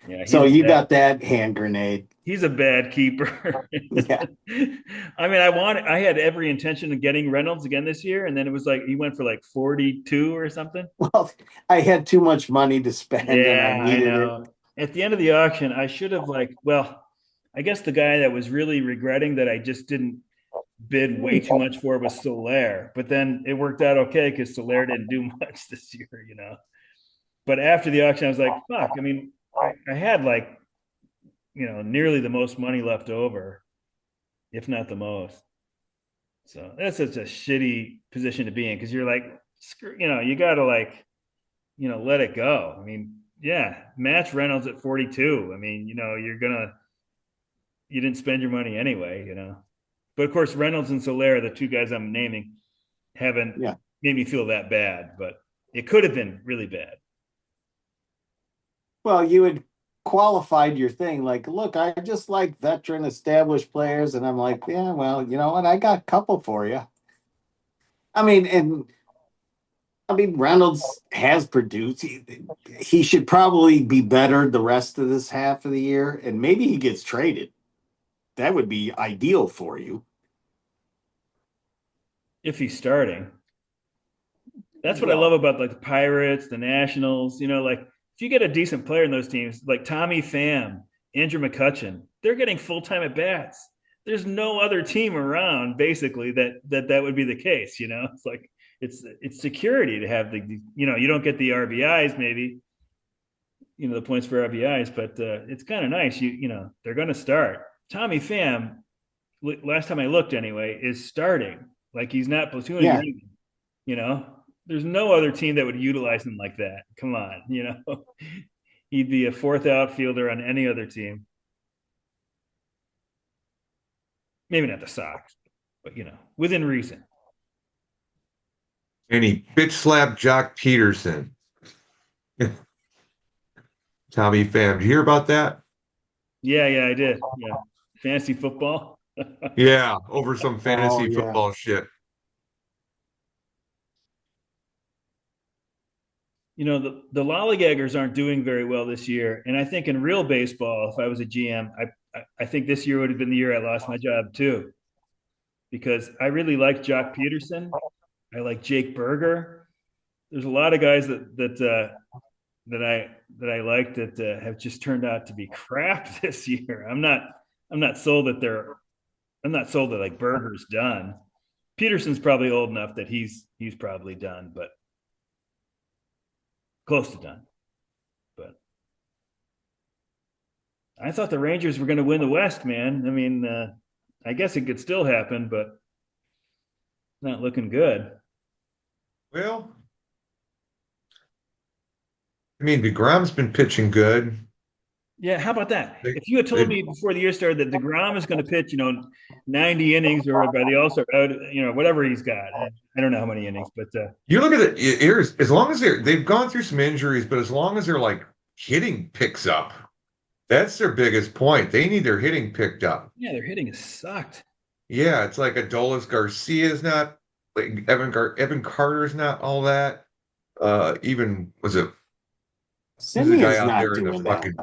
Yeah. So you got that hand grenade. He's a bad keeper. Yeah. I mean, I had every intention of getting Reynolds again this year, and then it was like he went for like 42 or something. Well, I had too much money to spend and I needed know. At the end of the auction, I should have I guess the guy that was really regretting that I just didn't bid way too much for was Soler. But then it worked out okay because Soler didn't do much this year. But after the auction, I was like, fuck. I mean, I had nearly the most money left over, if not the most. So that's such a shitty position to be in because you're like, screw, you got to like, let it go. I mean, yeah, match Reynolds at 42. I mean, you didn't spend your money anyway. But of course, Reynolds and Soler, the two guys I'm naming, haven't Yeah. made me feel that bad, but it could have been really bad. Well, you had qualified your thing like, look, I just like veteran established players. And I'm like, yeah, well, you know what? I got a couple for you. Reynolds has produced. He should probably be better the rest of this half of the year, and maybe he gets traded. That would be ideal for you. If he's starting. That's what I love about like the Pirates, the Nationals, like if you get a decent player in those teams, like Tommy Pham, Andrew McCutchen, they're getting full-time at bats. There's no other team around basically that would be the case, It's like it's security to have you don't get the RBIs maybe, the points for RBIs, but it's kind of nice. They're going to start. Tommy Pham, last time I looked anyway, is starting. Like he's not platooning. Yeah. There's no other team that would utilize him like that. Come on, he'd be a fourth outfielder on any other team. Maybe not the Sox, but within reason. And he bitch slapped Jock Peterson. Tommy Pham. Did you hear about that? Yeah, I did. Yeah, fantasy football. Yeah, over some fantasy yeah. football shit. The lollygaggers aren't doing very well this year, and I think in real baseball, if I was a GM, I think this year would have been the year I lost my job too, because I really like Jock Peterson. I like Jake Berger. There's a lot of guys that I like that have just turned out to be crap this year. I'm not sold that like Berger's done. Peterson's probably old enough that he's probably done, but close to done. But I thought the Rangers were going to win the West, man. I mean, I guess it could still happen, but not looking good. Well, I mean, DeGrom's been pitching good. Yeah, how about that? If you had told me before the year started that DeGrom is going to pitch, 90 innings or by the All-Star, whatever he's got. I don't know how many innings, but you look at it, here's as long as they've gone through some injuries, but as long as they're like hitting picks up, that's their biggest point. They need their hitting picked up. Yeah, their hitting has sucked. Yeah, it's like Adolis Garcia's not like Evan Carter's not all that. Even was it the guy out there in the fucking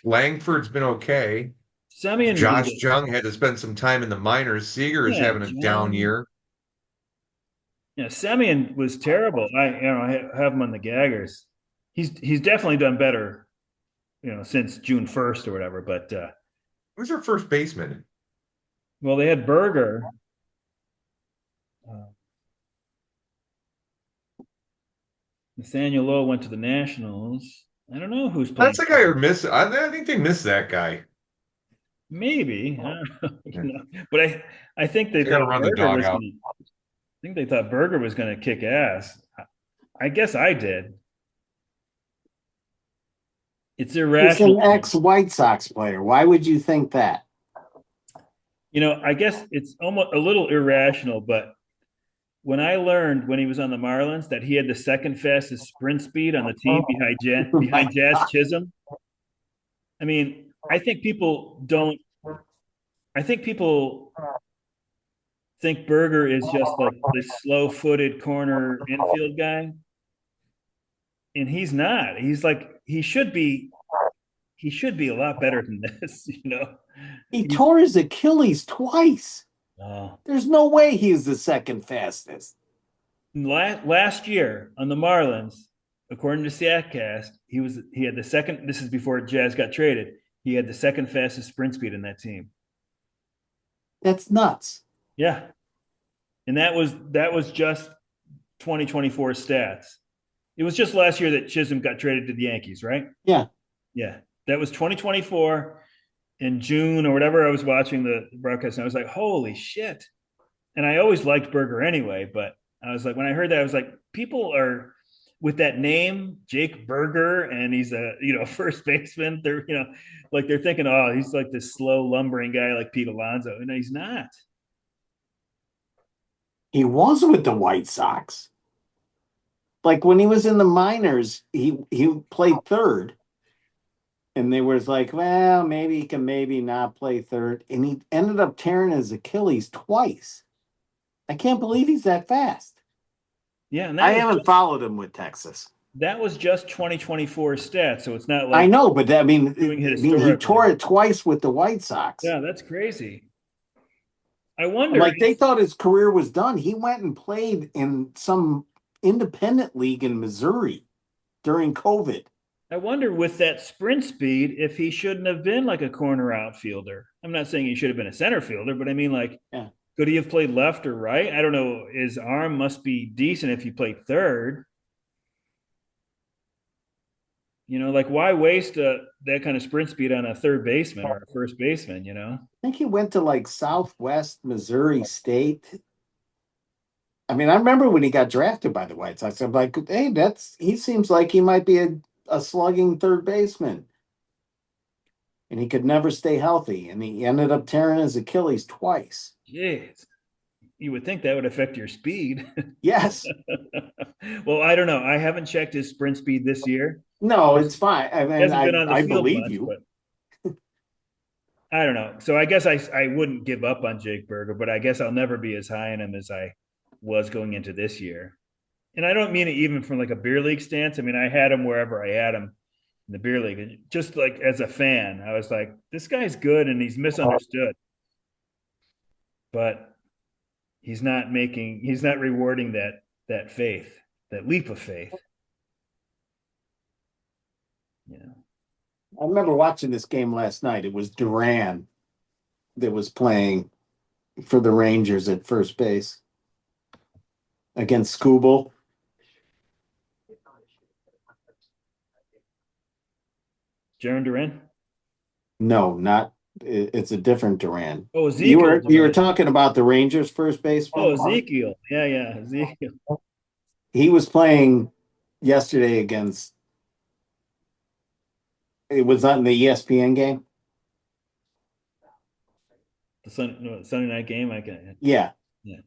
Langford's been okay. Semien, Josh Jung had to spend some time in the minors. Seager is having a down year. Yeah, Semien was terrible. I have him on the gaggers. He's definitely done better, since June 1st or whatever. But who's their first baseman? Well, they had Berger. Nathaniel Lowe went to the Nationals. I don't know who's playing. That's the guy who missed. I think they missed that guy. Maybe, but I think they thought run the dog out. I think they thought Berger was going to kick ass. I guess I did. It's irrational. He's an ex-White Sox player. Why would you think that? I guess it's almost a little irrational, but when I learned when he was on the Marlins that he had the second fastest sprint speed on the team behind Jazz Chisholm, I mean, I think people think Berger is just like this slow-footed corner infield guy. And he's not. He's like he should be a lot better than this, He tore his Achilles twice. Oh. There's no way he's the second fastest. Last year on the Marlins, according to Statcast, he had the second. This is before Jazz got traded. He had the second fastest sprint speed in that team. That's nuts. Yeah, and that was just 2024 stats. It was just last year that Chisholm got traded to the Yankees, right? Yeah. That was 2024. in June or whatever. I was watching the broadcast and I was like, holy shit. And I always liked Berger anyway, but I was like, when I heard that, I was like, people are with that name, Jake Berger, and he's a first baseman. They're like they're thinking, oh, he's like this slow lumbering guy like Pete Alonso, and he's not. He was with the White Sox. Like when he was in the minors, he played third. And they was like, well, maybe he can maybe not play third. And he ended up tearing his Achilles twice. I can't believe he's that fast. Yeah, and I haven't followed him with Texas. that was just 2024 stats, so it's not like I know, but he tore it twice with the White Sox. Yeah, that's crazy. I I'm wonder. like they thought his career was done. He went and played in some independent league in Missouri during COVID. I wonder with that sprint speed if he shouldn't have been like a corner outfielder. I'm not saying he should have been a center fielder, but I mean, like, Yeah. could he have played left or right? I don't know. His arm must be decent if he played third. Like why waste that kind of sprint speed on a third baseman or a first baseman? I think he went to like Southwest Missouri State. I mean, I remember when he got drafted by the White Sox. I'm like, hey, he seems like he might be a slugging third baseman. And he could never stay healthy. And he ended up tearing his Achilles twice. Jeez. You would think that would affect your speed. Yes. Well, I don't know. I haven't checked his sprint speed this year. No, it's fine. I mean, Hasn't been on the I field believe much, you. But I don't know. So I guess I wouldn't give up on Jake Berger, but I guess I'll never be as high on him as I was going into this year. And I don't mean it even from like a beer league stance. I mean, I had him wherever I had him in the beer league. And just like as a fan, I was like, this guy's good and he's misunderstood. But he's not rewarding that faith, that leap of faith. Yeah. I remember watching this game last night. It was Duran that was playing for the Rangers at first base against Skubal. Jaron Duran? No, not. It's a different Duran. Oh, Ezekiel. You were talking about the Rangers first baseman. Oh, Ezekiel. Yeah, Ezekiel. He was playing yesterday against. It was on the ESPN game. The Sunday night game. Yeah. Yeah.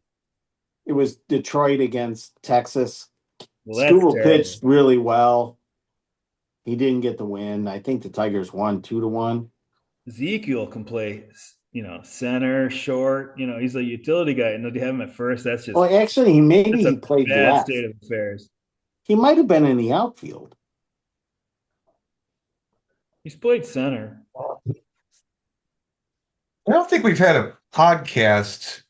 It was Detroit against Texas. Well, that's Skubal terrible. pitched really well. He didn't get the win. I think the Tigers won 2-1. Ezekiel can play, center, short. He's a utility guy, and they have him at first. That's just. Well, actually, he played bad left. state of affairs. He might have been in the outfield. He's played center. I don't think we've had a podcast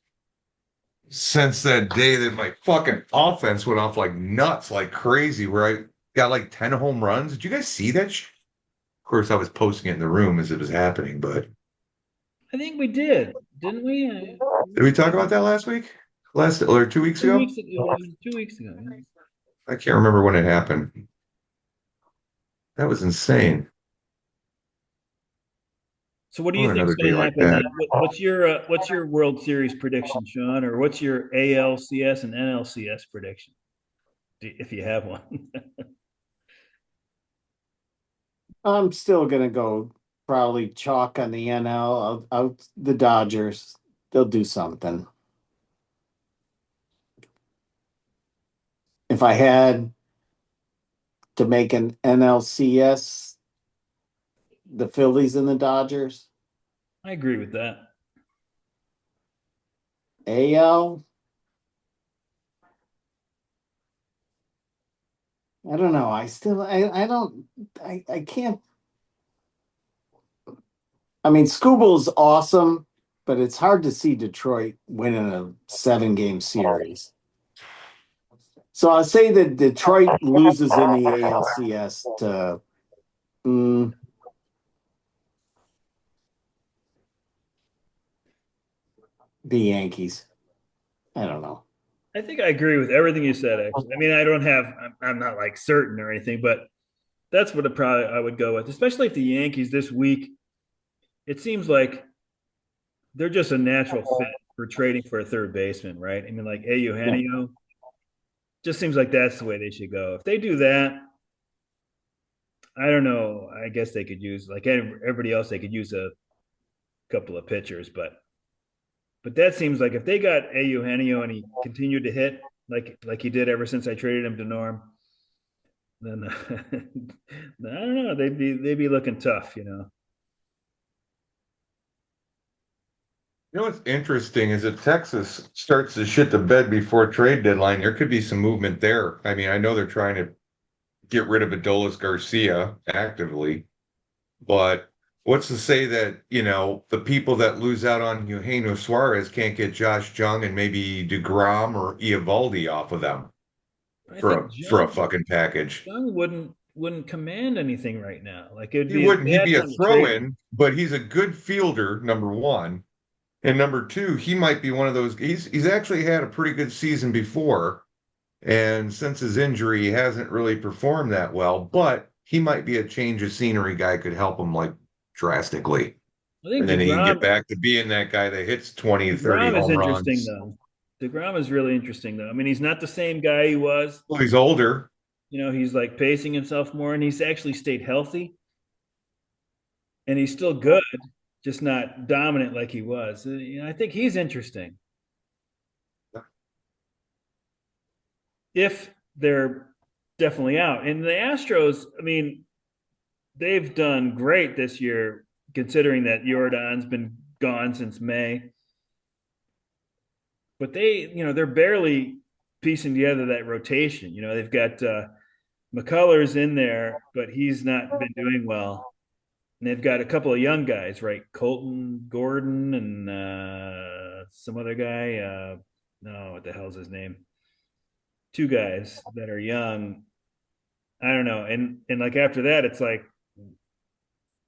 since that day that my fucking offense went off like nuts, like crazy, where I got like 10 home runs. Did you guys see that? Of course, I was posting it in the room as it was happening, but I think we did, didn't we? did we talk about that last week? Or 2 weeks ago? 2 weeks ago. Yeah. I can't remember when it happened. That was insane. So what do you think is going to happen? What's your World Series prediction, Sean, or what's your ALCS and NLCS prediction, if you have one? I'm still gonna go probably chalk on the NL. The Dodgers. They'll do something. If I had to make an NLCS, the Phillies and the Dodgers. I agree with that. AL. I don't know. I can't. I mean, Skubal's awesome, but it's hard to see Detroit winning a 7-game series. So I'll say that Detroit loses in the ALCS to the Yankees. I don't know. I think I agree with everything you said, actually. I mean, I'm not like certain or anything, but that's what I would go with, especially if the Yankees this week, it seems like they're just a natural fit for trading for a third baseman, right? I mean, like Eugenio, just seems like that's the way they should go. If they do that, I don't know. I guess they could use like everybody else. They could use a couple of pitchers, but that seems like if they got Eugenio and he continued to hit like he did ever since I traded him to Norm, then I don't know. They'd be looking tough, you know. You know what's interesting is if Texas starts to shit the bed before trade deadline, there could be some movement there. I mean, I know they're trying to get rid of Adolis Garcia actively, but what's to say that, the people that lose out on Eugenio Suarez can't get Josh Jung and maybe DeGrom or Eovaldi off of them I for think a fucking package. Jung wouldn't command anything right now. Like it'd He be a wouldn't, he'd bad be a time to trade him. throw-in, but he's a good fielder, number one. And number two, he might be one of those. He's actually had a pretty good season before, and since his injury, he hasn't really performed that well. But he might be a change of scenery guy, could help him like drastically, I think and then he can get back to being that guy that hits 20, 30 DeGrom is home interesting runs. though. DeGrom is really interesting though. I mean, he's not the same guy he was. Well, he's older. You know, he's like pacing himself more, and he's actually stayed healthy, and he's still good, just not dominant like he was. I think he's interesting. If they're definitely out, and the Astros, I mean, they've done great this year, considering that Jordan's been gone since May. But they're barely piecing together that rotation. You know, they've got McCullers in there, but he's not been doing well. And they've got a couple of young guys, right? Colton Gordon and some other guy. No, what the hell's his name? Two guys that are young. I don't know. And like after that, it's like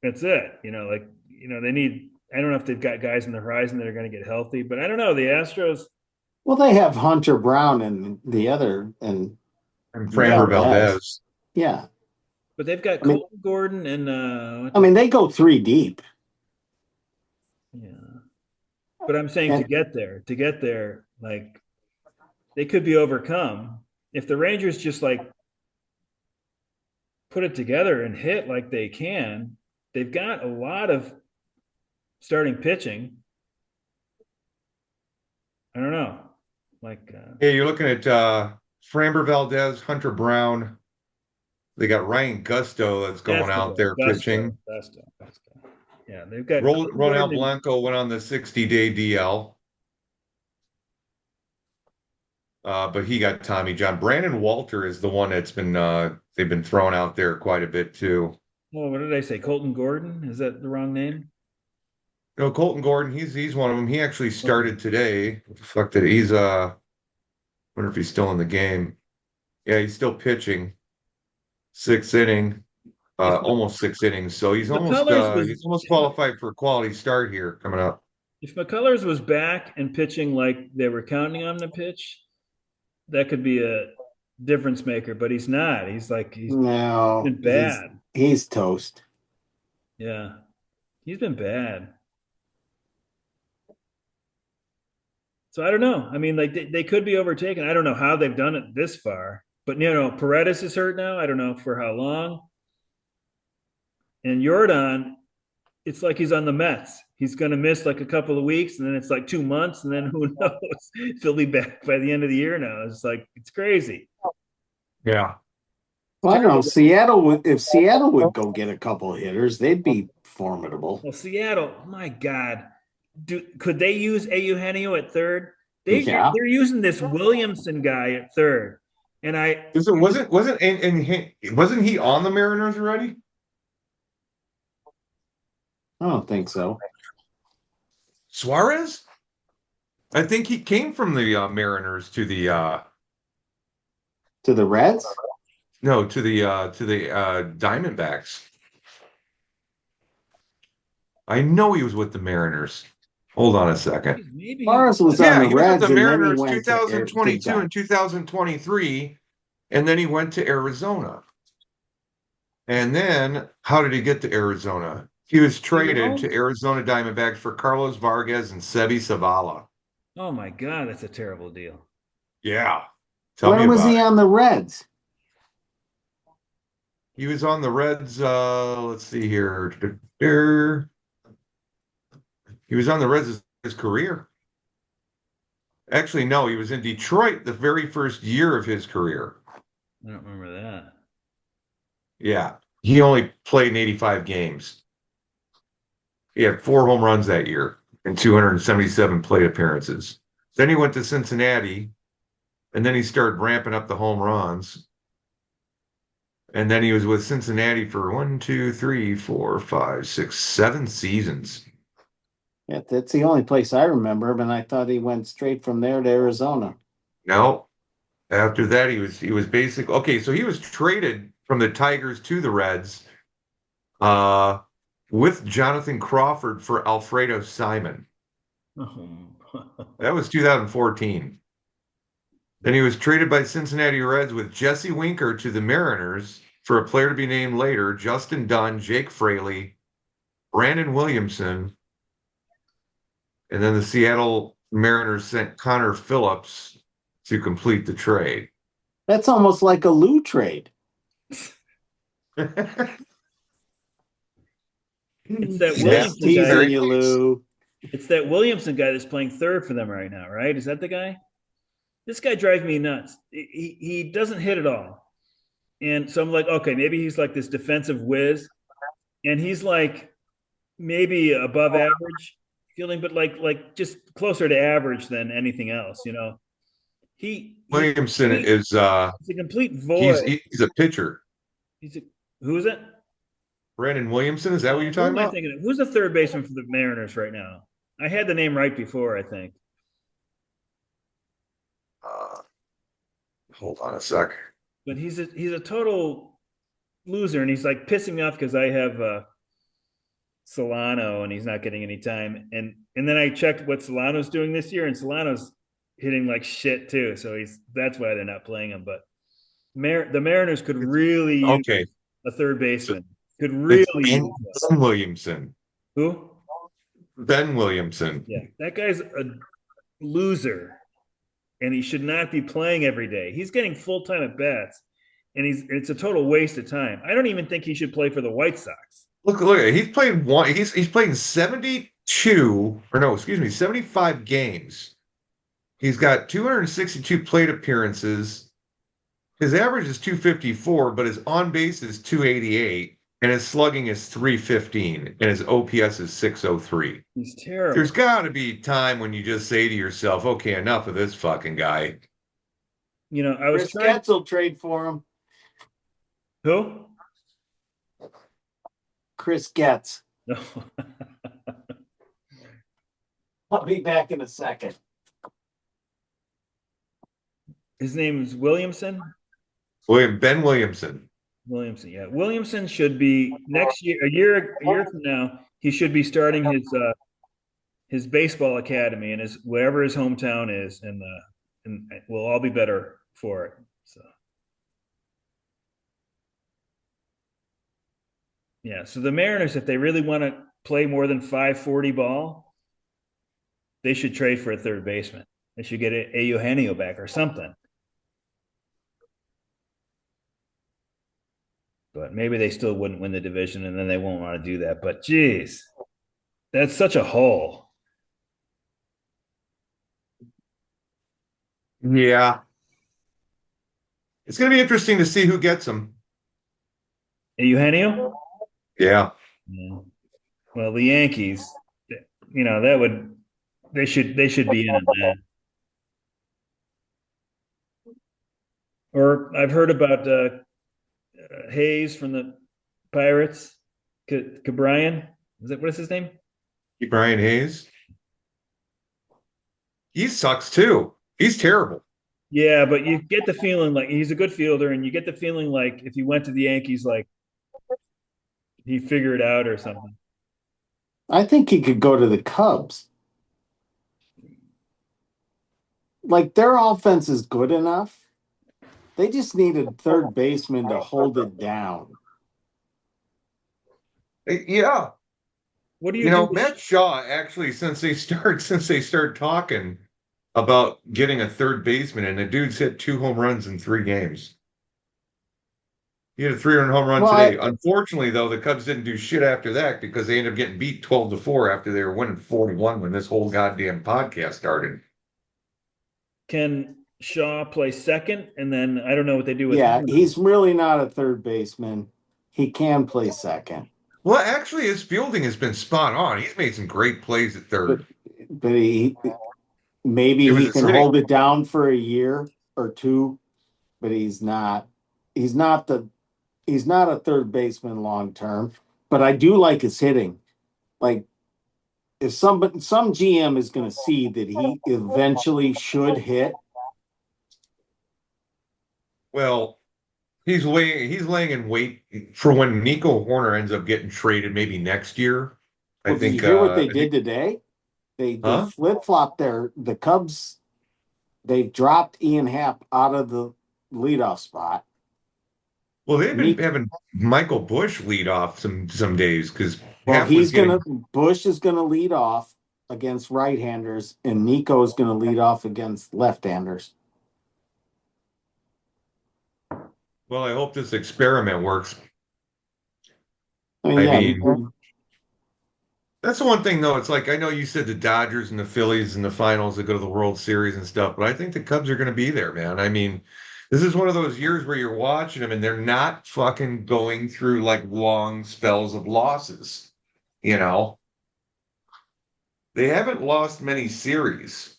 that's it. They need. I don't know if they've got guys in the horizon that are going to get healthy, but I don't know. The Astros. Well, they have Hunter Brown and the other and Framber Valdez. Yeah. But they've got Colton Gordon and they go 3 deep. Yeah. But I'm saying to get there, like they could be overcome if the Rangers just like put it together and hit like they can. They've got a lot of starting pitching. I don't know. Yeah, you're looking at Framber Valdez, Hunter Brown. They got Ryan Gusto that's going out there pitching. Gusto. Yeah, they've got Ronald Blanco went on the 60-day DL. But he got Tommy John. Brandon Walter is the one that's been they've been throwing out there quite a bit too. Well, what did I say? Colton Gordon? Is that the wrong name? No, Colton Gordon, he's one of them. He actually started today. What the fuck did he's wonder if he's still in the game. Yeah, he's still pitching. 6th inning. Almost 6 innings. So he's almost qualified for a quality start here coming up. If McCullers was back and pitching like they were counting on the pitch, that could be a difference maker, but he's not. He's been bad. He's toast. Yeah. He's been bad. So I don't know. I mean, like they could be overtaken. I don't know how they've done it this far. But Paredes is hurt now. I don't know for how long. And Jordan, it's like he's on the Mets. He's going to miss like a couple of weeks, and then it's like 2 months, and then who knows if he'll be back by the end of the year now. It's crazy. Yeah. Well, I don't know. If Seattle would go get a couple of hitters, they'd be formidable. Well, Seattle, my God. Could they use Eugenio at third? They're using this Williamson guy at third. And wasn't he on the Mariners already? I don't think so. Suarez? I think he came from the Mariners to the Reds? No, to the Diamondbacks. I know he was with the Mariners. Hold on a second. Suarez was on the Reds, with the Mariners and then he went 2022 and 2023, and then he went to Arizona. And then, how did he get to Arizona? He was Year traded old? to Arizona Diamondbacks for Carlos Vargas and Sebi Zavala. Oh my God, that's a terrible deal. Yeah. Tell me When was about he it. on the Reds? He was on the Reds, let's see here. He was on the Reds his career. Actually, no, he was in Detroit the very first year of his career. I don't remember that. Yeah. He only played in 85 games. He had 4 home runs that year and 277 plate appearances. Then he went to Cincinnati, and then he started ramping up the home runs. And then he was with Cincinnati for 1, 2, 3, 4, 5, 6, 7 seasons. Yeah, that's the only place I remember him, and I thought he went straight from there to Arizona. No, after that he was basically okay. So he was traded from the Tigers to the Reds, uh, with Jonathan Crawford for Alfredo Simon. That was 2014. Then he was traded by Cincinnati Reds with Jesse Winker to the Mariners for a player to be named later, Justin Dunn, Jake Fraley, Brandon Williamson, and then the Seattle Mariners sent Connor Phillips to complete the trade. That's almost like a Lou trade. It's that Yeah, Just Williamson guy. teasing you, Lou. It's that Williamson guy that's playing third for them right now, right? Is that the guy? This guy drives me nuts. He doesn't hit at all. And so I'm like, okay, maybe he's like this defensive whiz. And he's like maybe above average fielding, but like just closer to average than anything else, you know. He's Williamson complete, is he's a complete void. he's a pitcher. He's a, who is it? Brandon Williamson, is that what you're Who talking am I about? thinking of? Who's the third baseman for the Mariners right now? I had the name right before, I think. Uh, Hold on a sec. But he's a total loser, and he's like pissing me off because I have Solano and he's not getting any time. And then I checked what Solano's doing this year, and Solano's hitting like shit too. So that's why they're not playing him. But the Mariners could really use Okay, a third so baseman. Could it's really use that. Ben Williamson. Who? Ben Williamson. Yeah, that guy's a loser, and he should not be playing every day. He's getting full time at bats, and it's a total waste of time. I don't even think he should play for the White Sox. Look, he's played one. He's played in 72, or no, excuse me, 75 games. He's got 262 plate appearances. His average is 254, but his on base is 288, and his slugging is 315, and his OPS is 603. He's terrible. There's got to be time when you just say to yourself, okay, enough of this fucking guy. You know, I was Chris trying. Getz will trade for him. Who? Chris Getz. No. I'll be back in a second. His name is Williamson. Ben Williamson. Williamson, yeah. Williamson should be next year, a year from now. He should be starting his baseball academy in his wherever his hometown is, and we'll all be better for it. So, yeah. So the Mariners, if they really want to play more than 540 ball, they should trade for a third baseman. They should get a Eugenio back or something. But maybe they still wouldn't win the division, and then they won't want to do that. But geez, that's such a hole. Yeah. It's going to be interesting to see who gets him. A Eugenio? Yeah. Yeah. Well, the Yankees, you know, they should be in on that. Or I've heard about Hayes from the Pirates, Cabrian. What is his name? Brian Hayes. He sucks too. He's terrible. Yeah, but you get the feeling like he's a good fielder, and you get the feeling like if he went to the Yankees, like he figured it out or something. I think he could go to the Cubs. Like their offense is good enough. They just need a third baseman to hold it down. Yeah. What do you do? Matt Shaw actually, since they start talking about getting a third baseman, and the dude's hit 2 home runs in 3 games. He had a 300 home run Well, today. Unfortunately, though, the Cubs didn't do shit after that because they ended up getting beat 12-4 after they were winning 41 when this whole goddamn podcast started. Can Shaw play second? And then I don't know what they do with yeah, him. he's really not a third baseman. He can play second, Well, actually, his fielding has been spot on. He's made some great plays at but third. maybe It was he his can hitting. hold it down for a year or two, but he's not. He's not the. He's not a third baseman long term. But I do like his hitting. Like if some GM is going to see that he eventually should hit. Well, he's laying in wait for when Nico Horner ends up getting traded, maybe next year. I Well, did you think. hear what they did today? They Huh? flip flopped the Cubs. They've dropped Ian Happ out of the leadoff spot. Well, they've been Nick, having Michael Bush lead off some days because well, Hap was getting. Bush is gonna lead off against right-handers, and Nico is gonna lead off against left-handers. Well, I hope this experiment works. I mean, I yeah, mean, that's the one thing though. It's like I know you said the Dodgers and the Phillies in the finals that go to the World Series and stuff, but I think the Cubs are going to be there, man. I mean, this is one of those years where you're watching them and they're not fucking going through like long spells of losses. You know, they haven't lost many series.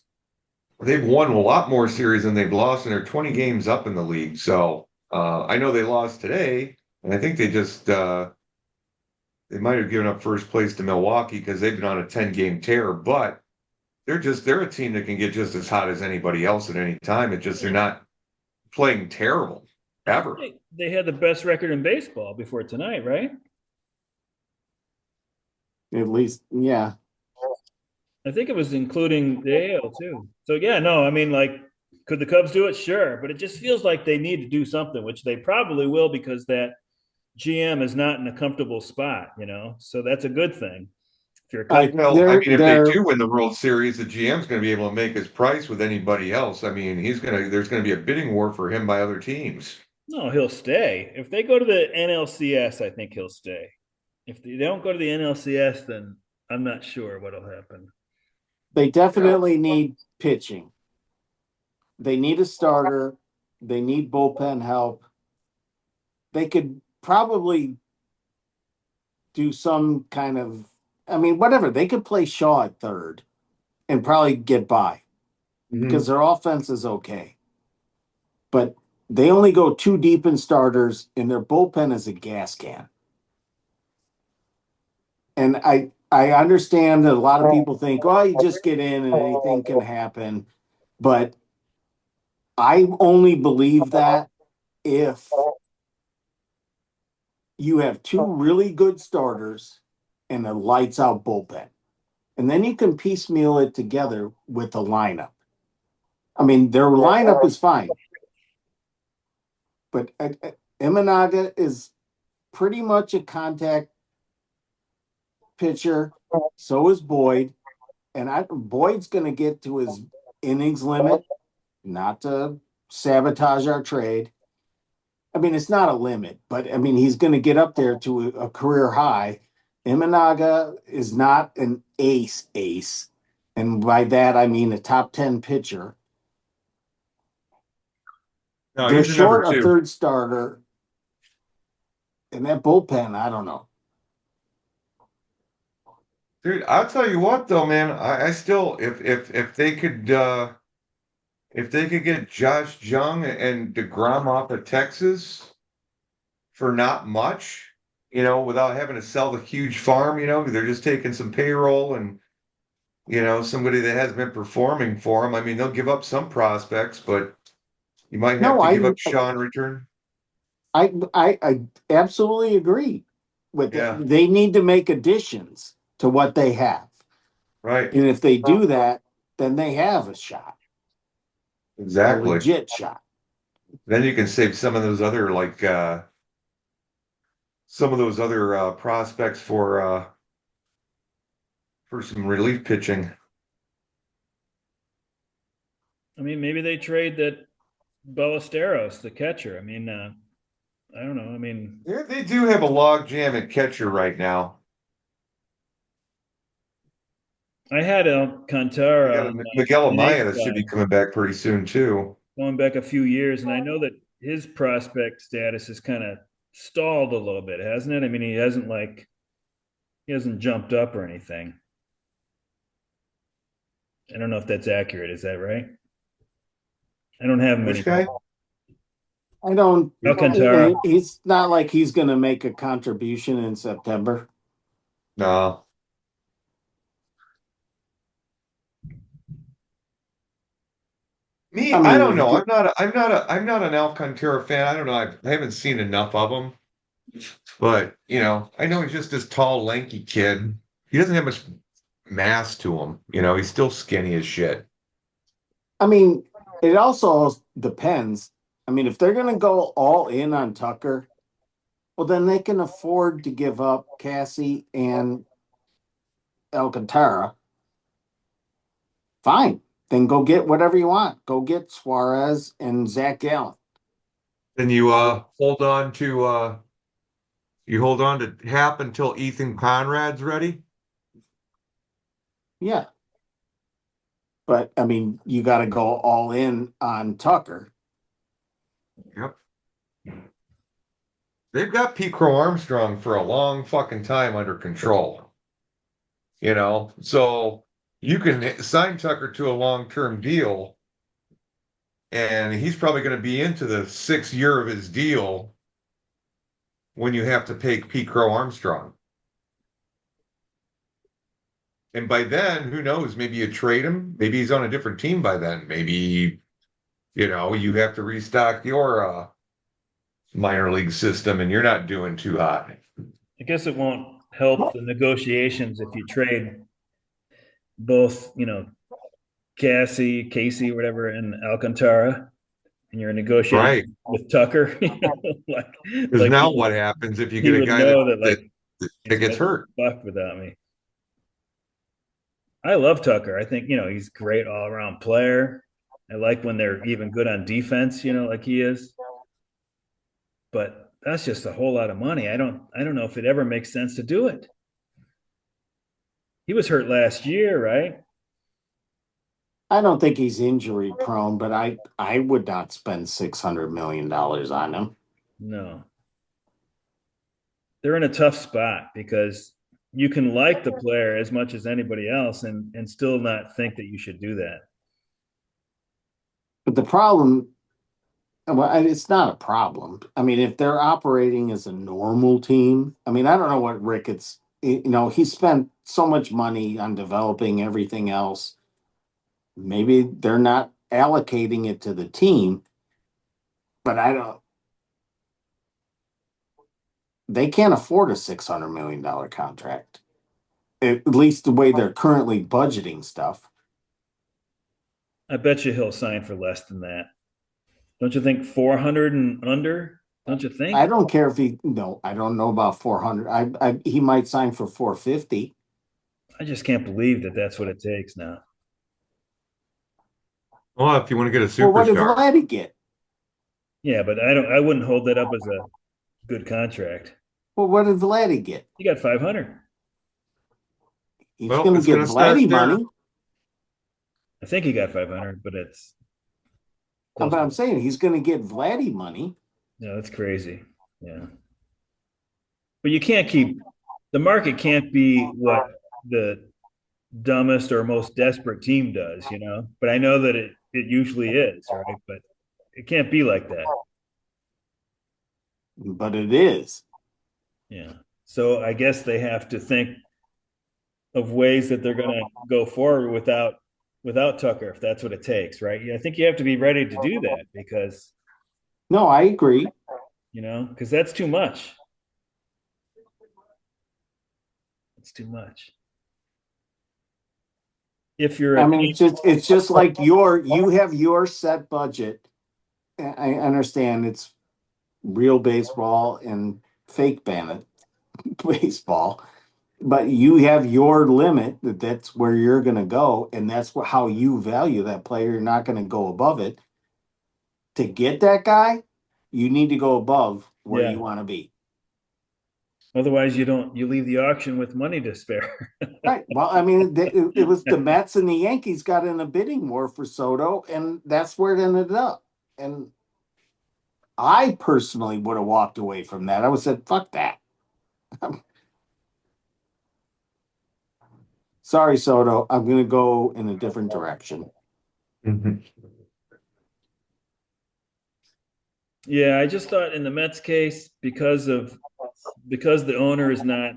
They've won a lot more series than they've lost, and they're 20 games up in the league. So I know they lost today, and I think they might have given up first place to Milwaukee because they've been on a 10-game tear, but they're a team that can get just as hot as anybody else at any time. It's just they're not playing terrible ever. They had the best record in baseball before tonight, right? at least, yeah. I think it was including the AL too. So yeah, no, I mean, like, could the Cubs do it? Sure, but it just feels like they need to do something, which they probably will because that GM is not in a comfortable spot, So that's a good thing. If you're a Cubs, Well, I mean, if they They're do win the World Series, the GM's going to be able to make his price with anybody else. I mean, there's going to be a bidding war for him by other teams. no, he'll stay. If they go to the NLCS, I think he'll stay. If they don't go to the NLCS, then I'm not sure what'll happen. they definitely need pitching. They need a starter. They need bullpen help. They could probably do some kind of, I mean, whatever. They could play Shaw at third and probably get by because their offense is okay. But they only go too deep in starters, and their bullpen is a gas can. And I understand that a lot of people think, oh, you just get in and anything can happen. But I only believe that if you have two really good starters and a lights out bullpen. And then you can piecemeal it together with a lineup. I mean, their lineup is fine. But Imanaga is pretty much a contact pitcher. So is Boyd. And Boyd's going to get to his innings limit, not to sabotage our trade. I mean, it's not a limit, but I mean, he's going to get up there to a career high. Imanaga is not an ace. And by that, I mean a top 10 pitcher. No, They're he's a number short a two. third starter. And that bullpen, I don't know. Dude, I'll tell you what though, man. I still if they could get Josh Jung and DeGrom off of Texas for not much, without having to sell the huge farm, they're just taking some payroll and somebody that hasn't been performing for them. I mean, they'll give up some prospects, but you might have No, to give up Shaw in return. I absolutely agree with Yeah, it. They need to make additions to what they have. right. And if they do that, then they have a shot, a Exactly. legit shot. Then you can save some of those other prospects for for some relief pitching. I mean, maybe they trade that Ballesteros, the catcher. I mean, I don't know. I mean, Yeah, they do have a log jam at catcher right now. I had They Alcantara got a on Miguel my Amaya Knights that should be side coming back pretty soon too. going back a few years, and I know that his prospect status is kind of stalled a little bit, hasn't it? I mean, he hasn't jumped up or anything. I don't know if that's accurate. Is that right? I don't have him Which anymore. guy? I don't. Alcantara. He's not like he's going to make a contribution in September. No. Me, I I mean, don't know. I'm not an Alcantara fan. I don't know. I haven't seen enough of him. But, I know he's just this tall, lanky kid. He doesn't have much mass to him. He's still skinny as shit. I mean, it also depends. I mean, if they're going to go all in on Tucker, well, then they can afford to give up Cassie and Alcantara. Fine. Then go get whatever you want. Go get Suarez and Zach Gallen. Then you hold on to Hap until Ethan Conrad's ready. Yeah. But I mean, you got to go all in on Tucker. Yep. They've got Pete Crow Armstrong for a long fucking time under control. So you can sign Tucker to a long-term deal, and he's probably going to be into the 6th year of his deal when you have to pay Pete Crow Armstrong. And by then, who knows? Maybe you trade him. Maybe he's on a different team by then. Maybe, you have to restock your minor league system and you're not doing too hot. I guess it won't help the negotiations if you trade both, Casey, whatever, and Alcantara, and you're negotiating Right. with Tucker. Because now what happens if you he get a would guy know that gets hurt? Fucked without me. I love Tucker. I think he's a great all around player. I like when they're even good on defense, like he is. But that's just a whole lot of money. I don't know if it ever makes sense to do it. He was hurt last year, right? I don't think he's injury prone, but I would not spend $600 million on him. No. They're in a tough spot because you can like the player as much as anybody else and still not think that you should do that. But the problem, well, it's not a problem. I mean, if they're operating as a normal team, I mean, I don't know what Ricketts, he spent so much money on developing everything else. Maybe they're not allocating it to the team, but they can't afford a $600 million contract. At least the way they're currently budgeting stuff. I bet you he'll sign for less than that. Don't you think 400 and under? Don't you think? I don't care if I don't know about 400. He might sign for 450. I just can't believe that that's what it takes now. Well, if you want to get a superstar. Well, what did Vladdy get? Yeah, but I wouldn't hold that up as a good contract. Well, what did Vladdy get? He got 500. He's going to get Vladdy money. I think he got 500, but it's. But I'm saying he's going to get Vladdy money. No, that's crazy. Yeah. But you can't the market can't be what the dumbest or most desperate team does, But I know that it usually is, right? But it can't be like that. But it is. Yeah. So I guess they have to think of ways that they're going to go forward without Tucker, if that's what it takes, right? I think you have to be ready to do that because. No, I agree. Because that's too much. It's too much. If you're, it's just like you have your set budget. I understand it's real baseball and fake baseball. but you have your limit that's where you're going to go, and that's how you value that player. You're not going to go above it. To get that guy, you need to go above where Yeah. you want to be. Otherwise, you leave the auction with money to spare. Right. Well, I mean, it was the Mets and the Yankees got in a bidding war for Soto, and that's where it ended up. And I personally would have walked away from that. I would have said, fuck that. Sorry, Soto. I'm going to go in a different direction. Mhm. Yeah, I just thought in the Mets case, because the owner is not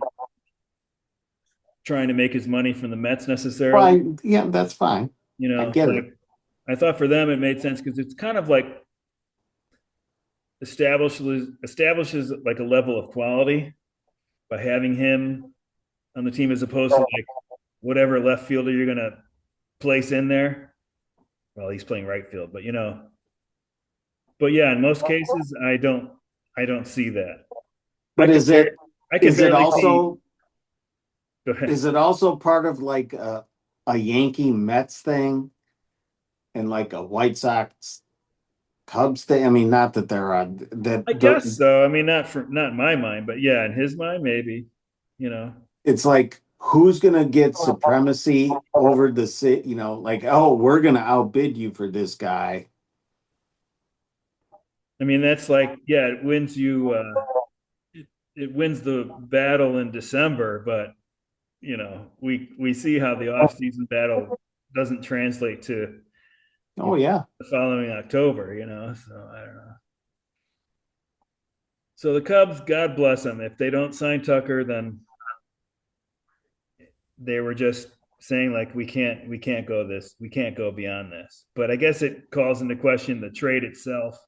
trying to make his money from the Mets necessarily, Fine. Yeah, that's fine. I get it. like I thought for them it made sense because it's kind of like establishes like a level of quality by having him on the team as opposed to like whatever left fielder you're gonna place in there. Well, he's playing right field, but but yeah, in most cases I don't see that. I But could I could is it barely see. also Go ahead. is it also part of like a Yankee Mets thing and like a White Sox Cubs thing? I mean, not that they're on that I guess so. I mean, not in my mind, but yeah, in his mind, maybe. You know, it's like who's gonna get supremacy over the city, like, oh, we're gonna outbid you for this guy. I mean, that's like, yeah, it wins you. It wins the battle in December, but we see how the off-season battle doesn't translate to Oh yeah. the following October. So I don't know. So the Cubs, God bless them. If they don't sign Tucker, then they were just saying like we can't go beyond this. But I guess it calls into question the trade itself.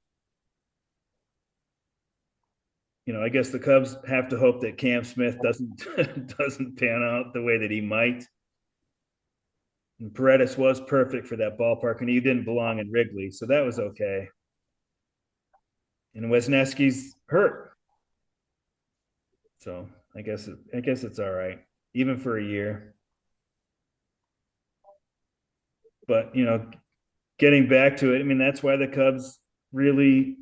I guess the Cubs have to hope that Cam Smith doesn't doesn't pan out the way that he might. And Paredes was perfect for that ballpark, and he didn't belong in Wrigley, so that was okay. And Wesneski's hurt, so I guess it's all right, even for a year. But getting back to it, I mean that's why the Cubs really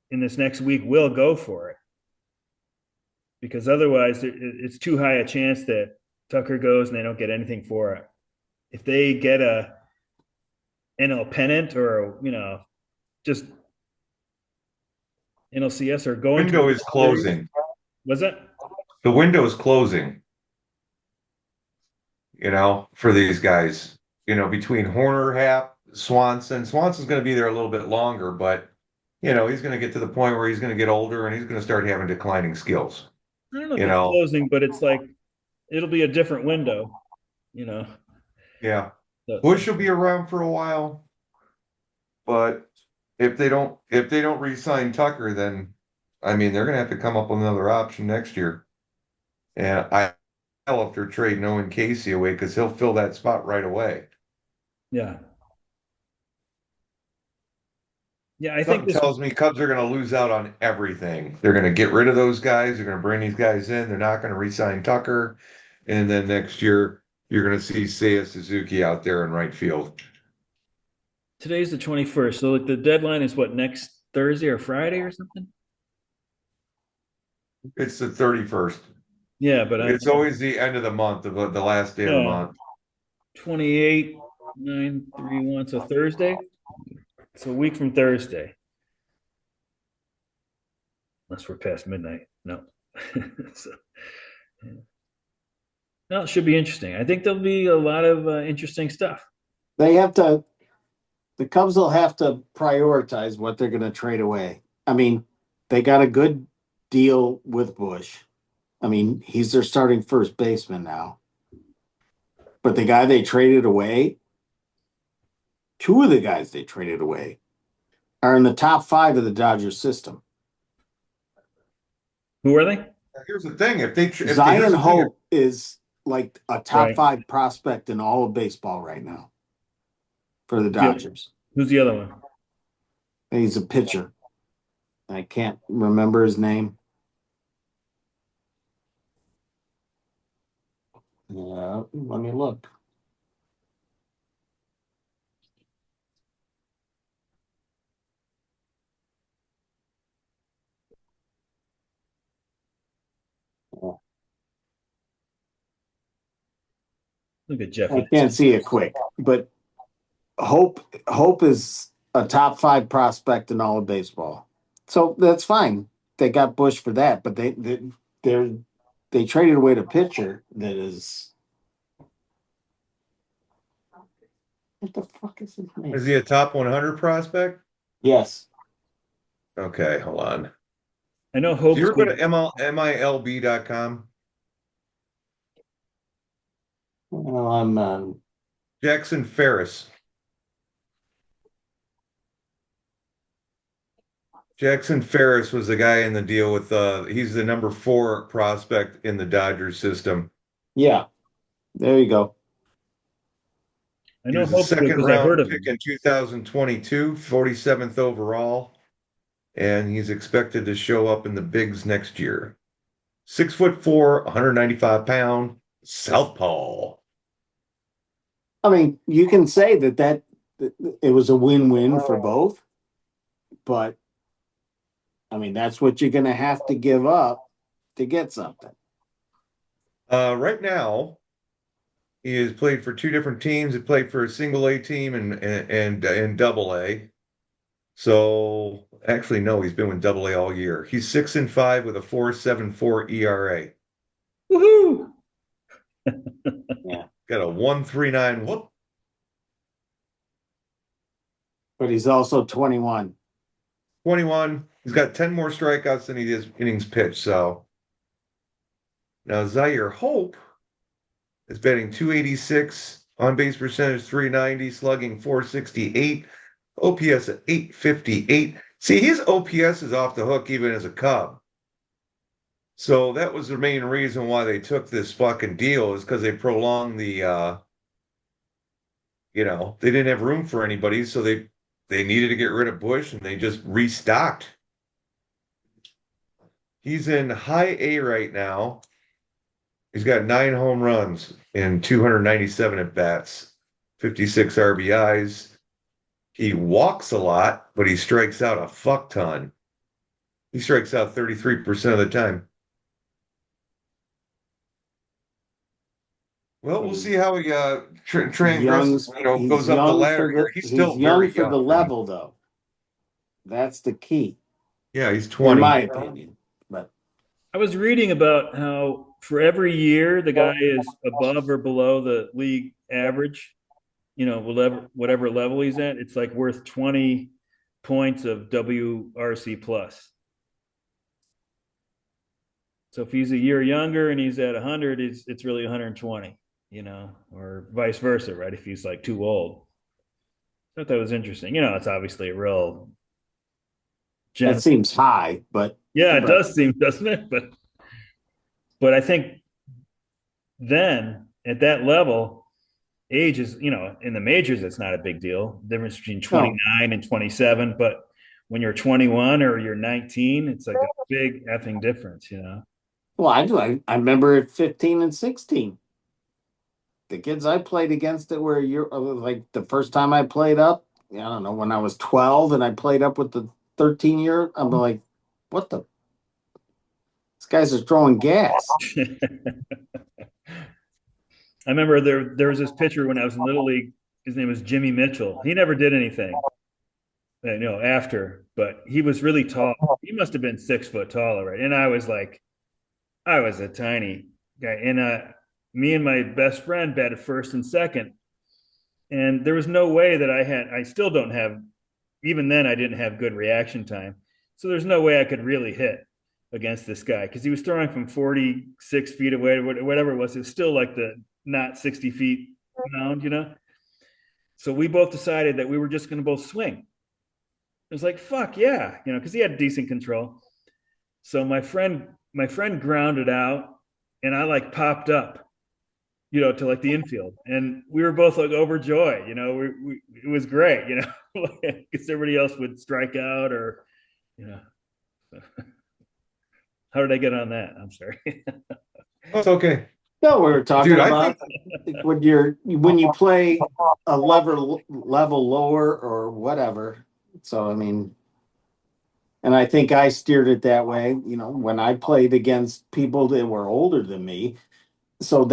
in this next week will go for it, because otherwise it's too high a chance that Tucker goes and they don't get anything for it. If they get a NL pennant or just NLCS or going to Window a is series, closing. was it? The window is closing, for these guys. Between Horner, Hap, Swanson. Swanson's going to be there a little bit longer, but he's going to get to the point where he's going to get older and he's going to start having declining skills. I don't know if You it's know, closing, but it's like it'll be a different window. You know, yeah. the, Bush will be around for a while, but if they don't re-sign Tucker, then I mean they're going to have to come up with another option next year. And I if they're trading Owen Casey away because he'll fill that spot right away. yeah, yeah. I think Something this. tells me Cubs are going to lose out on everything. They're going to get rid of those guys. They're going to bring these guys in. They're not going to re-sign Tucker. And then next year, you're going to see Seiya Suzuki out there in right field. Today's the 21st, so like the deadline is what, next Thursday or Friday or something. It's the 31st. Yeah, but I It's always the end of the month, the last day of the yeah, month. 28, 9, 3, 1. So Thursday. So a week from Thursday, unless we're past midnight. No. So, yeah. No, it should be interesting. I think there'll be a lot of interesting stuff. They have to the Cubs will have to prioritize what they're going to trade away. I mean, they got a good deal with Bush. I mean, he's their starting first baseman now. But the guy they traded away, two of the guys they traded away are in the top 5 of the Dodgers system. Who are they? Here's the thing: Zion Hope is like a top Right. 5 prospect in all of baseball right now for the Dodgers. Who's the other one? He's a pitcher. I can't remember his name. Yeah, let me look. Look at Jeff I with can't see it quick, but Hope is a top 5 prospect in all of baseball. So that's fine. They got Bush for that, but they're they traded away the pitcher that is what the fuck is his name? Is he a top 100 prospect? Yes. Okay, hold on. I know Do you Hope's ever go good. to MILB.com? Well, I'm Jackson Ferris. Jackson Ferris was the guy in the deal with he's the number 4 prospect in the Dodgers system. yeah. There you go. I He know was a Hope's good second because I heard round of pick him. in 2022, 47th overall, and he's expected to show up in the bigs next year. 6'4", 195 pound, southpaw. I mean, you can say that it was a win-win for both, but I mean, that's what you're going to have to give up to get something. Right now, he has played for 2 different teams. He played for a single A team and double A. So actually, no, he's been with double A all year. He's 6-5 with a 4.74 ERA. Woohoo! Yeah. Got a 1.39 whoop. But he's also 21. 21. He's got 10 more strikeouts than he has innings pitched. So now Zaire Hope is batting 286, on base percentage 390, slugging 468, OPS at 858. See, his OPS is off the hook even as a Cub. So that was the main reason why they took this fucking deal is because they prolonged the they didn't have room for anybody, so they needed to get rid of Bush and they just restocked. He's in high A right now. He's got 9 home runs and 297 at bats, 56 RBIs. He walks a lot, but he strikes out a fuck ton. He strikes out 33% of the time. Well, we'll see how he Young, transgresses, he's goes up the young ladder for here. the He's he's still young very for young the for me. level though. That's the key, Yeah, he's in 20. my opinion. But I was reading about how for every year the guy is above or below the league average, whatever level he's at, it's like worth 20 points of WRC plus. So if he's a year younger and he's at 100, it's really 120, or vice versa, right? If he's like too old. I thought that was interesting. It's obviously a real that general. seems high, Yeah, it but does seem, doesn't it? But I think then at that level, age is, in the majors, it's not a big deal. The difference between no. 29 and 27, but when you're 21 or you're 19, it's like a big effing difference. Well, I do. I remember at 15 and 16. The kids I played against that were year like the first time I played up, I don't know, when I was 12 and I played up with the 13-year, I'm like, what the these guys are throwing gas. I remember there was this pitcher when I was in Little League. His name was Jimmy Mitchell. He never did anything, after, but he was really tall. He must have been 6 foot taller, right? And I was a tiny guy. And me and my best friend batted first and second. And there was no way that I still don't have, even then, I didn't have good reaction time. So there's no way I could really hit against this guy because he was throwing from 46 feet away, whatever it was. It's still like the not 60 feet mound. So we both decided that we were just going to both swing. It was like, fuck yeah, because he had decent control. So my friend grounded out and I like popped up, to like the infield. And we were both like overjoyed, it was great, because everybody else would strike out or, you know, how did I get on that? I'm sorry. Oh, it's okay. No, we were talking Dude, I about think when you play a level lower or whatever. So I mean, and I think I steered it that way, when I played against people that were older than me. So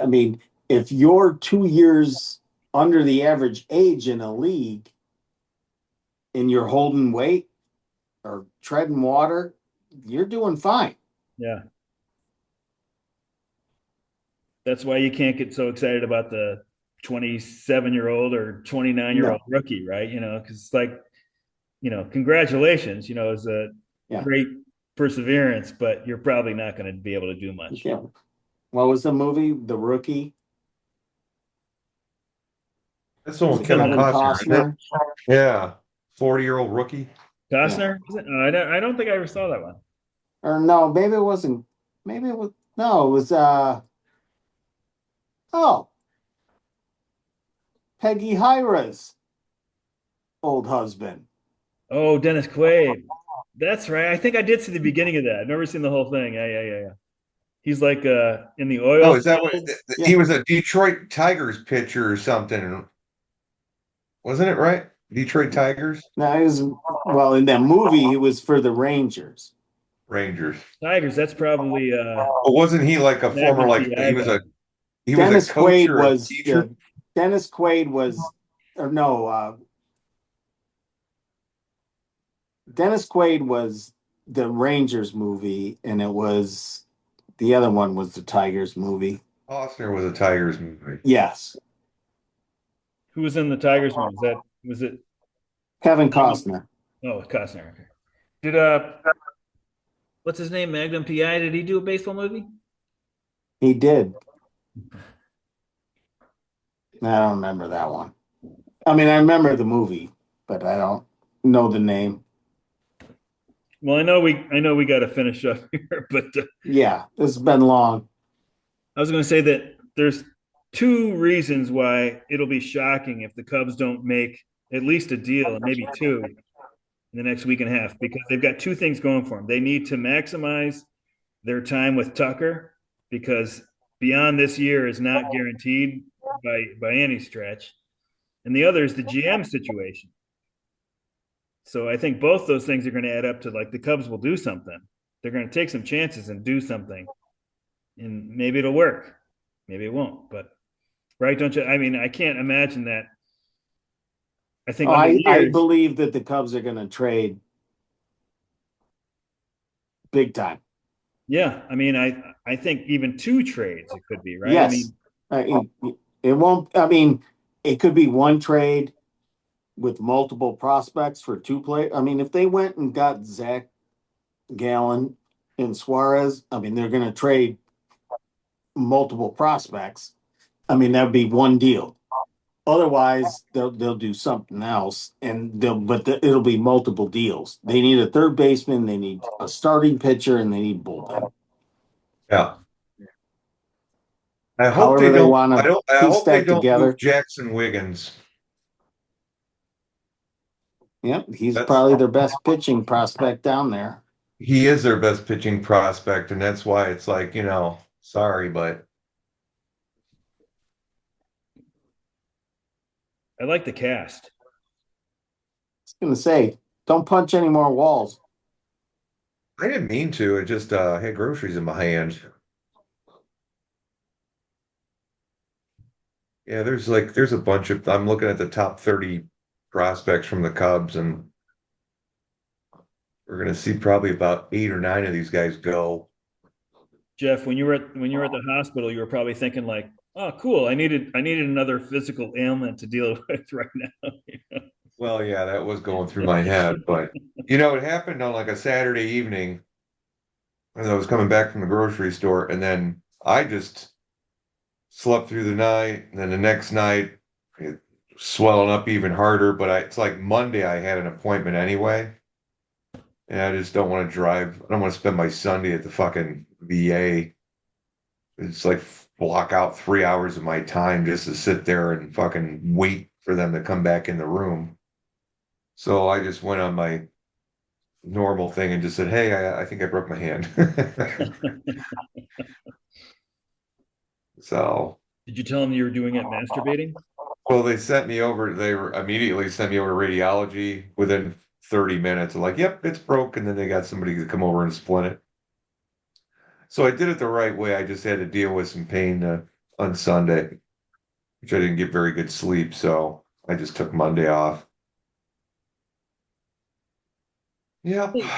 I mean, if you're 2 years under the average age in a league and you're holding weight or treading water, you're doing fine. Yeah. That's why you can't get so excited about the 27-year-old or 29-year-old No, rookie, right? Because it's like, congratulations, it's a yeah, great perseverance, but you're probably not going to be able to do much. yeah. What was the movie? The Rookie? that's the one Was with it Kevin Kevin Costner, isn't it? Costner? Yeah. 40-year-old rookie. Yeah. Costner? Is it? No, I don't think I ever saw that one. Or no, maybe it wasn't. Maybe it was. No, it was. Oh, Peggy Hira's old husband. Oh, Dennis Quaid. That's right. I think I did see the beginning of that. I've never seen the whole thing. Yeah, yeah, yeah, yeah. He's like in the Oh, oil is that what fields. Yeah. he was a Detroit Tigers pitcher or something? Wasn't it right? Detroit Tigers? Now he was. Well, in that movie, he was for the Rangers. Rangers. Tigers, that's probably But wasn't he like a former Magnum like PI back. he was a Dennis coach Quaid or a was teacher? the. Dennis Quaid was, or no. Dennis Quaid was the Rangers movie, and it was the other one was the Tigers movie. Costner was a Tigers movie. Yes, Who was in the Tigers one? Was it Kevin Magnum? Costner. Oh, Costner. Okay. Did what's his name? Magnum PI. Did he do a baseball movie? He did. I don't remember that one. I mean, I remember the movie, but I don't know the name. Well, I know we got to finish up here, but Yeah, it's been long. I was going to say that there's two reasons why it'll be shocking if the Cubs don't make at least a deal, and maybe two in the next week and a half, because they've got two things going for them. They need to maximize their time with Tucker because beyond this year is not guaranteed by any stretch, and the other is the GM situation. So I think both those things are going to add up to like the Cubs will do something. They're going to take some chances and do something, and maybe it'll work, maybe it won't. But right, don't you? I mean, I can't imagine that. I think Oh, under I years, believe that the Cubs are going to trade big time. yeah. I mean, I think even two trades it could be right. I Yes, mean, it, it won't. I mean, it could be one trade with multiple prospects for two players. I mean, if they went and got Zach Gallen and Suarez, I mean, they're going to trade multiple prospects. I mean, that would be one deal. Otherwise, they'll do something else, and it'll be multiple deals. They need a third baseman, they need a starting pitcher, and they need bullpen. Yeah. I hope they However, they don't want I to don't I piece hope they that don't move together. Jackson Wiggins. Yep, he's That's probably their best pitching prospect down there. he is their best pitching prospect, and that's why it's like, sorry, but I like the cast. I was going to say, don't punch any more walls. I didn't mean to. It just had groceries in my hand. Yeah, there's a bunch of I'm looking at the top 30 prospects from the Cubs, and we're gonna see probably about 8 or 9 of these guys go. Jeff, when you were at the hospital, you were probably thinking like, "Oh, cool! I needed another physical ailment to deal with right now." Well, yeah, that was going through my head, but it happened on like a Saturday evening as I was coming back from the grocery store, and then I just slept through the night, and then the next night it swelling up even harder. But it's like Monday I had an appointment anyway, and I just don't want to drive. I don't want to spend my Sunday at the fucking VA. It's like block out 3 hours of my time just to sit there and fucking wait for them to come back in the room. So I just went on my normal thing and just said, "Hey, I think I broke my hand." So, Did you tell them you were doing it masturbating? well, they were immediately sent me over to radiology within 30 minutes. They're like, yep, it's broke. And then they got somebody to come over and splint it. So I did it the right way. I just had to deal with some pain on Sunday, which I didn't get very good sleep. So I just took Monday off. Yep. Hey,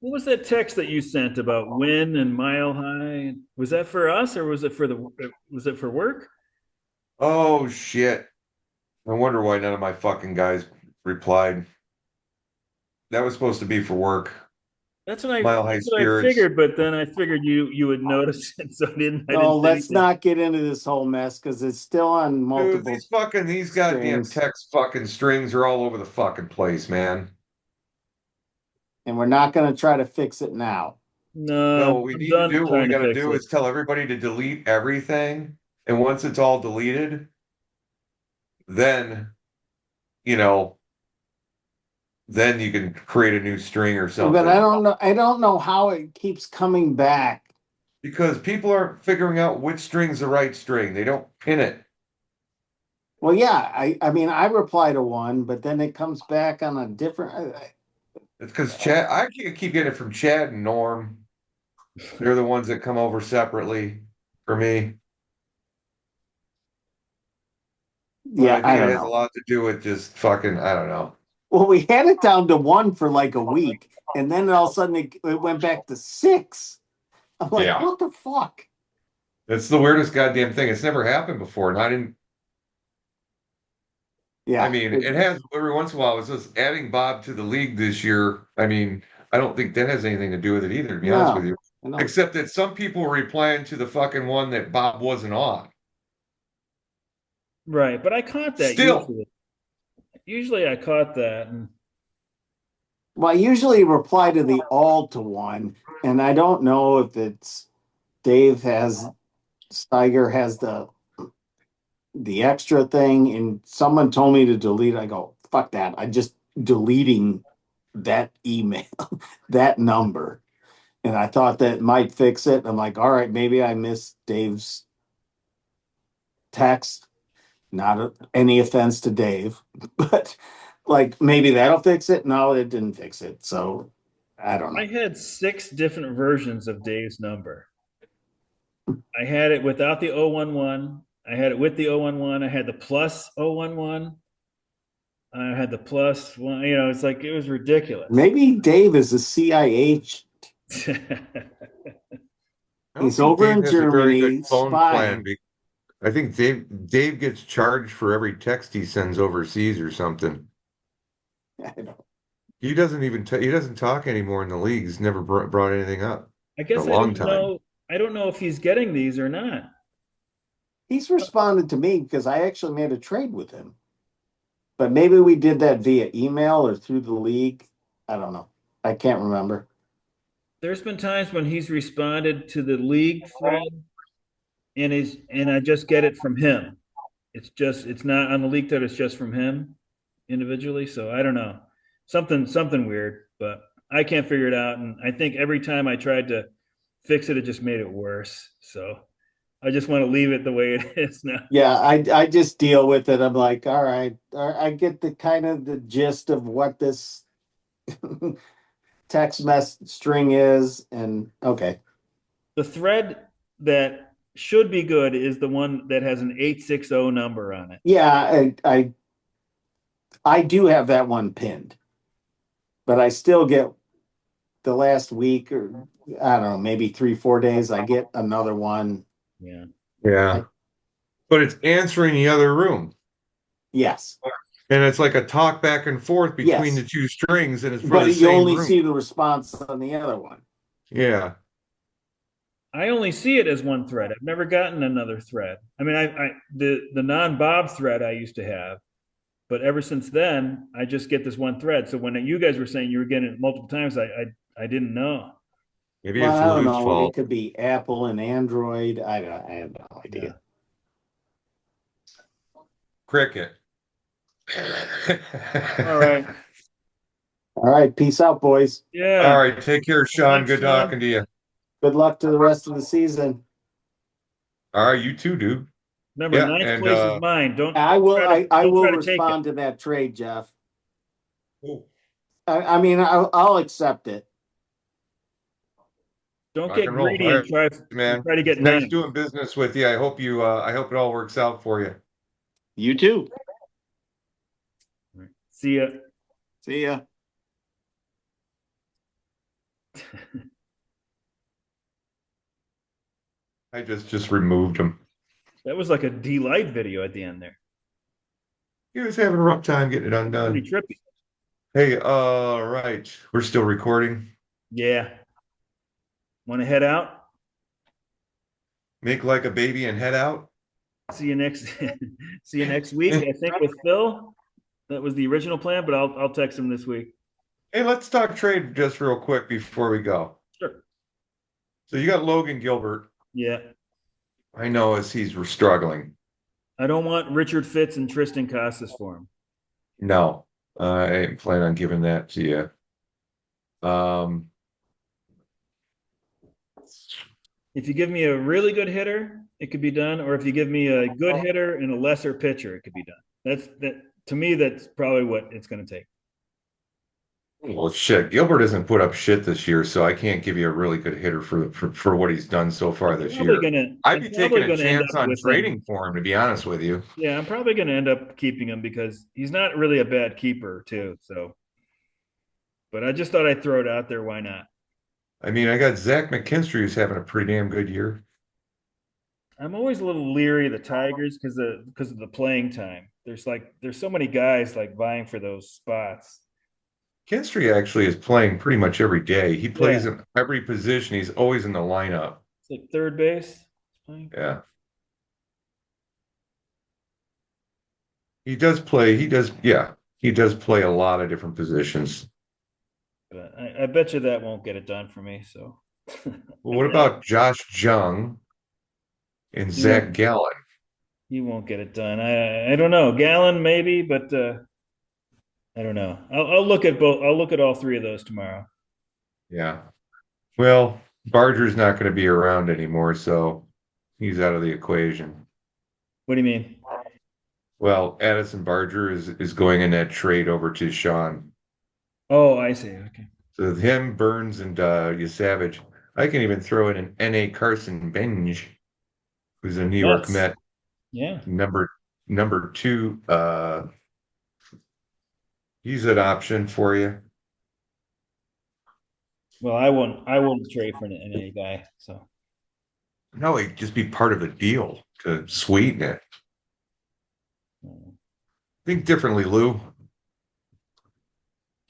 what was that text that you sent about Win and Mile High? Was that for us or was it for work? Oh, shit. I wonder why none of my fucking guys replied. That was supposed to be for work. Mile High That's what I Spirits. figured, but then I figured you would notice it, so I No, didn't say let's anything. not get into this whole mess because it's still on Dude, multiple these goddamn strings, text fucking strings are all over the fucking place, man. and we're not going to try to fix it now. No, No, what we I'm need to done do, what we trying to got to fix do it. is tell everybody to delete everything. And once it's all deleted, then, you know, then you can create a new string or But I something. don't know. I don't know how it keeps coming back. Because people aren't figuring out which string's the right string. They don't pin it. Well, yeah. I mean, I reply to one, but then it comes back on a different. It's because Chad, I keep getting it from Chad and Norm. They're the ones that come over separately for me. But Yeah, I I think it don't has a know. lot to do with just fucking, I don't know. Well, we had it down to one for like a week, and then all of a sudden it went back to six. I'm like, Yeah. what the fuck? It's the weirdest goddamn thing. It's never happened before. Not in, I Yeah. mean, it has every once in a while. It's just adding Bob to the league this year. I mean, I don't think that has anything to do with it either, to be honest with No, you. I don't. Except that some people were replying to the fucking one that Bob wasn't on. Right, but I caught that Still, usually. Usually I caught that. And Well, I usually reply to the all to one, and I don't know if it's Dave has Steiger has the extra thing, and someone told me to delete. I go, fuck that. I just deleting that email, that number. And I thought that might fix it. I'm like, all right, maybe I missed Dave's text. Any offense to Dave, but like maybe that'll fix it. No, it didn't fix it. So I don't I know. had 6 different versions of Dave's number. I had it without the 011. I had it with the 011. I had the plus 011. I had the plus one. It's like it was ridiculous. Maybe Dave is a CIA. I don't He's think over Dave in has a very good Germany phone plan. spying. I think Dave gets charged for every text he sends overseas or something. I don't, He doesn't talk anymore in the league. He's never brought anything up I for a guess I long don't time. know. I don't know if he's getting these or not. he's responded to me because I actually made a trade with him. But maybe we did that via email or through the league. I don't know. I can't remember. There's been times when he's responded to the league thread and I just get it from him. It's not on the league thread, it's just from him individually. So I don't know. Something weird, but I can't figure it out. And I think every time I tried to fix it, it just made it worse. So I just want to leave it the way it is now. Yeah, I just deal with it. I'm like, all right, I get the kind of the gist of what this text mess string is, and okay. The thread that should be good is the one that has an 860 number on it. Yeah, I do have that one pinned, but I still get the last week or I don't know, maybe 3, 4 days. I get another one. Yeah. Yeah. I, But it's answering the other room. yes, And it's like a talk back and forth between the yes, two strings, and it's for the but you same only room. see the response on the other one. Yeah. I only see it as one thread. I've never gotten another thread. I mean, the non-Bob thread I used to have, but ever since then, I just get this one thread. So when you guys were saying you were getting it multiple times, I didn't know. Maybe Well, it's I don't Lou's know. It fault. could be Apple and Android. I have no Yeah. idea. Cricket. All right. All right, peace out, boys. All Yeah. right. Take care, Sean. Thanks, Good Sean. talking to you. Good luck to the rest of the season. All right, you too, dude. Remember, Yeah, ninth and place is mine. Don't I don't will. try to I don't will try to take it. respond to that trade, Jeff. cool. I mean, I'll accept it. Don't Rock get and roll. greedy All and right, try man. to get It's nice ninth. doing business with you. I hope it all works out for you. You too. See ya. See ya. I just removed him. That was like a delight video at the end there. He was having a rough time getting it Pretty undone. trippy. Hey, right. We're still recording. Yeah. Want to head out? Make like a baby and head out. See you next see you next week. I think with Phil. That was the original plan, but I'll text him this week. Hey, let's talk trade just real quick before we go. Sure. So you got Logan Gilbert. Yeah. I know as he's struggling. I don't want Richard Fitz and Tristan Casas for him. No, I ain't plan on giving that to you. If you give me a really good hitter, it could be done. Or if you give me a good hitter and a lesser pitcher, it could be done. That to me, that's probably what it's going to take. Well, shit, Gilbert hasn't put up shit this year, so I can't give you a really good hitter for what he's done so far this year. I'd be I'm taking probably a gonna end chance up on with trading him. for him, to be honest with you. Yeah, I'm probably gonna end up keeping him because he's not really a bad keeper too. So, but I just thought I'd throw it out there. Why not? I mean, I got Zach McKinstry who's having a pretty damn good year. I'm always a little leery of the Tigers because of the playing time. There's so many guys like vying for those spots. McKinstry actually is playing pretty much every day. He plays Yeah, in every position. He's always in the lineup. it's like third base. Yeah. He does play. He does play a lot of different positions. But I bet you that won't get it done for me. So Well, what about Josh Jung and he Zach won't Gallen? he won't get it done. I don't know. Gallon maybe, but I don't know. I'll look at both. I'll look at all three of those tomorrow. Yeah. Well, Barger's not going to be around anymore, so he's out of the equation. What do you mean? Well, Addison Barger is going in that trade over to Shawon. Oh, I see. Okay. So him, Burns, and Savage. I can even throw in an N.A. Carson Benj, who's a New York Nuts. Met Yeah. number two. He's an option for you. Well, I won't trade for an NA guy. So No, he'd just be part of a deal to sweeten it. Think differently, Lou.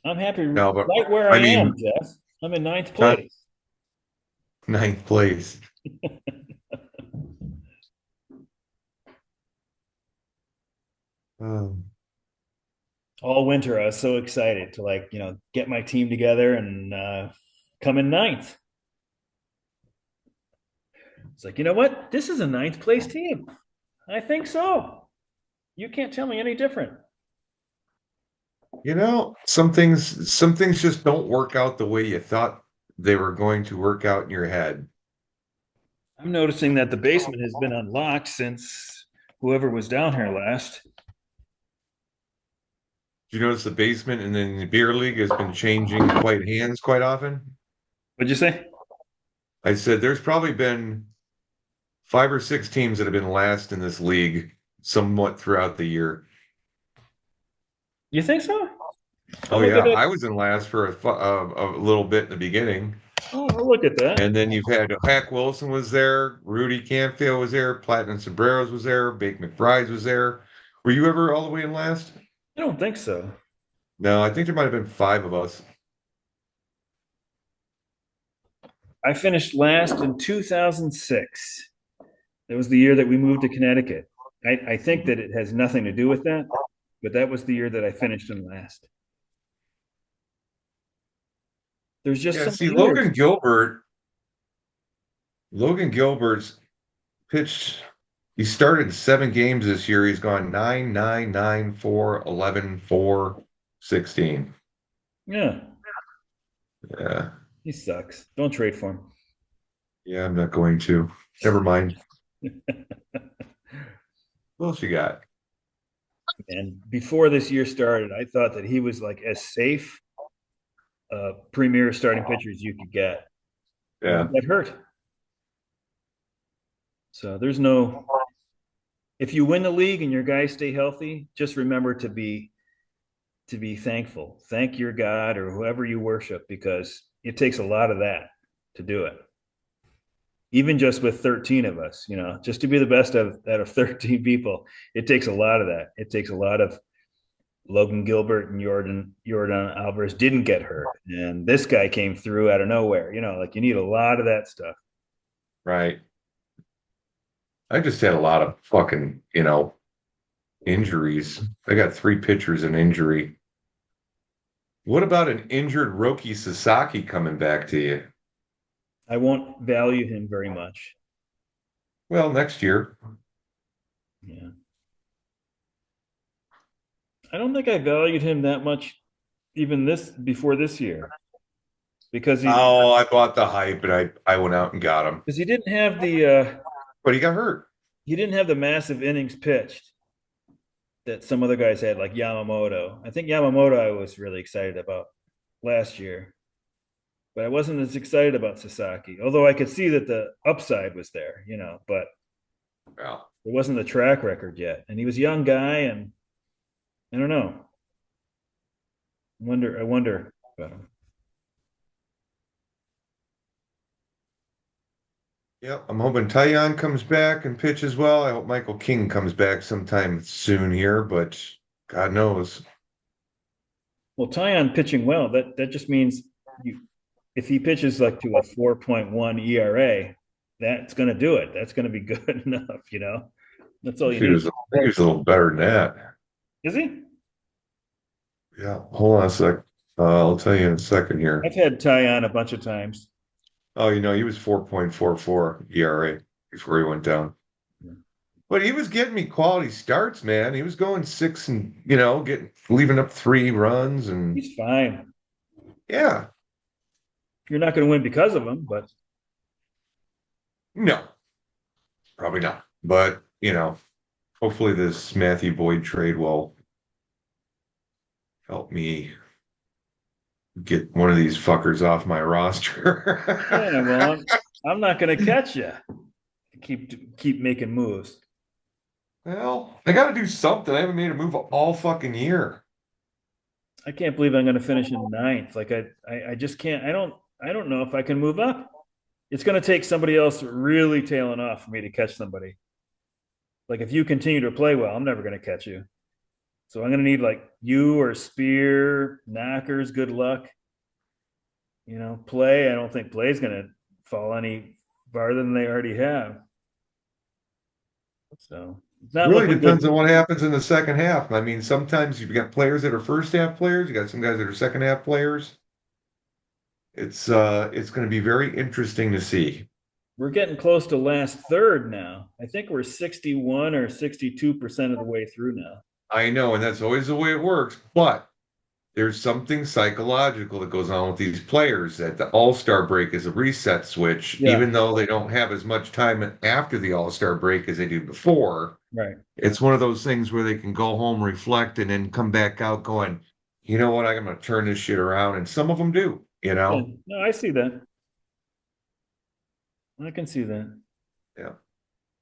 I'm happy No, but right where I I am, mean, Jeff. I'm in ninth not place. ninth place. Um, All winter, I was so excited to get my team together and come in ninth. It's like, you know what? This is a ninth place team. I think so. You can't tell me any different. some things just don't work out the way you thought they were going to work out in your head. I'm noticing that the basement has been unlocked since whoever was down here last. Did you notice the basement and then the beer league has been changing quite hands quite often? What'd you say? I said there's probably been 5 or 6 teams that have been last in this league somewhat throughout the year. You think so? Oh I'll look yeah, at it. I was in last for a little bit in the beginning, Oh, I'll look at that. and then you've had Hack Wilson was there, Rudy Canfield was there, Platinum Sombreros was there, Bake McBride's was there. Were you ever all the way in last? I don't think so. No, I think there might have been 5 of us. I finished last in 2006. That was the year that we moved to Connecticut. I think that it has nothing to do with that, but that was the year that I finished in last. There's just Yeah, some see, years. Logan Gilbert's pitched. He started 7 games this year. He's gone 9, 9, 9, 4, 11, 4, 16. Yeah, Yeah. he sucks. Don't trade for him. Yeah, I'm not going to. Never mind. What else you got? And before this year started, I thought that he was like as safe premier starting pitcher as you could get. And Yeah. he got hurt. So there's no, if you win the league and your guys stay healthy, just remember to be thankful. Thank your God or whoever you worship, because it takes a lot of that to do it. Even just with 13 of us, just to be the best out of 13 people, it takes a lot of that. It takes a lot of Logan Gilbert and Jordan Alvarez didn't get hurt. And this guy came through out of nowhere. Like you need a lot of that stuff. Right. I just had a lot of fucking, injuries. I got 3 pitchers in injury. What about an injured Roki Sasaki coming back to you? I won't value him very much. Well, next year. Yeah. I don't think I valued him that much even before this year because Oh, I bought the hype and I went out and got him. he didn't have But he got hurt. he didn't have the massive innings pitched that some other guys had, like Yamamoto. I think Yamamoto I was really excited about last year, but I wasn't as excited about Sasaki, although I could see that the upside was there, but Well, it wasn't the track record yet. And he was a young guy, and I don't know. I wonder about him. yeah, I'm hoping Tyon comes back and pitches well. I hope Michael King comes back sometime soon here, but God knows. Well, Tyon pitching well, that just means if he pitches like to a 4.1 ERA, that's going to do it. That's going to be good enough. That's all you need. I think he was a little better than that. Is he? Yeah, hold on a sec. I'll tell you in a second here. I've had Tyon a bunch of times. Oh, he was 4.44 ERA before he went down. Yeah. But he was getting me quality starts, man. He was going 6 and, leaving up 3 runs and He's fine. yeah. You're not going to win because of him, but No, probably not. But, hopefully this Matthew Boyd trade will help me get one of these fuckers off my roster. yeah, well, I'm not going to catch you. Keep making moves. Well, I got to do something. I haven't made a move all fucking year. I can't believe I'm going to finish in ninth. Like I just can't. I don't know if I can move up. It's going to take somebody else really tailing off for me to catch somebody. Like if you continue to play well, I'm never going to catch you. So I'm going to need like you or Spear, Knockers. Good luck. Play. I don't think Play's going to fall any farther than they already have. So it's not Really looking depends good. on what happens in the second half. I mean, sometimes you've got players that are first half players. You got some guys that are second half players. It's going to be very interesting to see. We're getting close to last third now. I think we're 61 or 62% of the way through now. I know, and that's always the way it works. But there's something psychological that goes on with these players that the All-Star break is a reset switch, Yeah. even though they don't have as much time after the All-Star break as they do before. Right. It's one of those things where they can go home, reflect, and then come back out going, you know what, I'm going to turn this shit around. And some of them do, Yeah. No, I see that. I can see that. Yeah.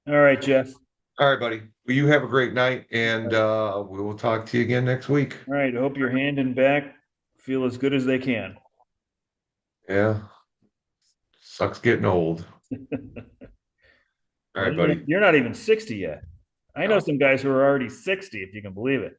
All right, Jeff. All right, buddy. Well, you have a great night, and we will talk to you again next week. All right. I hope your hand and back feel as good as they can. Yeah. Sucks getting old. All right, buddy. You're not even 60 yet. I know some guys who are already 60, if you can believe it.